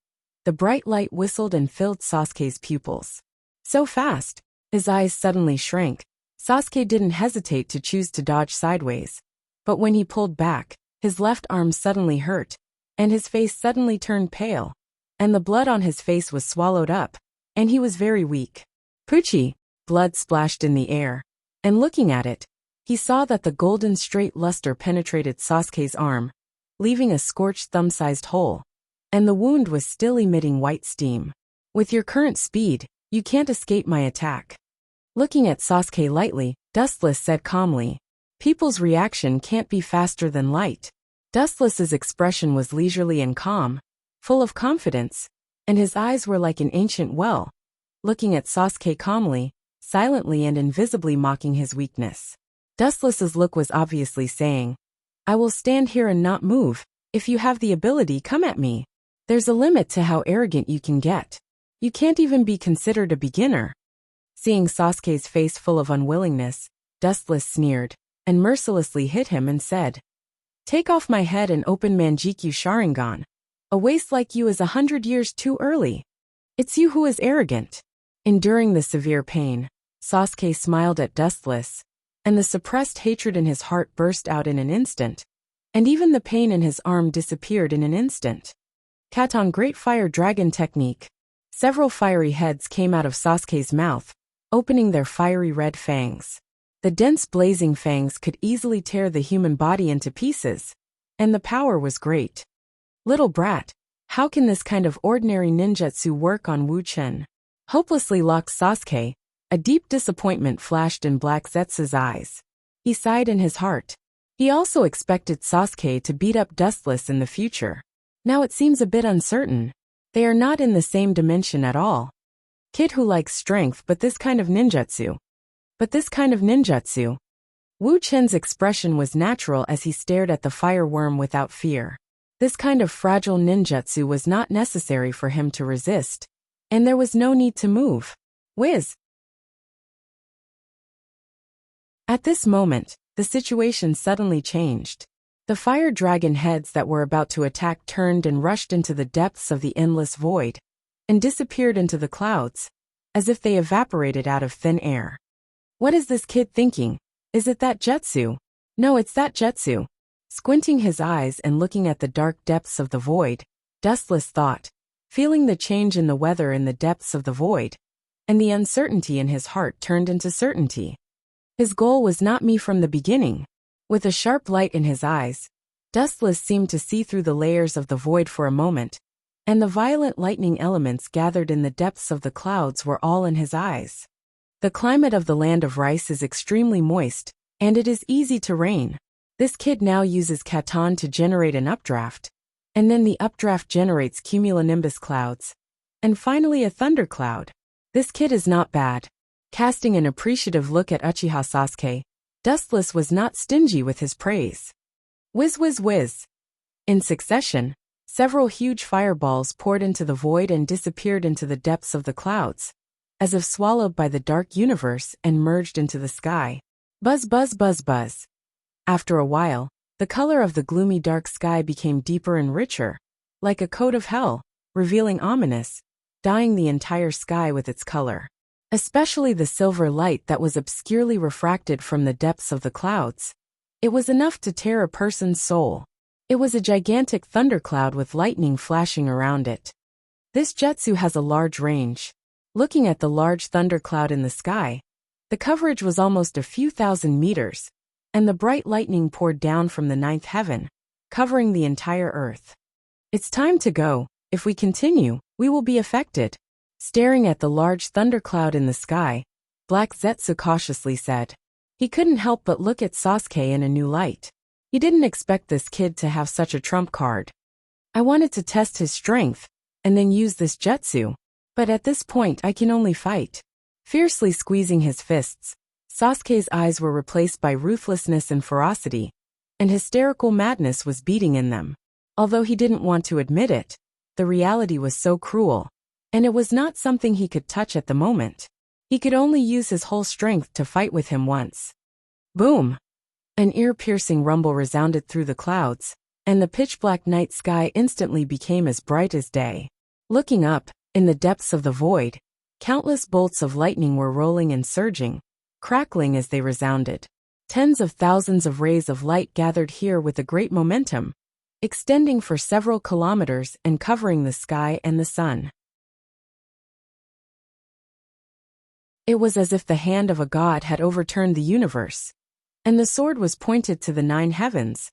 the bright light whistled and filled Sasuke's pupils. So fast, his eyes suddenly shrank. Sasuke didn't hesitate to choose to dodge sideways, but when he pulled back, his left arm suddenly hurt, and his face suddenly turned pale, and the blood on his face was swallowed up, and he was very weak. Poochie! Blood splashed in the air, and looking at it, he saw that the golden straight luster penetrated Sasuke's arm, leaving a scorched thumb-sized hole, and the wound was still emitting white steam. With your current speed, you can't escape my attack. Looking at Sasuke lightly, Dustless said calmly, "People's reaction can't be faster than light." Dustless's expression was leisurely and calm, full of confidence, and his eyes were like an ancient well, looking at Sasuke calmly, silently and invisibly mocking his weakness. Dustless's look was obviously saying, "I will stand here and not move. If you have the ability, come at me. There's a limit to how arrogant you can get. You can't even be considered a beginner." Seeing Sasuke's face full of unwillingness, Dustless sneered, and mercilessly hit him and said, "Take off my head and open Manjikyu Sharingan. A waste like you is 100 years too early. It's you who is arrogant." Enduring the severe pain, Sasuke smiled at Dustless, and the suppressed hatred in his heart burst out in an instant, and even the pain in his arm disappeared in an instant. Katon Great Fire Dragon Technique. Several fiery heads came out of Sasuke's mouth, opening their fiery red fangs. The dense blazing fangs could easily tear the human body into pieces, and the power was great. "Little brat, how can this kind of ordinary ninjutsu work on Wu Chen?" Hopelessly locked Sasuke. A deep disappointment flashed in Black Zetsu's eyes. He sighed in his heart. He also expected Sasuke to beat up Dustless in the future. Now it seems a bit uncertain. They are not in the same dimension at all. Kid who likes strength but this kind of ninjutsu. Wu Chen's expression was natural as he stared at the fire worm without fear. This kind of fragile ninjutsu was not necessary for him to resist, and there was no need to move. Whiz! At this moment, the situation suddenly changed. The fire dragon heads that were about to attack turned and rushed into the depths of the endless void, and disappeared into the clouds, as if they evaporated out of thin air. What is this kid thinking? Is it that jutsu? No, it's that jutsu. Squinting his eyes and looking at the dark depths of the void, Dustless thought, feeling the change in the weather in the depths of the void, and the uncertainty in his heart turned into certainty. His goal was not me from the beginning. With a sharp light in his eyes, Dustless seemed to see through the layers of the void for a moment, and the violent lightning elements gathered in the depths of the clouds were all in his eyes. The climate of the land of rice is extremely moist, and it is easy to rain. This kid now uses Katon to generate an updraft, and then the updraft generates cumulonimbus clouds, and finally a thundercloud. This kid is not bad. Casting an appreciative look at Uchiha Sasuke, Dustless was not stingy with his praise. Whiz whiz whiz. In succession, several huge fireballs poured into the void and disappeared into the depths of the clouds, as if swallowed by the dark universe and merged into the sky. Buzz buzz buzz buzz. After a while, the color of the gloomy dark sky became deeper and richer, like a coat of hell, revealing ominous, dyeing the entire sky with its color. Especially the silver light that was obscurely refracted from the depths of the clouds. It was enough to tear a person's soul. It was a gigantic thundercloud with lightning flashing around it. This jutsu has a large range. Looking at the large thundercloud in the sky, the coverage was almost a few thousand meters, and the bright lightning poured down from the ninth heaven, covering the entire earth. It's time to go. If we continue, we will be affected. Staring at the large thundercloud in the sky, Black Zetsu cautiously said. He couldn't help but look at Sasuke in a new light. He didn't expect this kid to have such a trump card. I wanted to test his strength, and then use this jutsu, but at this point I can only fight. Fiercely squeezing his fists, Sasuke's eyes were replaced by ruthlessness and ferocity, and hysterical madness was beating in them. Although he didn't want to admit it, the reality was so cruel. And it was not something he could touch at the moment. He could only use his whole strength to fight with him once. Boom! An ear-piercing rumble resounded through the clouds, and the pitch-black night sky instantly became as bright as day. Looking up, in the depths of the void, countless bolts of lightning were rolling and surging, crackling as they resounded. Tens of thousands of rays of light gathered here with a great momentum, extending for several kilometers and covering the sky and the sun. It was as if the hand of a god had overturned the universe, and the sword was pointed to the 9 heavens,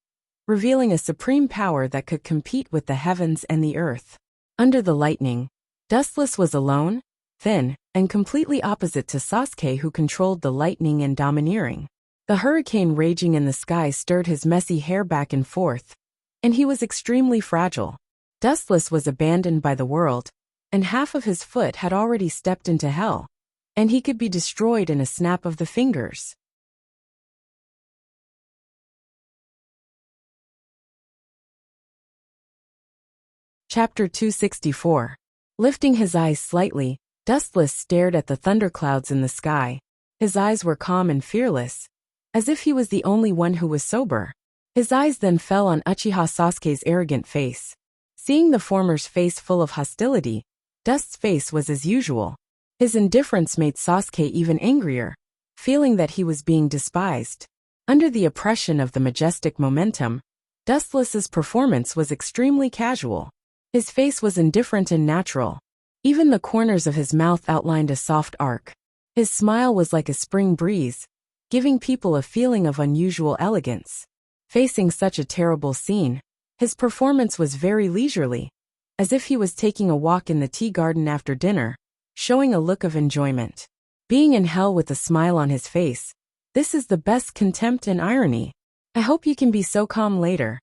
revealing a supreme power that could compete with the heavens and the earth. Under the lightning, Dustless was alone, thin, and completely opposite to Sasuke, who controlled the lightning and domineering. The hurricane raging in the sky stirred his messy hair back and forth, and he was extremely fragile. Dustless was abandoned by the world, and half of his foot had already stepped into hell, and he could be destroyed in a snap of the fingers. Chapter 264. Lifting his eyes slightly, Dustless stared at the thunderclouds in the sky. His eyes were calm and fearless, as if he was the only one who was sober. His eyes then fell on Uchiha Sasuke's arrogant face. Seeing the former's face full of hostility, Dust's face was as usual. His indifference made Sasuke even angrier, feeling that he was being despised. Under the oppression of the majestic momentum, Dustless's performance was extremely casual. His face was indifferent and natural. Even the corners of his mouth outlined a soft arc. His smile was like a spring breeze, giving people a feeling of unusual elegance. Facing such a terrible scene, his performance was very leisurely, as if he was taking a walk in the tea garden after dinner, showing a look of enjoyment. Being in hell with a smile on his face, this is the best contempt and irony. I hope you can be so calm later.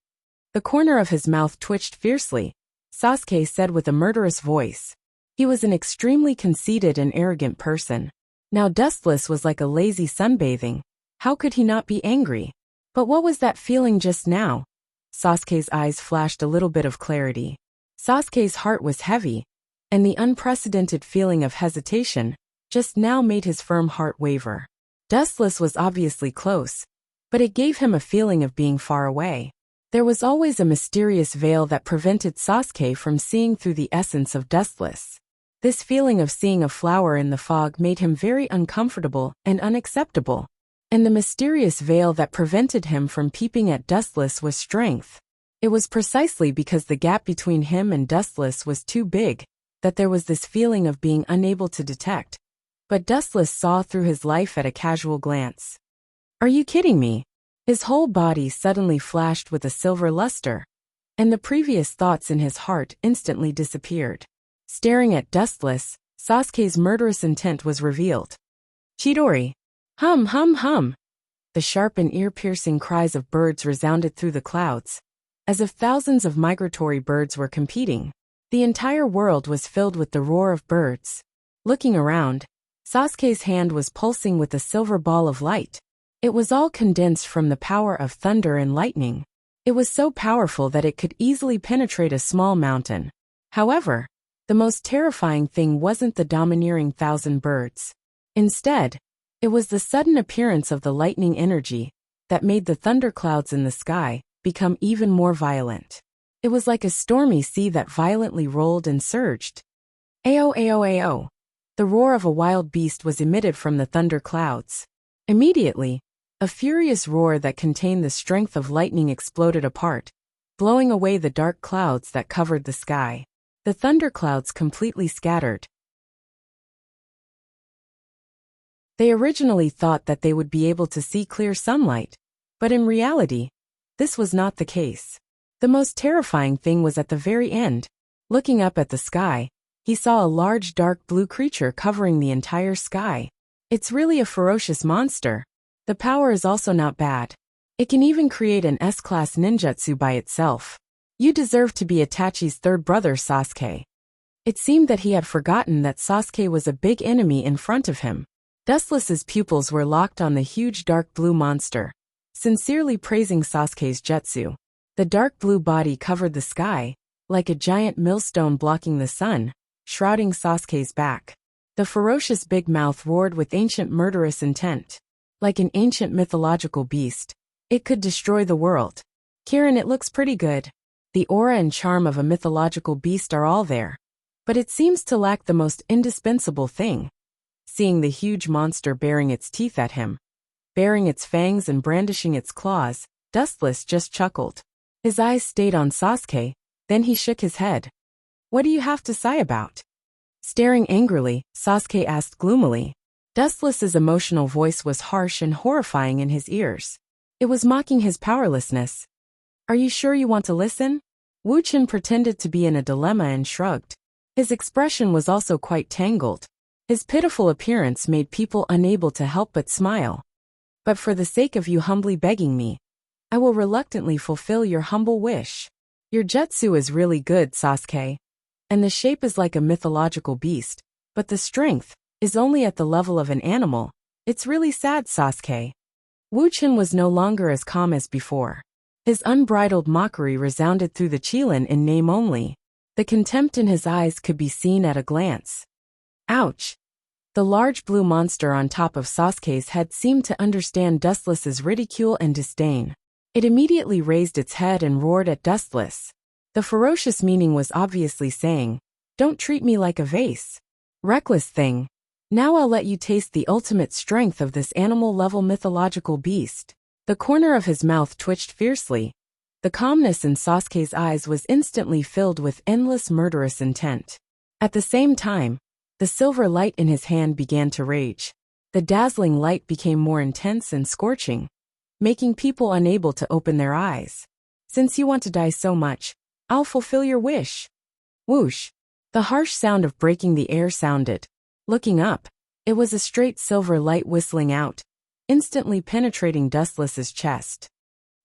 The corner of his mouth twitched fiercely, Sasuke said with a murderous voice. He was an extremely conceited and arrogant person. Now Dustless was like a lazy sunbathing. How could he not be angry? But what was that feeling just now? Sasuke's eyes flashed a little bit of clarity. Sasuke's heart was heavy, and the unprecedented feeling of hesitation just now made his firm heart waver. Dustless was obviously close, but it gave him a feeling of being far away. There was always a mysterious veil that prevented Sasuke from seeing through the essence of Dustless. This feeling of seeing a flower in the fog made him very uncomfortable and unacceptable. And the mysterious veil that prevented him from peeping at Dustless was strength. It was precisely because the gap between him and Dustless was too big that there was this feeling of being unable to detect. But Dustless saw through his life at a casual glance. Are you kidding me? His whole body suddenly flashed with a silver luster, and the previous thoughts in his heart instantly disappeared. Staring at Dustless, Sasuke's murderous intent was revealed. Chidori! Hum hum hum! The sharp and ear-piercing cries of birds resounded through the clouds, as if thousands of migratory birds were competing. The entire world was filled with the roar of birds. Looking around, Sasuke's hand was pulsing with a silver ball of light. It was all condensed from the power of thunder and lightning. It was so powerful that it could easily penetrate a small mountain. However, the most terrifying thing wasn't the domineering thousand birds. Instead, it was the sudden appearance of the lightning energy that made the thunderclouds in the sky become even more violent. It was like a stormy sea that violently rolled and surged. Ao ao ao. The roar of a wild beast was emitted from the thunderclouds. Immediately, a furious roar that contained the strength of lightning exploded apart, blowing away the dark clouds that covered the sky. The thunderclouds completely scattered. They originally thought that they would be able to see clear sunlight, but in reality, this was not the case. The most terrifying thing was at the very end. Looking up at the sky, he saw a large dark blue creature covering the entire sky. It's really a ferocious monster. The power is also not bad. It can even create an S-class ninjutsu by itself. You deserve to be Itachi's third brother, Sasuke. It seemed that he had forgotten that Sasuke was a big enemy in front of him. Dustless's pupils were locked on the huge dark blue monster, sincerely praising Sasuke's jutsu. The dark blue body covered the sky, like a giant millstone blocking the sun, shrouding Sasuke's back. The ferocious big mouth roared with ancient murderous intent. Like an ancient mythological beast, it could destroy the world. Kirin, it looks pretty good. The aura and charm of a mythological beast are all there, but it seems to lack the most indispensable thing. Seeing the huge monster baring its teeth at him, baring its fangs and brandishing its claws, Dustless just chuckled. His eyes stayed on Sasuke, then he shook his head. What do you have to sigh about? Staring angrily, Sasuke asked gloomily. Dustless's emotional voice was harsh and horrifying in his ears. It was mocking his powerlessness. Are you sure you want to listen? Wu-chan pretended to be in a dilemma and shrugged. His expression was also quite tangled. His pitiful appearance made people unable to help but smile. But for the sake of you humbly begging me, I will reluctantly fulfill your humble wish. Your jutsu is really good, Sasuke. And the shape is like a mythological beast, but the strength is only at the level of an animal. It's really sad, Sasuke. Wu-chan was no longer as calm as before. His unbridled mockery resounded through the Qilin in name only. The contempt in his eyes could be seen at a glance. Ouch! The large blue monster on top of Sasuke's head seemed to understand Dustless's ridicule and disdain. It immediately raised its head and roared at Dustless. The ferocious meaning was obviously saying, "Don't treat me like a vase. Reckless thing. Now I'll let you taste the ultimate strength of this animal-level mythological beast." The corner of his mouth twitched fiercely. The calmness in Sasuke's eyes was instantly filled with endless murderous intent. At the same time, the silver light in his hand began to rage. The dazzling light became more intense and scorching, making people unable to open their eyes. Since you want to die so much, I'll fulfill your wish. Whoosh! The harsh sound of breaking the air sounded. Looking up, it was a straight silver light whistling out, instantly penetrating Dustless's chest.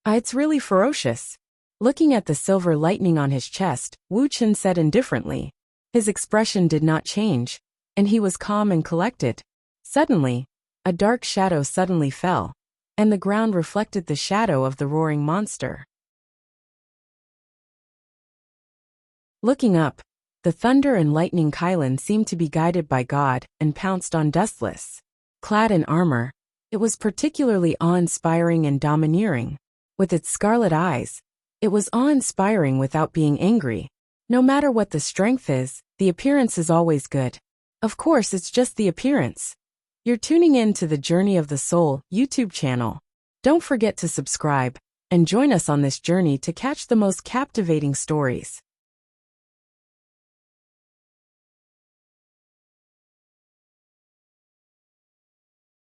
It's really ferocious. Looking at the silver lightning on his chest, Wu-chan said indifferently. His expression did not change, and he was calm and collected. Suddenly, a dark shadow suddenly fell, and the ground reflected the shadow of the roaring monster. Looking up, the thunder and lightning Kylin seemed to be guided by God and pounced on Dustless. Clad in armor, it was particularly awe-inspiring and domineering. With its scarlet eyes, it was awe-inspiring without being angry. No matter what the strength is, the appearance is always good. Of course, it's just the appearance. You're tuning in to the Journey of the Soul YouTube channel. Don't forget to subscribe and join us on this journey to catch the most captivating stories.